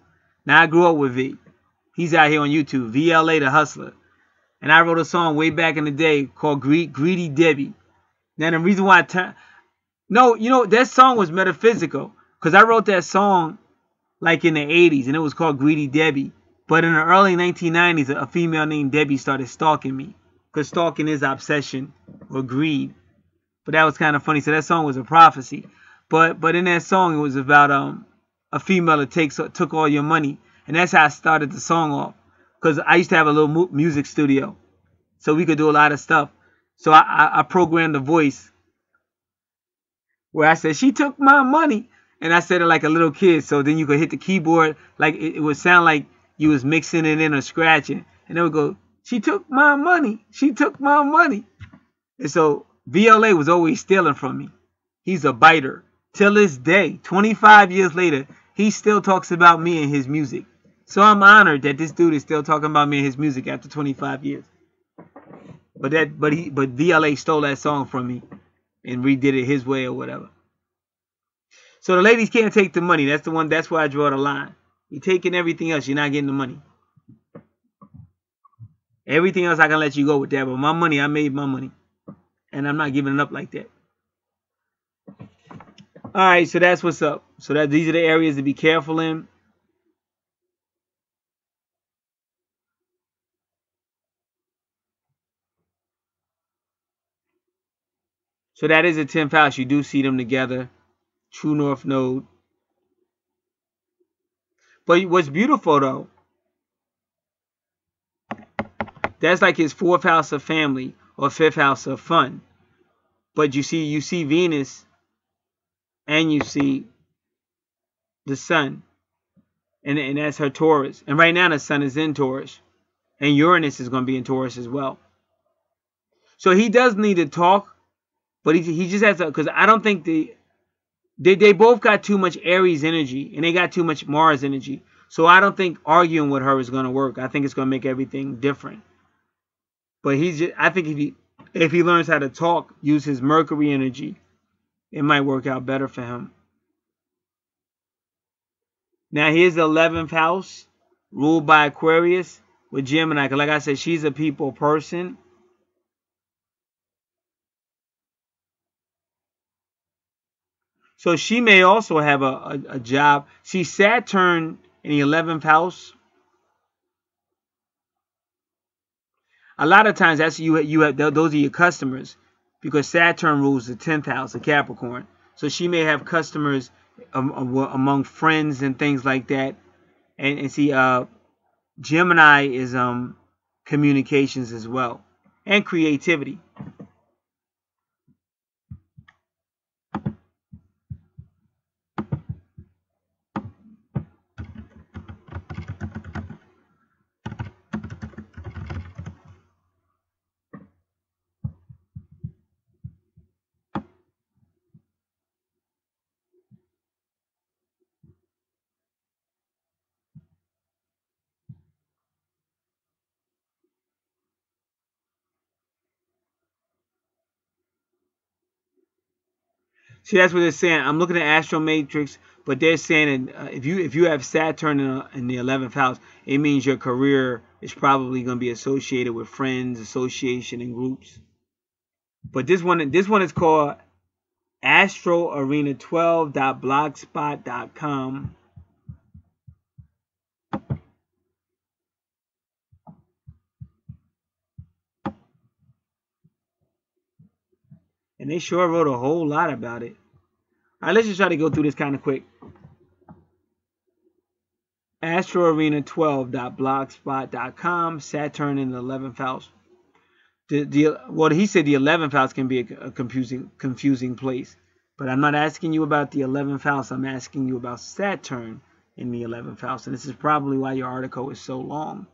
[SPEAKER 1] Now I grew up with V. He's out here on YouTube, VLA the Hustler. And I wrote a song way back in the day called Greedy Debbie. Now the reason why no, you know, that song was metaphysical. Because I wrote that song like in the 80s, and it was called Greedy Debbie. But in the early 1990s, a female named Debbie started stalking me. Because stalking is obsession or greed. But that was kind of funny. So that song was a prophecy. But in that song, it was about a female that took all your money. And that's how I started the song off. Because I used to have a little music studio. So we could do a lot of stuff. So I programmed the voice where I said, she took my money. And I said it like a little kid. So then you could hit the keyboard. Like it would sound like you was mixing it in or scratching. And it would go, she took my money. She took my money. And so VLA was always stealing from me. He's a biter. Till this day, 25 years later, he still talks about me and his music. So I'm honored that this dude is still talking about me and his music after 25 years. But VLA stole that song from me and redid it his way or whatever. So the ladies can't take the money. That's where I draw the line. You're taking everything else, you're not getting the money. Everything else I can let you go with that, but my money, I made my money. And I'm not giving it up like that. Alright, so that's what's up. So these are the areas to be careful in. So that is a 10th house. You do see them together. True North Node. But what's beautiful though, that's like his 4th house of family or 5th house of fun. But you see Venus and you see the sun. And that's her Taurus. And right now the sun is in Taurus. And Uranus is going to be in Taurus as well. So he does need to talk. But he just has to, because I don't think they both got too much Aries energy. And they got too much Mars energy. So I don't think arguing with her is going to work. I think it's going to make everything different. But I think if he learns how to talk, use his Mercury energy, it might work out better for him. Now here's the 11th house, ruled by Aquarius with Gemini. Because like I said, she's a people person. So she may also have a job. See, Saturn in the 11th house. A lot of times that's you have those are your customers, because Saturn rules the 10th house of Capricorn. So she may have customers among friends and things like that. And see, Gemini is communications as well, and creativity. See, that's what they're saying. I'm looking at Astro Matrix, but they're saying that if you have Saturn in the 11th house, it means your career is probably going to be associated with friends, association, and groups. But this one is called astroarena12.blogspot.com. And they sure wrote a whole lot about it. All right, let's just try to go through this kind of quick. AstroArena12.blogspot.com. Saturn in the 11th house. Well, he said the 11th house can be a confusing place. But I'm not asking you about the 11th house. I'm asking you about Saturn in the 11th house. And this is probably why your article is so long.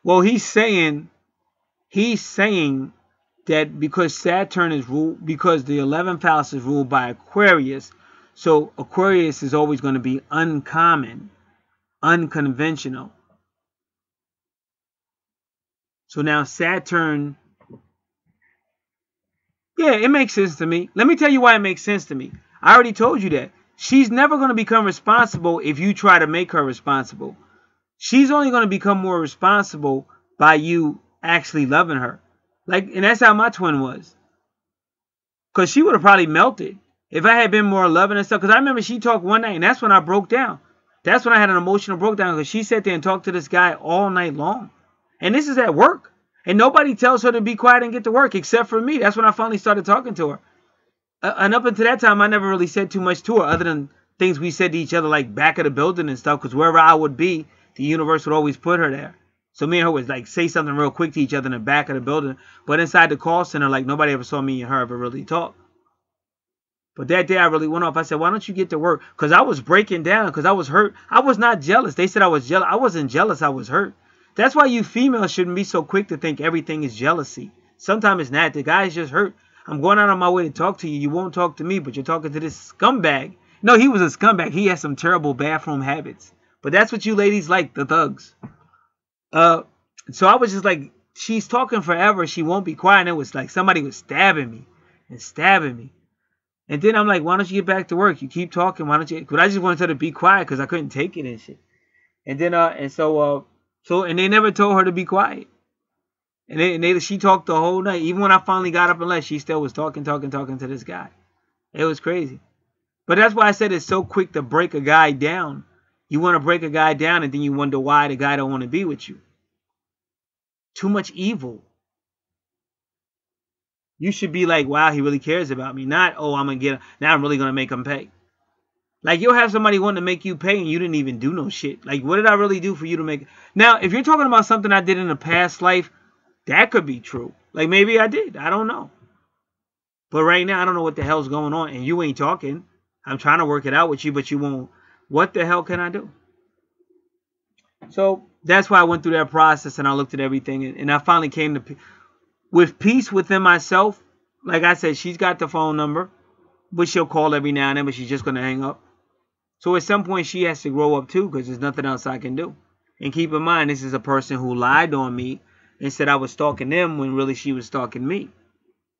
[SPEAKER 1] Well, he's saying that because Saturn is ruled, because the 11th house is ruled by Aquarius, so Aquarius is always going to be uncommon, unconventional. So now Saturn, yeah, it makes sense to me. Let me tell you why it makes sense to me. I already told you that. She's never going to become responsible if you try to make her responsible. She's only going to become more responsible by you actually loving her. And that's how my twin was. Because she would have probably melted if I had been more loving and stuff. Because I remember she talked one night, and that's when I broke down. That's when I had an emotional breakdown, because she sat there and talked to this guy all night long. And this is at work. And nobody tells her to be quiet and get to work except for me. That's when I finally started talking to her. And up until that time, I never really said too much to her other than things we said to each other, like back of the building and stuff. Because wherever I would be, the universe would always put her there. So me and her would say something real quick to each other in the back of the building. But inside the call center, nobody ever saw me and her ever really talk. But that day I really went off. I said, why don't you get to work? Because I was breaking down, because I was hurt. I was not jealous. They said I was jealous. I wasn't jealous. I was hurt. That's why you females shouldn't be so quick to think everything is jealousy. Sometimes it's not. The guy's just hurt. I'm going out on my way to talk to you. You won't talk to me, but you're talking to this scumbag. No, he was a scumbag. He has some terrible bathroom habits. But that's what you ladies like, the thugs. So I was just like, she's talking forever. She won't be quiet. And it was like somebody was stabbing me and stabbing me. And then I'm like, why don't you get back to work? You keep talking. Why don't you? But I just wanted her to be quiet because I couldn't take it and shit. And then, and they never told her to be quiet. And she talked the whole night. Even when I finally got up and left, she still was talking to this guy. It was crazy. But that's why I said it's so quick to break a guy down. You want to break a guy down, and then you wonder why the guy don't want to be with you. Too much evil. You should be like, wow, he really cares about me. Not, oh, now I'm really going to make him pay. You'll have somebody wanting to make you pay, and you didn't even do no shit. What did I really do for you to make? Now, if you're talking about something I did in a past life, that could be true. Maybe I did. I don't know. But right now, I don't know what the hell's going on, and you ain't talking. I'm trying to work it out with you, but you won't. What the hell can I do? So that's why I went through that process, and I looked at everything, and I finally came to with peace within myself. Like I said, she's got the phone number, but she'll call every now and then, but she's just going to hang up. So at some point, she has to grow up too, because there's nothing else I can do. And keep in mind, this is a person who lied on me and said I was stalking them when really she was stalking me.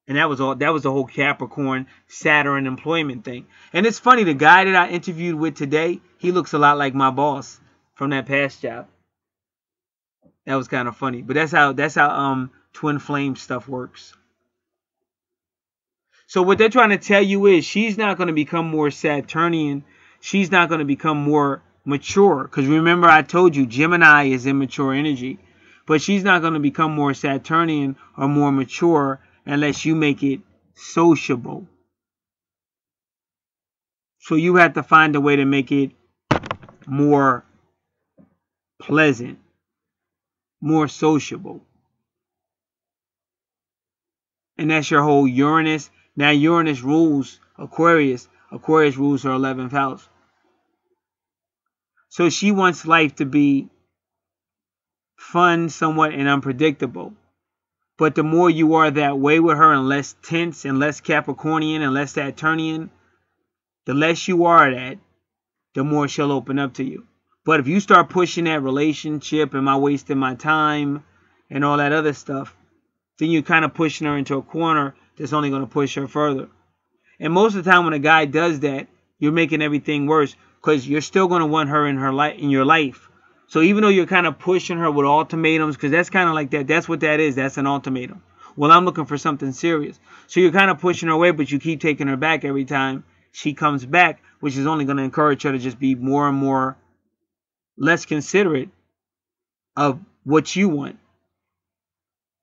[SPEAKER 1] And that was the whole Capricorn Saturn employment thing. And it's funny, the guy that I interviewed with today, he looks a lot like my boss from that past job. That was kind of funny. But that's how twin flame stuff works. So what they're trying to tell you is she's not going to become more Saturnian. She's not going to become more mature. Because remember, I told you Gemini is immature energy. But she's not going to become more Saturnian or more mature unless you make it sociable. So you have to find a way to make it more pleasant, more sociable. And that's your whole Uranus. Now Uranus rules Aquarius. Aquarius rules her 11th house. So she wants life to be fun, somewhat, and unpredictable. But the more you are that way with her, and less tense, and less Capricornian, and less Saturnian, the less you are that, the more she'll open up to you. But if you start pushing that relationship, am I wasting my time, and all that other stuff, then you're kind of pushing her into a corner that's only going to push her further. And most of the time when a guy does that, you're making everything worse, because you're still going to want her in your life. So even though you're kind of pushing her with ultimatums, because that's kind of like that. That's what that is. That's an ultimatum. well, I'm looking for something serious. So you're kind of pushing her away, but you keep taking her back every time she comes back, which is only going to encourage her to just be more and more less considerate of what you want.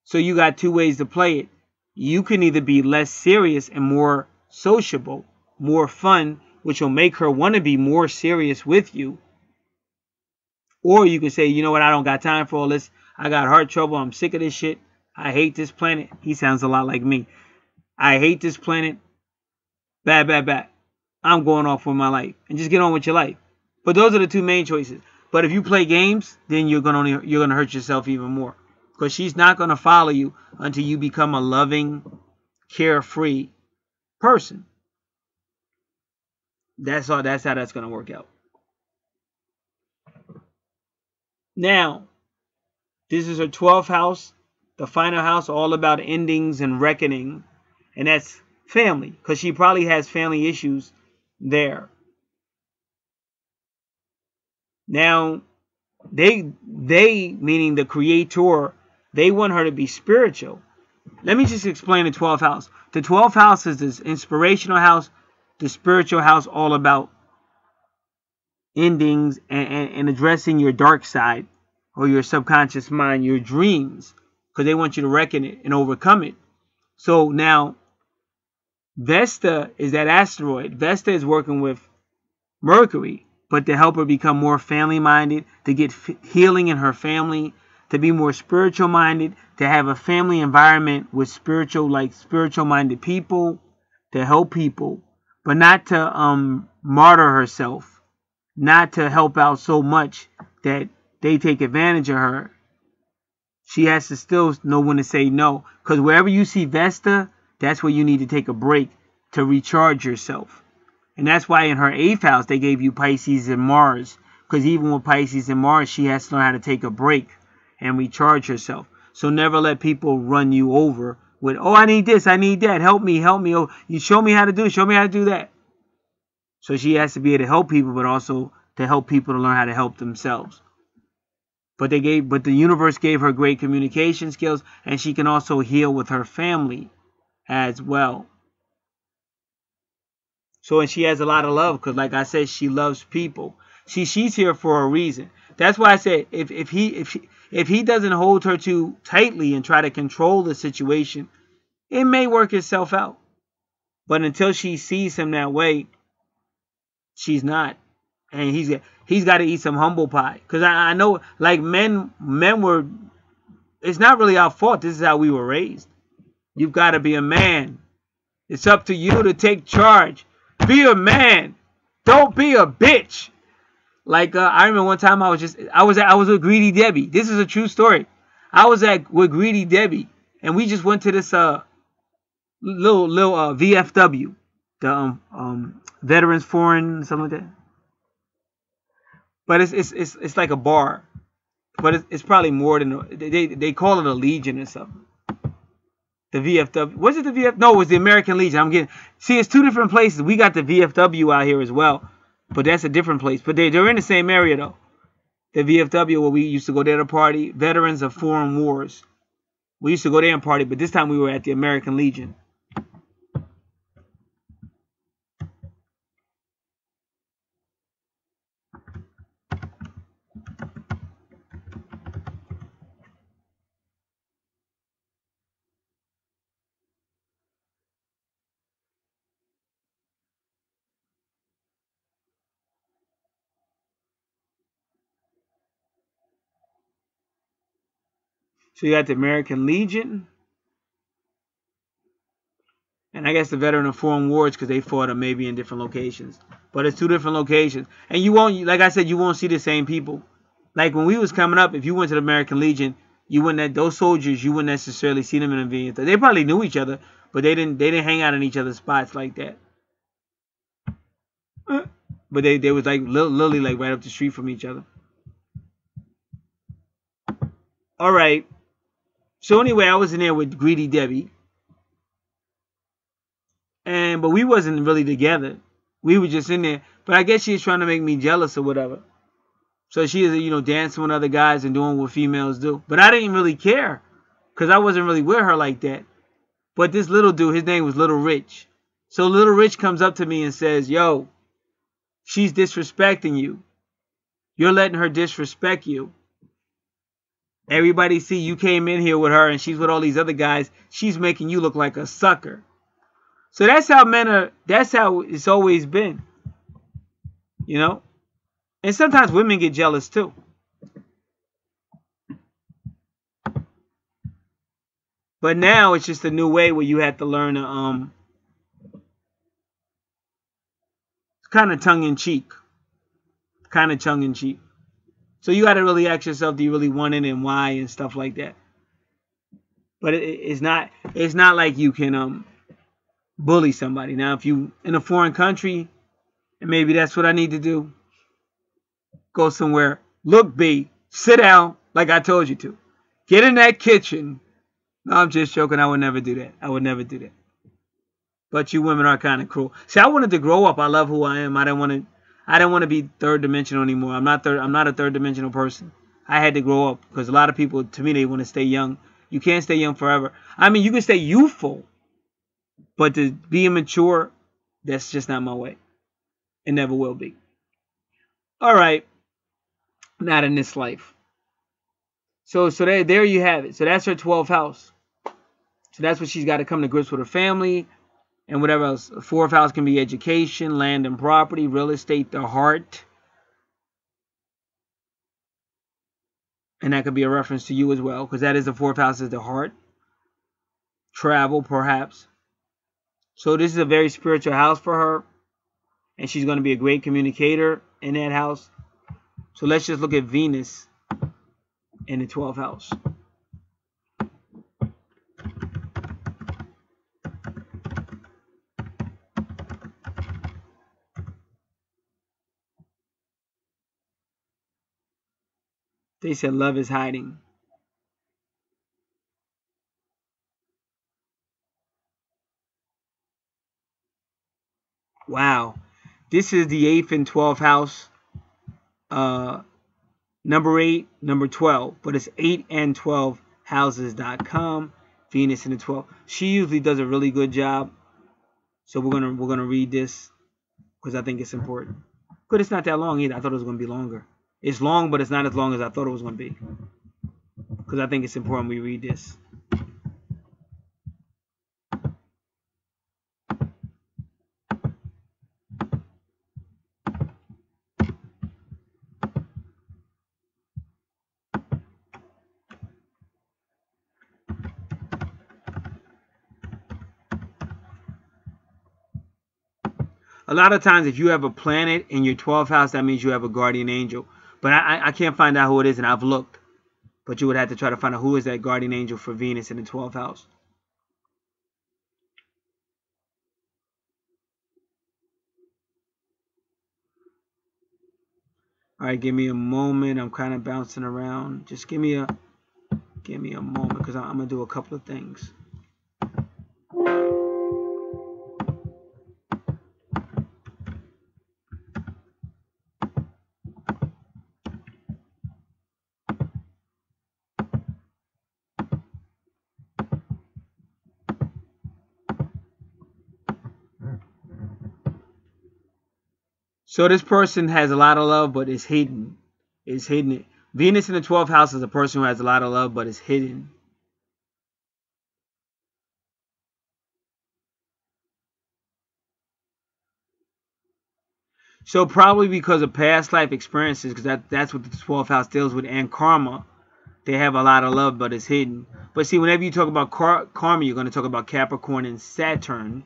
[SPEAKER 1] So you got two ways to play it. You can either be less serious and more sociable, more fun, which will make her want to be more serious with you. Or you can say, you know what, I don't got time for all this. I got heart trouble. I'm sick of this shit. I hate this planet. He sounds a lot like me. I hate this planet. Bad. I'm going off with my life. And just get on with your life. But those are the two main choices. But if you play games, then you're gonna hurt yourself even more. Because she's not gonna follow you until you become a loving, carefree person. That's how that's gonna work out. Now, this is her 12th house, the final house, all about endings and reckoning. And that's family, because she probably has family issues there. Now, they meaning the creator, they want her to be spiritual. Let me just explain the 12th house. The 12th house is this inspirational house, the spiritual house, all about endings and addressing your dark side or your subconscious mind, your dreams, because they want you to reckon it and overcome it. So now, Vesta is that asteroid. Vesta is working with Mercury, but to help her become more family-minded, to get healing in her family, to be more spiritual-minded, to have a family environment with spiritual-minded people, to help people, but not to martyr herself, not to help out so much that they take advantage of her. She has to still know when to say no, because wherever you see Vesta, that's where you need to take a break to recharge yourself. And that's why in her 8th house, they gave you Pisces and Mars. Because even with Pisces and Mars, she has to learn how to take a break and recharge herself. So never let people run you over with, oh, I need this, I need that, help me. Oh, you show me how to do it, show me how to do that. So she has to be able to help people, but also to help people to learn how to help themselves. But the universe gave her great communication skills, and she can also heal with her family as well. So, and she has a lot of love, because like I said, she loves people. She's here for a reason. That's why I said if he doesn't hold her too tightly and try to control the situation, it may work itself out. But until she sees him that way, she's not. And he's got to eat some humble pie. Because I know, like, men were, it's not really our fault. This is how we were raised. You've got to be a man. It's up to you to take charge. Be a man. Don't be a bitch. Like, I remember one time I was with Greedy Debbie. This is a true story. I was with Greedy Debbie, and we just went to this little VFW, the Veterans Foreign, something like that. But it's like a bar, but it's probably more than they call it a Legion or something. The VFW, was it the VF? No, it was the American Legion. See, it's two different places. We got the VFW out here as well, but that's a different place. But they're in the same area though. The VFW, where we used to go there to party, Veterans of Foreign Wars. We used to go there and party, but this time we were at the American Legion. So you got the American Legion, and I guess the Veteran of Foreign Wars, because they fought maybe in different locations. But it's two different locations. And you won't, like I said, you won't see the same people. Like when we was coming up, if you went to the American Legion, you wouldn't, those soldiers, you wouldn't necessarily see them in a vehicle. They probably knew each other, but they didn't hang out in each other's spots like that. But they was like literally like right up the street from each other. All right. So anyway, I was in there with Greedy Debbie. But we wasn't really together. We were just in there. But I guess she was trying to make me jealous or whatever. So she is, dancing with other guys and doing what females do. But I didn't really care. because I wasn't really with her like that. But this little dude, his name was Little Rich. So Little Rich comes up to me and says, yo, she's disrespecting you. You're letting her disrespect you. Everybody see you came in here with her and she's with all these other guys. She's making you look like a sucker. So that's how men are. That's how it's always been. You know? And sometimes women get jealous too. But now it's just a new way where you have to learn to kind of tongue-in-cheek. Kind of tongue-in-cheek. So you got to really ask yourself, do you really want it and why and stuff like that. But it's not like you can bully somebody. Now, if you in a foreign country, and maybe that's what I need to do, go somewhere. Look, B, sit down like I told you to. Get in that kitchen. No, I'm just joking. I would never do that. I would never do that. But you women are kind of cruel. See, I wanted to grow up. I love who I am. I didn't want to be third dimensional anymore. I'm not a third dimensional person. I had to grow up because a lot of people, to me, they want to stay young. You can't stay young forever. I mean, you can stay youthful, but to be immature, that's just not my way. It never will be. All right. Not in this life. So there you have it. So that's her 12th house. So that's what she's got to come to grips with her family and whatever else. 4th house can be education, land and property, real estate, the heart. And that could be a reference to you as well, because that is the 4th house, is the heart. Travel, perhaps. So this is a very spiritual house for her. And she's going to be a great communicator in that house. So let's just look at Venus in the 12th house. They said love is hiding. Wow. This is the 8th and 12th house. Number 8, number 12. But it's 8 and 12 houses.com. Venus in the 12th. She usually does a really good job. So we're gonna read this because I think it's important. But it's not that long either. I thought it was gonna be longer. It's long, but it's not as long as I thought it was gonna be. Because I think it's important we read this. A lot of times, if you have a planet in your 12th house, that means you have a guardian angel. But I can't find out who it is, and I've looked. But you would have to try to find out who is that guardian angel for Venus in the 12th house. All right, give me a moment. I'm kind of bouncing around. Just give me a moment because I'm going to do a couple of things. So this person has a lot of love, but is hidden. Is hidden. Venus in the 12th house is a person who has a lot of love, but is hidden. So probably because of past life experiences, because that's what the 12th house deals with, and karma. They have a lot of love, but it's hidden. But see, whenever you talk about karma, you're going to talk about Capricorn and Saturn,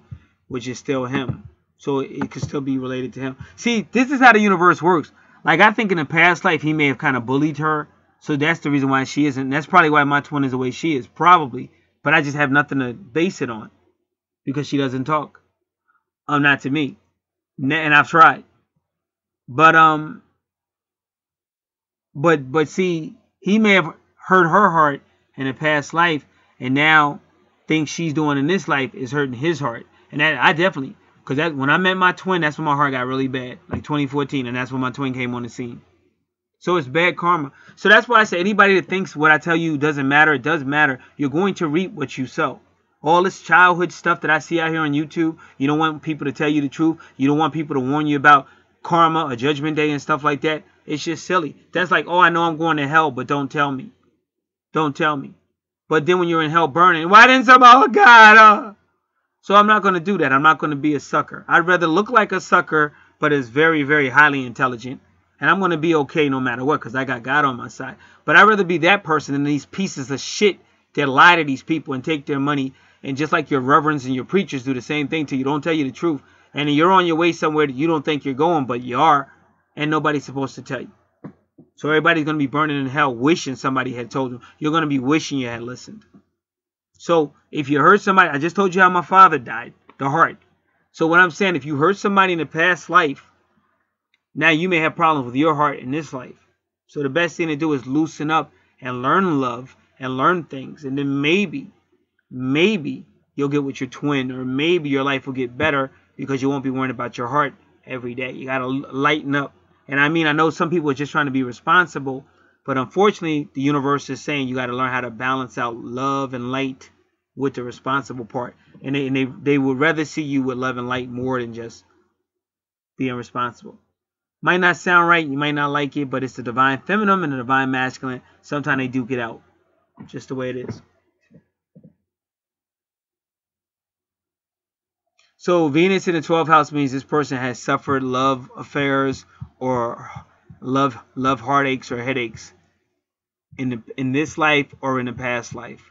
[SPEAKER 1] which is still him. So it could still be related to him. See, this is how the universe works. Like, I think in a past life, he may have kind of bullied her. So that's the reason why she isn't. That's probably why my twin is the way she is, probably. But I just have nothing to base it on. Because she doesn't talk. Not to me. And I've tried. But see, he may have hurt her heart in a past life. And now things she's doing in this life is hurting his heart. And that I definitely... Because when I met my twin, that's when my heart got really bad. Like 2014. And that's when my twin came on the scene. So it's bad karma. So that's why I say anybody that thinks what I tell you doesn't matter, it does matter. You're going to reap what you sow. All this childhood stuff that I see out here on YouTube, you don't want people to tell you the truth. You don't want people to warn you about karma or judgment day and stuff like that. It's just silly. That's like, oh, I know I'm going to hell, but don't tell me. Don't tell me. But then when you're in hell burning, why didn't somebody, oh God. So I'm not going to do that. I'm not going to be a sucker. I'd rather look like a sucker, but is very, very highly intelligent. And I'm going to be okay no matter what, because I got God on my side. But I'd rather be that person than these pieces of shit that lie to these people and take their money. And just like your reverends and your preachers do the same thing to you, don't tell you the truth. And you're on your way somewhere that you don't think you're going, but you are. And nobody's supposed to tell you. So everybody's going to be burning in hell wishing somebody had told them. You're going to be wishing you had listened. So if you hurt somebody, I just told you how my father died, the heart. So what I'm saying, if you hurt somebody in a past life, now you may have problems with your heart in this life. So the best thing to do is loosen up and learn love and learn things. And then maybe you'll get with your twin, or maybe your life will get better because you won't be worrying about your heart every day. You got to lighten up. And I mean, I know some people are just trying to be responsible, but unfortunately, the universe is saying you got to learn how to balance out love and light with the responsible part. And they would rather see you with love and light more than just being responsible. Might not sound right, you might not like it, but it's the divine feminine and the divine masculine. Sometimes they do get out. Just the way it is. So Venus in the 12th house means this person has suffered love affairs or love heartaches or headaches in this life or in the past life.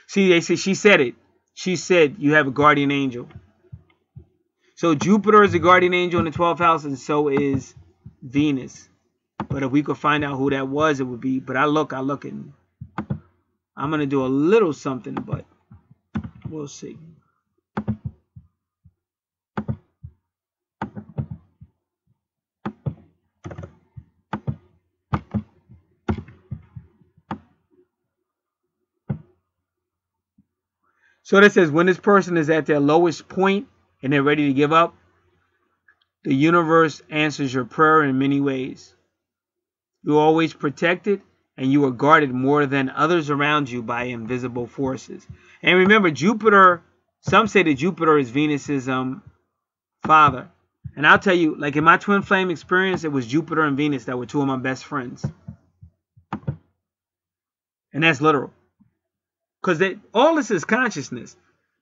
[SPEAKER 1] See, they say she said it. She said you have a guardian angel. So Jupiter is a guardian angel in the 12th house, and so is Venus. But if we could find out who that was, it would be. But I look, and I'm going to do a little something, but we'll see. So that says when this person is at their lowest point and they're ready to give up, the universe answers your prayer in many ways. You're always protected and you are guarded more than others around you by invisible forces. And remember, Jupiter, some say that Jupiter is Venus's father. And I'll tell you, like in my twin flame experience, it was Jupiter and Venus that were two of my best friends. And that's literal. Because all this is consciousness.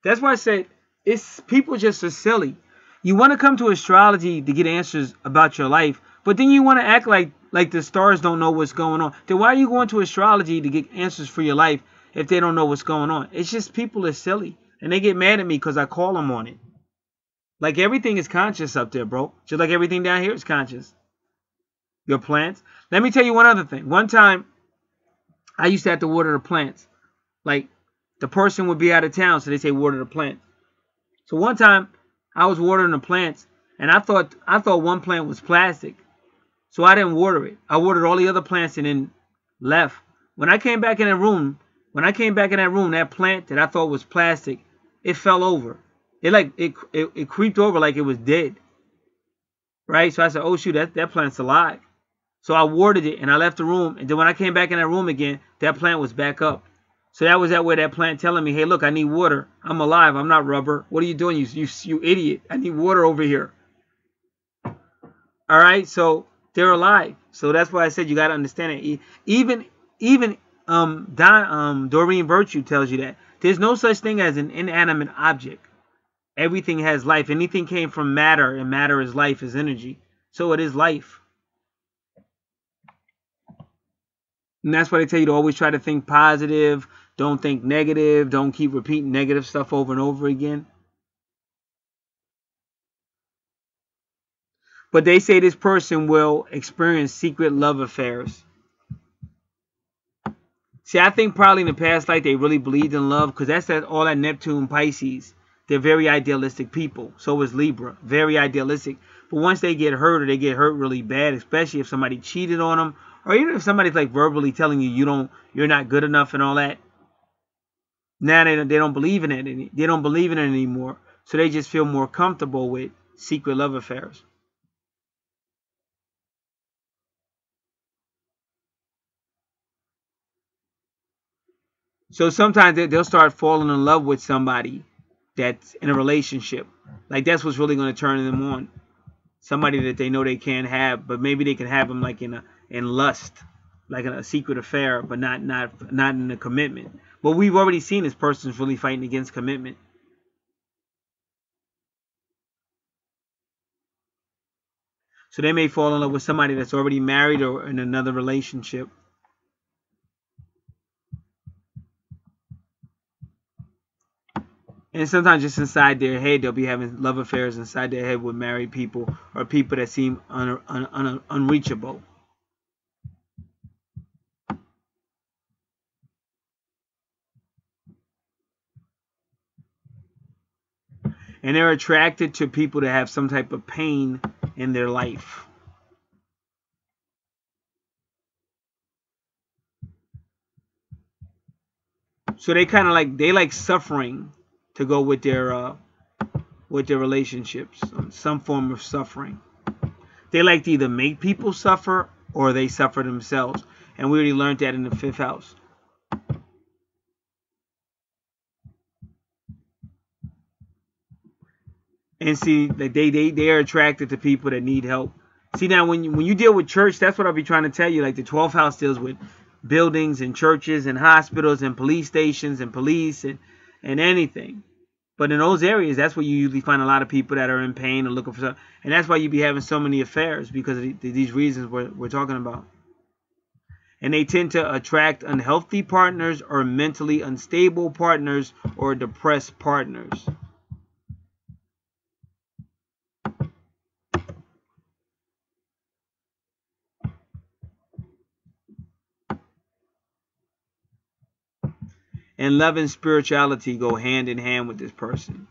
[SPEAKER 1] That's why I said people just are silly. You want to come to astrology to get answers about your life, but then you want to act like the stars don't know what's going on. Then why are you going to astrology to get answers for your life if they don't know what's going on? It's just people are silly. And they get mad at me because I call them on it. Like everything is conscious up there, bro. Just like everything down here is conscious. Your plants. Let me tell you one other thing. One time, I used to have to water the plants. Like, the person would be out of town, so they say water the plant. So one time, I was watering the plants, and I thought one plant was plastic. So I didn't water it. I watered all the other plants and then left. When I came back in that room, that plant that I thought was plastic, it fell over. It creeped over like it was dead. Right? So I said, oh shoot, that plant's alive. So I watered it and I left the room. And then when I came back in that room again, that plant was back up. So that was that way that plant telling me, hey, look, I need water. I'm alive. I'm not rubber. What are you doing, you idiot? I need water over here. All right, so they're alive. So that's why I said you got to understand it. Even Doreen Virtue tells you that there's no such thing as an inanimate object. Everything has life. Anything came from matter, and matter is life, is energy. So it is life. And that's why they tell you to always try to think positive. Don't think negative. Don't keep repeating negative stuff over and over again. But they say this person will experience secret love affairs. See, I think probably in the past life they really believed in love, because that's all that Neptune, Pisces. They're very idealistic people. So is Libra. Very idealistic. But once they get hurt, or they get hurt really bad, especially if somebody cheated on them, or even if somebody's like verbally telling you you're not good enough and all that, Now they don't believe in it. They don't believe in it anymore. So they just feel more comfortable with secret love affairs. So sometimes they'll start falling in love with somebody that's in a relationship. Like that's what's really going to turn them on. Somebody that they know they can't have, but maybe they can have them like in lust, like in a secret affair, but not in a commitment. But we've already seen this person's really fighting against commitment. So they may fall in love with somebody that's already married or in another relationship. And sometimes just inside their head, they'll be having love affairs inside their head with married people or people that seem unreachable. And they're attracted to people that have some type of pain in their life. So they kind of like suffering to go with their relationships, some form of suffering. They like to either make people suffer or they suffer themselves. And we already learned that in the 5th house. And see, like they are attracted to people that need help. See, now when you deal with church, that's what I'll be trying to tell you. Like the 12th house deals with buildings and churches and hospitals and police stations and police and anything. But in those areas, that's where you usually find a lot of people that are in pain and looking for something. And that's why you be having so many affairs, because of these reasons we're talking about. And they tend to attract unhealthy partners or mentally unstable partners or depressed partners. And love and spirituality go hand in hand with this person.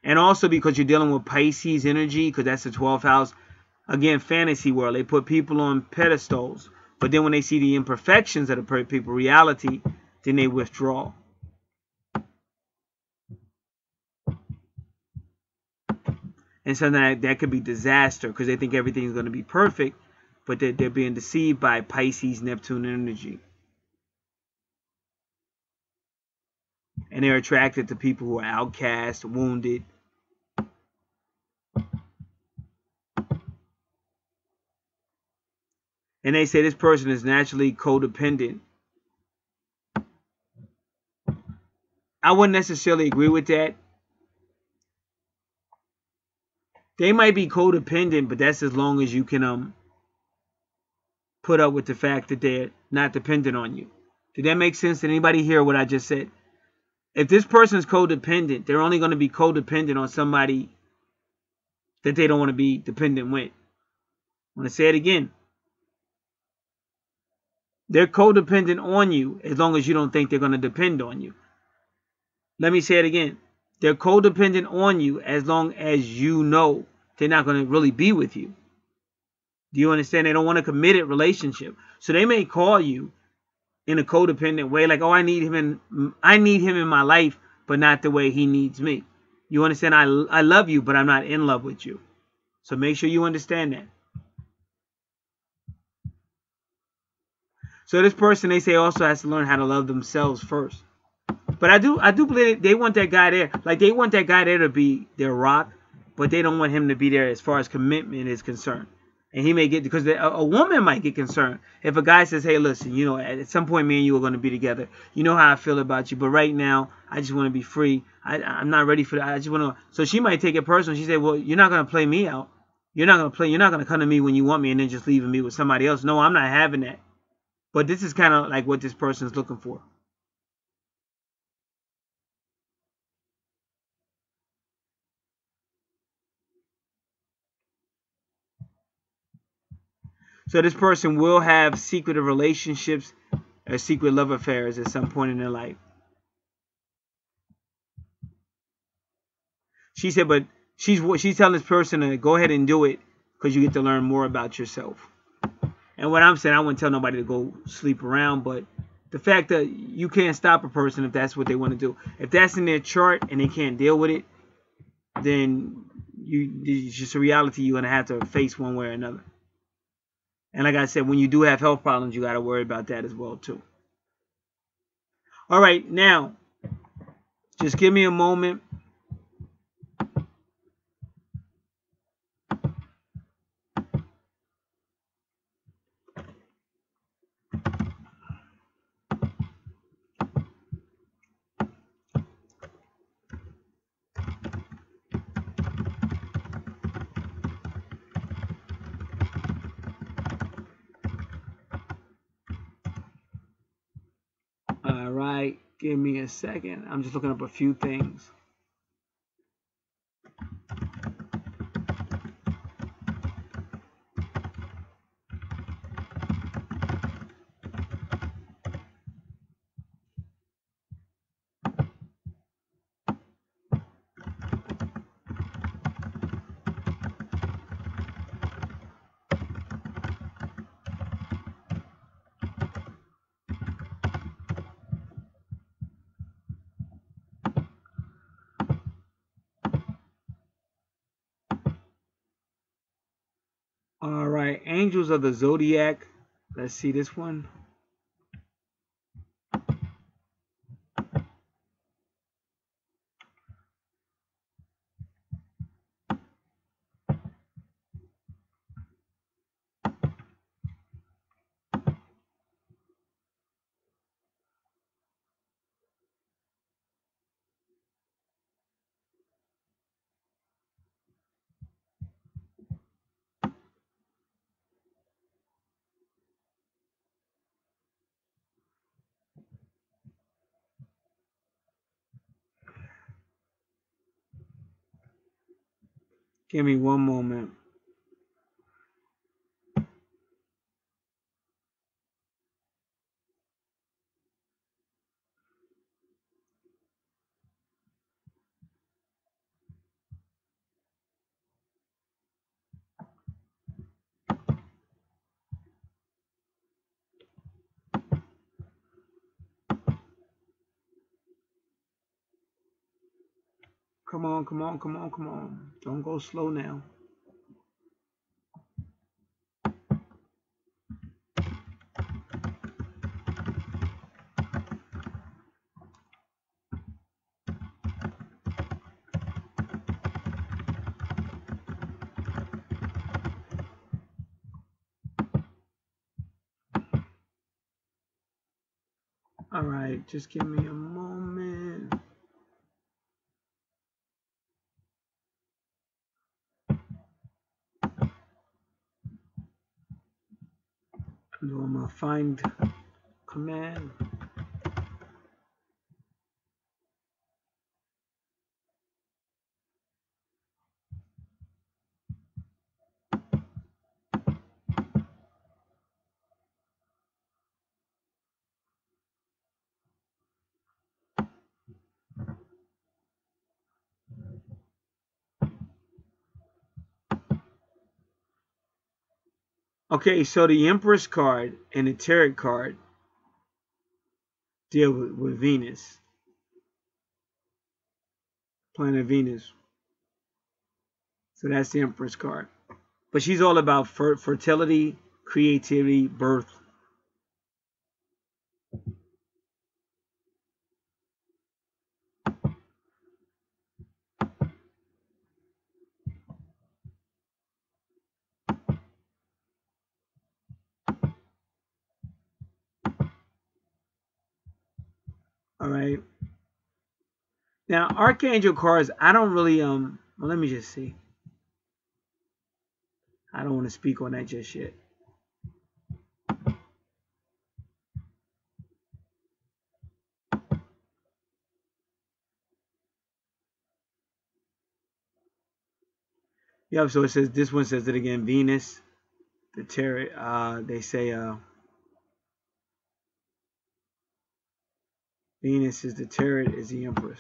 [SPEAKER 1] And also because you're dealing with Pisces energy, because that's the 12th house. Again, fantasy world. They put people on pedestals. But then when they see the imperfections of the people, reality, then they withdraw. And so that could be disaster because they think everything's going to be perfect. But they're being deceived by Pisces, Neptune energy. And they're attracted to people who are outcast, wounded. And they say this person is naturally codependent. I wouldn't necessarily agree with that. They might be codependent, but that's as long as you can put up with the fact that they're not dependent on you. Did that make sense? Did anybody hear what I just said? If this person is codependent, they're only going to be codependent on somebody that they don't want to be dependent with. I want to say it again. They're codependent on you as long as you don't think they're going to depend on you. Let me say it again. They're codependent on you as long as you know they're not going to really be with you. Do you understand? They don't want a committed relationship. So they may call you in a codependent way, like, oh, I need him in my life, but not the way he needs me. You understand? I love you, but I'm not in love with you. So make sure you understand that. So this person, they say, also has to learn how to love themselves first. But I do believe they want that guy there. Like they want that guy there to be their rock, but they don't want him to be there as far as commitment is concerned. And he may get, because a woman might get concerned if a guy says, hey, listen, you know, at some point me and you are going to be together. You know how I feel about you, but right now I just want to be free. I'm not ready for that. I just want to. So she might take it personal. She say, well, you're not going to play me out. You're not going to play. You're not going to come to me when you want me and then just leaving me with somebody else. No, I'm not having that. But this is kind of like what this person is looking for. So this person will have secretive relationships or secret love affairs at some point in their life. She said, but she's telling this person to go ahead and do it because you get to learn more about yourself. And what I'm saying, I wouldn't tell nobody to go sleep around, but the fact that you can't stop a person if that's what they want to do. If that's in their chart and they can't deal with it, then it's just a reality you're going to have to face one way or another. And like I said, when you do have health problems, you got to worry about that as well, too. All right, now, just give me a moment. All right, give me a second. I'm just looking up a few things. All right, Angels of the Zodiac. Let's see this one. Give me one moment. Come on, come on, come on, come on. Don't go slow now. All right, just give me a moment. I'm doing my find command. Okay, so the Empress card and the Tarot card deal with Venus, planet Venus. So that's the Empress card. But she's all about fertility, creativity, birth. All right. Now, Archangel cards, I don't really well, let me just see. I don't want to speak on that just yet. Yep, so it says, this one says it again, Venus, the Tarot, they say Venus is the Tarot, is the Empress.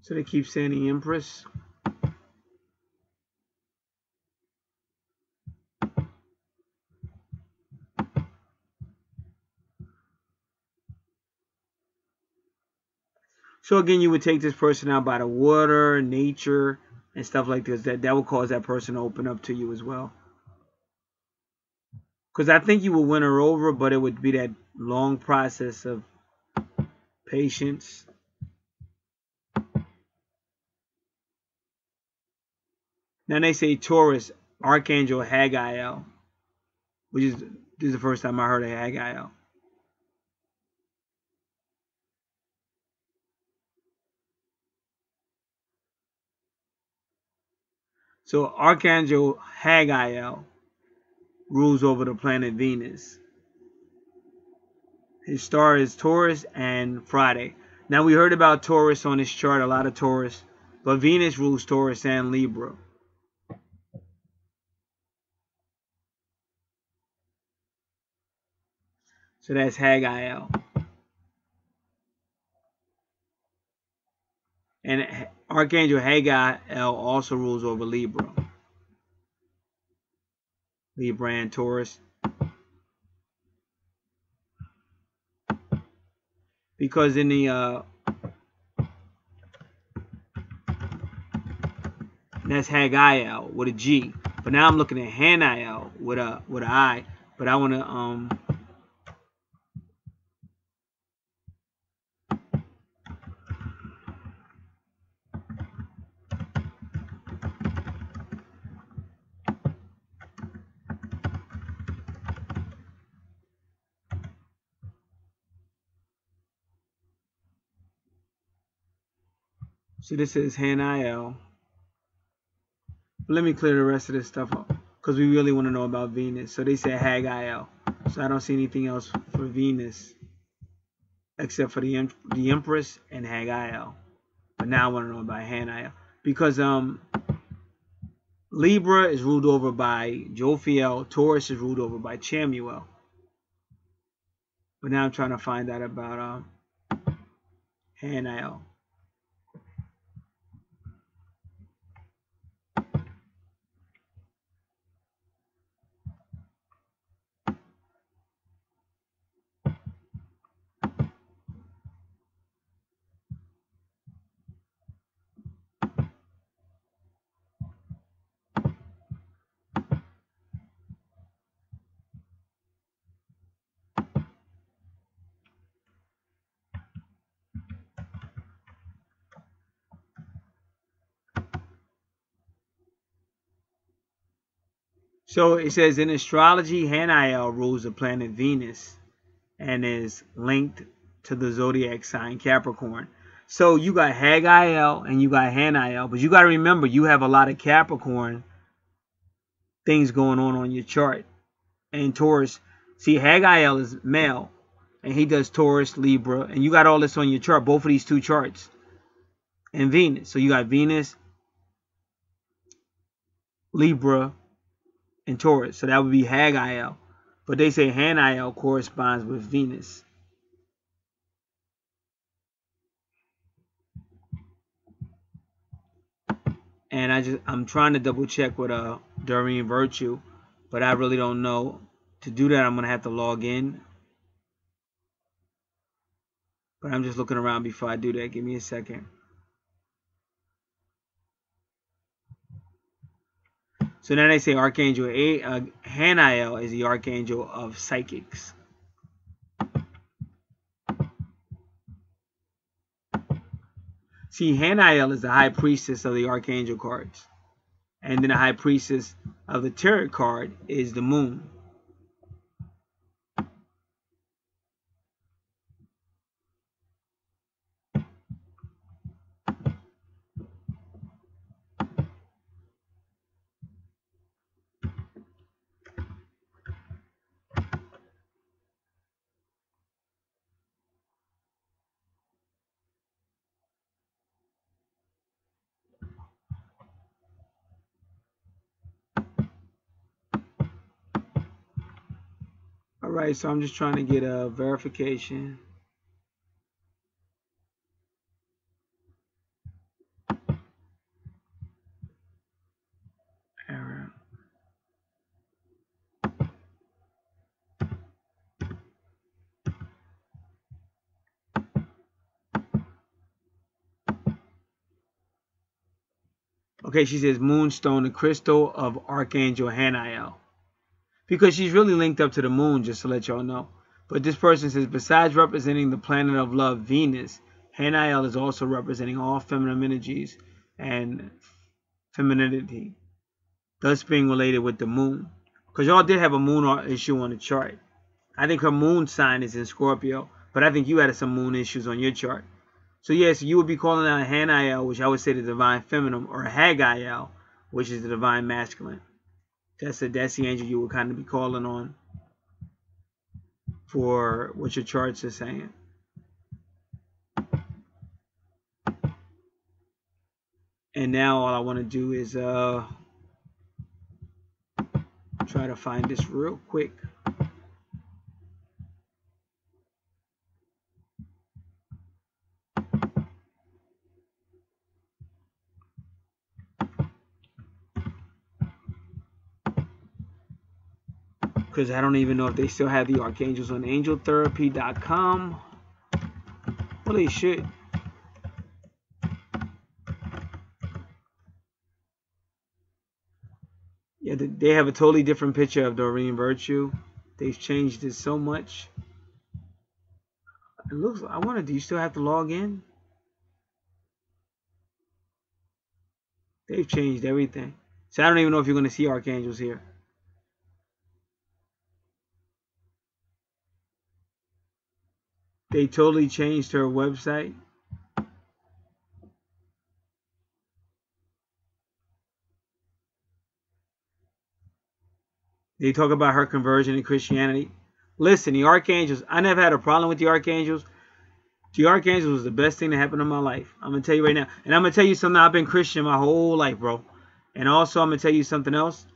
[SPEAKER 1] So they keep saying the Empress. So again, you would take this person out by the water, nature, and stuff like this. That would cause that person to open up to you as well. Because I think you would win her over, but it would be that long process of patience. Now they say Taurus, Archangel Haggai, which is, this is the first time I heard of Haggai. So Archangel Haggai rules over the planet Venus. His star is Taurus and Friday. Now we heard about Taurus on his chart, a lot of Taurus, but Venus rules Taurus and Libra. So that's Haggai. And Archangel Haggai also rules over Libra. Libra and Taurus. Because in the that's Haggai with a G. But now I'm looking at Haniel with an I. But I want to so this is Haniel. Let me clear the rest of this stuff up because we really want to know about Venus. So they said Haggai. So I don't see anything else for Venus except for the Empress and Haggai. But now I want to know about Haniel because Libra is ruled over by Jophiel. Taurus is ruled over by Chamuel. But now I'm trying to find out about Haniel. So it says in astrology, Haniel rules the planet Venus and is linked to the zodiac sign Capricorn. So you got Haggai and you got Haniel, but you got to remember you have a lot of Capricorn things going on your chart. And Taurus, see Haggai is male and he does Taurus, Libra, and you got all this on your chart, both of these two charts. And Venus. So you got Venus, Libra, and Taurus. So that would be Haggai. But they say Haniel corresponds with Venus. And I'm trying to double check with Doreen Virtue, but I really don't know. To do that, I'm gonna have to log in. But I'm just looking around before I do that. Give me a second. So now they say Archangel Haniel is the Archangel of Psychics. See, Haniel is the High Priestess of the Archangel cards. And then the High Priestess of the Tarot card is the Moon. Alright, so I'm just trying to get a verification. Okay, she says moonstone, the crystal of Archangel Haniel. Because she's really linked up to the moon, just to let y'all know. But this person says, besides representing the planet of love, Venus, Haniel is also representing all feminine energies and femininity, thus being related with the moon. Because y'all did have a moon issue on the chart. I think her moon sign is in Scorpio, but I think you had some moon issues on your chart. So yes, you would be calling out Haniel, which I would say the divine feminine, or Haggael, which is the divine masculine. That's the angel you would kind of be calling on for what your charts are saying. And now all I want to do is try to find this real quick. Because I don't even know if they still have the archangels on angeltherapy.com. Well, they should. Yeah, they have a totally different picture of Doreen Virtue. They've changed it so much. It looks. I wonder, do you still have to log in? They've changed everything. So I don't even know if you're going to see archangels here. They totally changed her website. They talk about her conversion to Christianity. Listen, the archangels, I never had a problem with the archangels. The archangels was the best thing that happened in my life. I'm going to tell you right now. And I'm going to tell you something. I've been Christian my whole life, bro. And also, I'm going to tell you something else.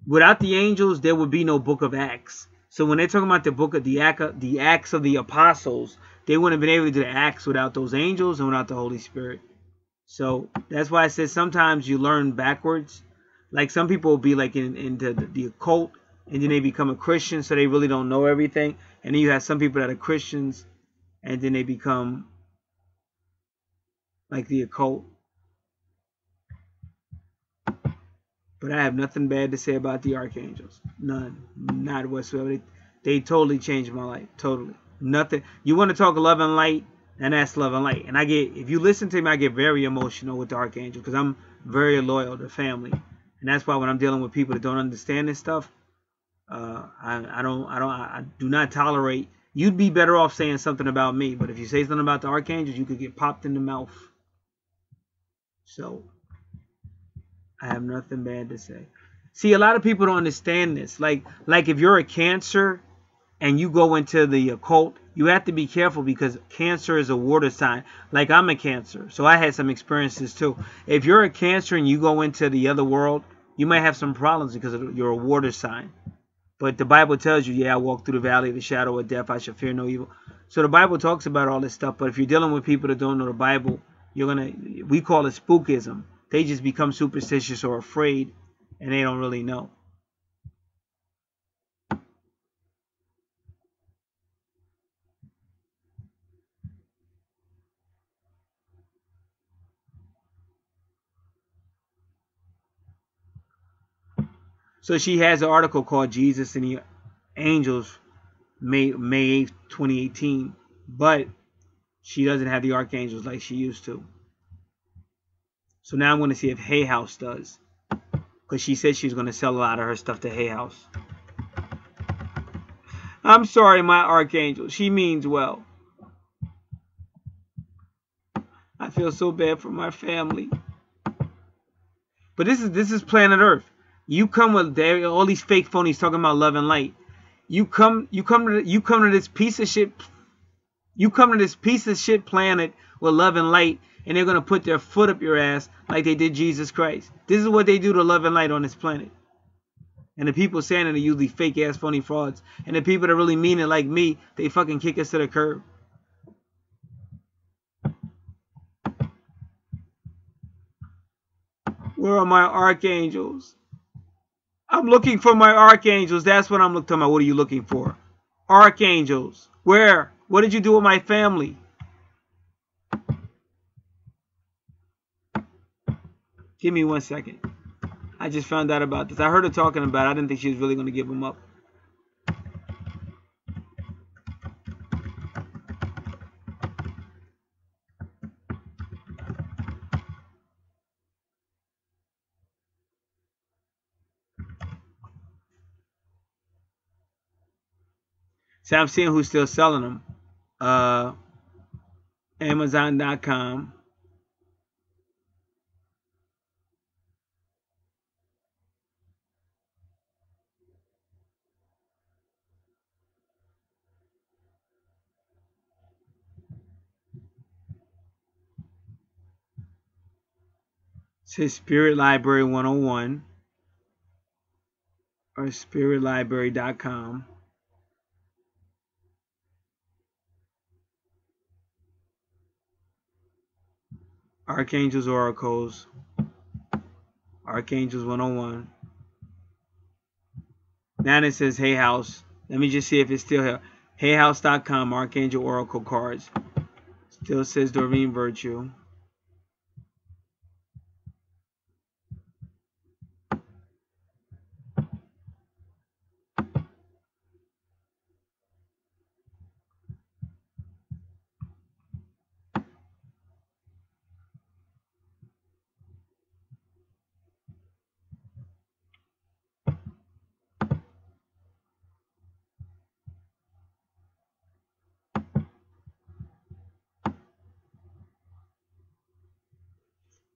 [SPEAKER 1] Without the angels, there would be no book of Acts. So when they're talking about the book of the Acts of the Apostles, they wouldn't have been able to do the Acts without those angels and without the Holy Spirit. So that's why I said sometimes you learn backwards. Like some people will be like into the occult, and then they become a Christian, so they really don't know everything. And then you have some people that are Christians, and then they become like the occult. But I have nothing bad to say about the archangels. None. Not whatsoever. They totally changed my life. Totally. Nothing. You want to talk love and light, and that's love and light. And if you listen to me, I get very emotional with the archangel because I'm very loyal to family. And that's why when I'm dealing with people that don't understand this stuff, I do not tolerate. You'd be better off saying something about me, but if you say something about the archangels, you could get popped in the mouth. So I have nothing bad to say. See, a lot of people don't understand this. Like if you're a Cancer and you go into the occult, you have to be careful because Cancer is a water sign. Like I'm a Cancer, so I had some experiences too. If you're a Cancer and you go into the other world, you might have some problems because you're a water sign. But the Bible tells you, yeah, I walk through the valley of the shadow of death, I shall fear no evil. So the Bible talks about all this stuff. But if you're dealing with people that don't know the Bible, we call it spookism. They just become superstitious or afraid, and they don't really know. So she has an article called Jesus and the Angels, May 8th, 2018. But she doesn't have the archangels like she used to. So now I'm going to see if Hay House does. Because she said she was going to sell a lot of her stuff to Hay House. I'm sorry, my archangel. She means well. I feel so bad for my family. But this is planet Earth. You come with all these fake phonies talking about love and light. You come to this piece of shit. You come to this piece of shit planet with love and light, and they're gonna put their foot up your ass like they did Jesus Christ. This is what they do to love and light on this planet. And the people saying it are usually fake ass phony frauds. And the people that really mean it like me, they fucking kick us to the curb. Where are my archangels? I'm looking for my archangels. That's what I'm looking for. What are you looking for? Archangels. Where? What did you do with my family? Give me 1 second. I just found out about this. I heard her talking about it. I didn't think she was really going to give them up. So I'm seeing who's still selling them. Amazon.com. It says Spirit Library 101 or spiritlibrary.com. Archangels Oracles. Archangels 101. Now it says Hay House. Let me just see if it's still here. HayHouse.com, Archangel Oracle cards. Still says Doreen Virtue.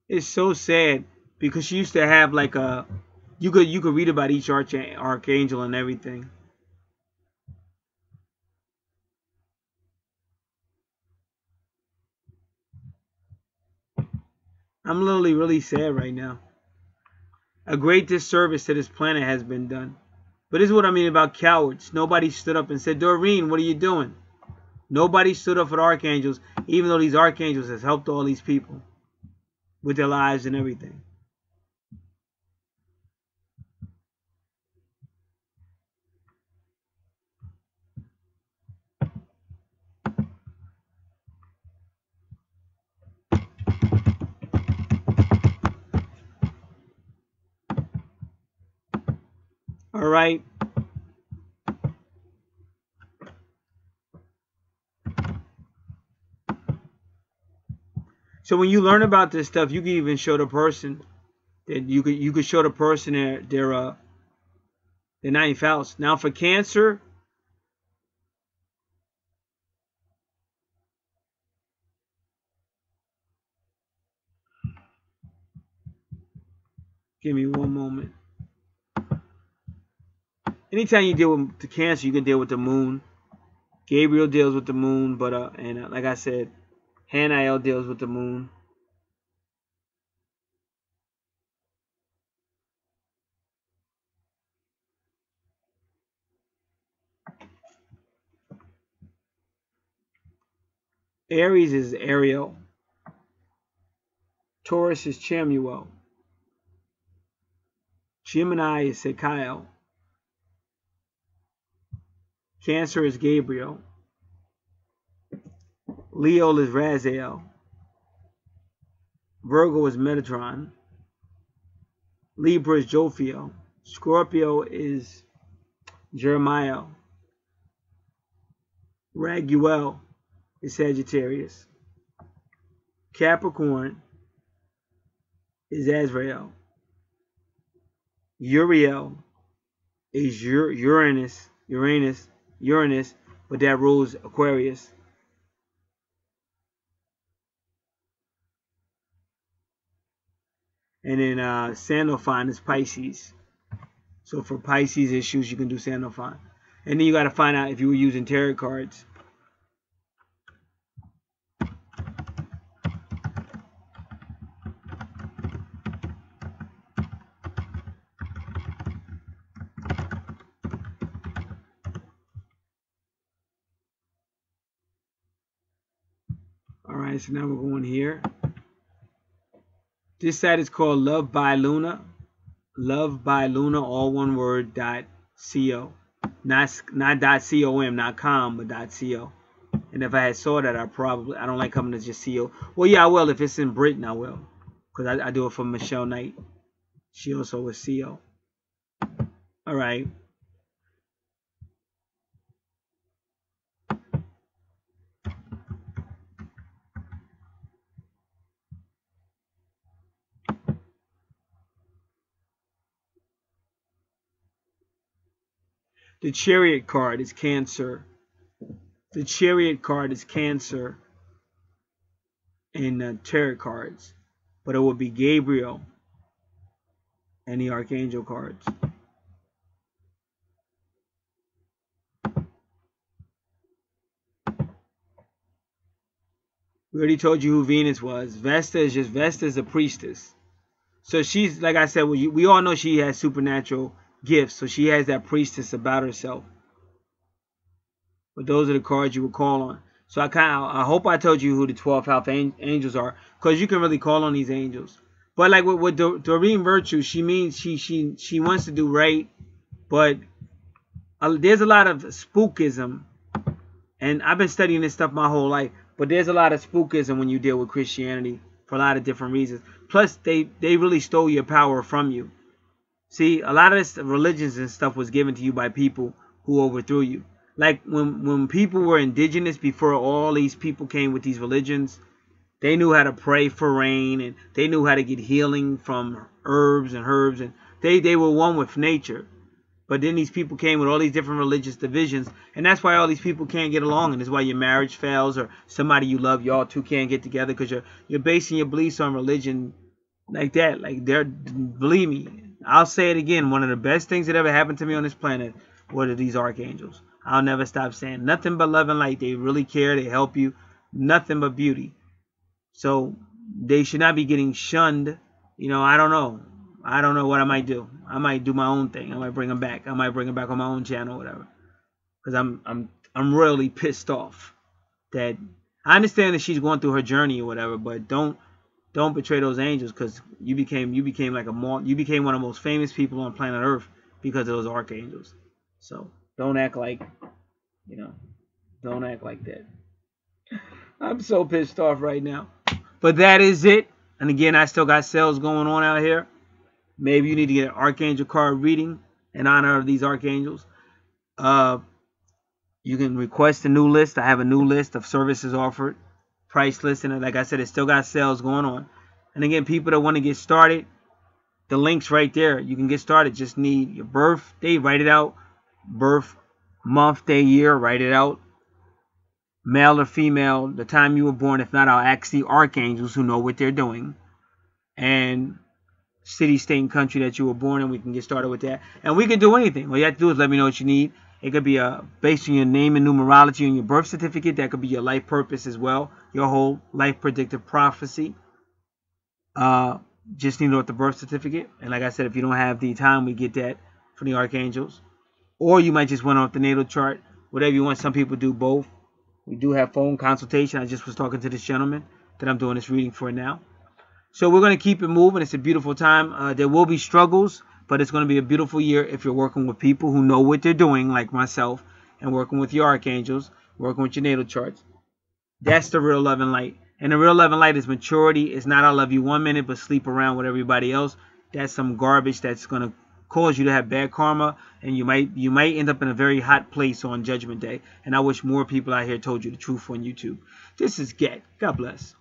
[SPEAKER 1] It's so sad because she used to have like a you could read about each archangel and everything. I'm literally really sad right now. A great disservice to this planet has been done. But this is what I mean about cowards. Nobody stood up and said, Doreen, what are you doing? Nobody stood up for the archangels, even though these archangels has helped all these people with their lives and everything. All right. So when you learn about this stuff, you can even show the person that you could show the person their ninth house. Now for Cancer, give me one moment. Anytime you deal with the Cancer, you can deal with the moon. Gabriel deals with the moon, but like I said, Hanael deals with the moon. Aries is Ariel. Taurus is Chamuel. Gemini is Sekael. Cancer is Gabriel. Leo is Raziel. Virgo is Metatron. Libra is Jophiel. Scorpio is Jeremiah. Raguel is Sagittarius. Capricorn is Azrael. Uriel is Uranus, but that rules Aquarius. And then Sandalphon is Pisces. So for Pisces issues, you can do Sandalphon. And then you got to find out if you were using tarot cards. All right, so now we're going here. This site is called Love by Luna. Love by Luna, all one word, .co. Not .com, not .com, but .co. And if I had saw that, I don't like coming to just CO. Well, yeah, I will. If it's in Britain, I will. because I do it for Michelle Knight. She also was CO. All right. The Chariot card is Cancer. The Chariot card is Cancer in the tarot cards, but it would be Gabriel and the Archangel cards. We already told you who Venus was. Vesta is a priestess. So she's, like I said, we all know she has supernatural gifts. So she has that priestess about herself. But those are the cards you would call on. So I hope I told you who the 12th house angels are, because you can really call on these angels. But like with Doreen Virtue, she means she wants to do right, but there's a lot of spookism, and I've been studying this stuff my whole life. But there's a lot of spookism when you deal with Christianity for a lot of different reasons. Plus, they really stole your power from you. See, a lot of this religions and stuff was given to you by people who overthrew you. Like when people were indigenous, before all these people came with these religions, they knew how to pray for rain, and they knew how to get healing from herbs, and they were one with nature. But then these people came with all these different religious divisions, and that's why all these people can't get along, and that's why your marriage fails, or somebody you love, y'all two can't get together, because you're basing your beliefs on religion like that. Like, believe me, I'll say it again, one of the best things that ever happened to me on this planet were these archangels. I'll never stop saying nothing but love and light. They really care. They help you. Nothing but beauty. So they should not be getting shunned. You know, I don't know. I don't know what I might do. I might do my own thing. I might bring them back. I might bring them back on my own channel, or whatever. Because I'm really pissed off that I understand that she's going through her journey or whatever, but don't betray those angels, because you became like you became one of the most famous people on planet Earth because of those archangels. So don't act like, don't act like that. I'm so pissed off right now. But that is it. And again, I still got sales going on out here. Maybe you need to get an Archangel card reading in honor of these archangels. You can request a new list. I have a new list of services offered, price list, and like I said, it still got sales going on. And again, people that want to get started, the link's right there. You can get started. Just need your birthday, write it out. Birth, month, day, year, write it out. Male or female, the time you were born. If not, I'll ask the archangels who know what they're doing. And city, state, and country that you were born in. We can get started with that. And we can do anything. All you have to do is let me know what you need. It could be based on your name and numerology on your birth certificate. That could be your life purpose as well. Your whole life predictive prophecy. Just need to know what the birth certificate. And like I said, if you don't have the time, we get that from the archangels. Or you might just want off the natal chart. Whatever you want. Some people do both. We do have phone consultation. I just was talking to this gentleman that I'm doing this reading for now. So we're going to keep it moving. It's a beautiful time. There will be struggles, but it's going to be a beautiful year if you're working with people who know what they're doing, like myself, and working with your archangels, working with your natal charts. That's the real love and light. And the real love and light is maturity. It's not I love you 1 minute, but sleep around with everybody else. That's some garbage that's going to cause you to have bad karma, and you might end up in a very hot place on Judgment Day. And I wish more people out here told you the truth on YouTube. This is Get. God bless.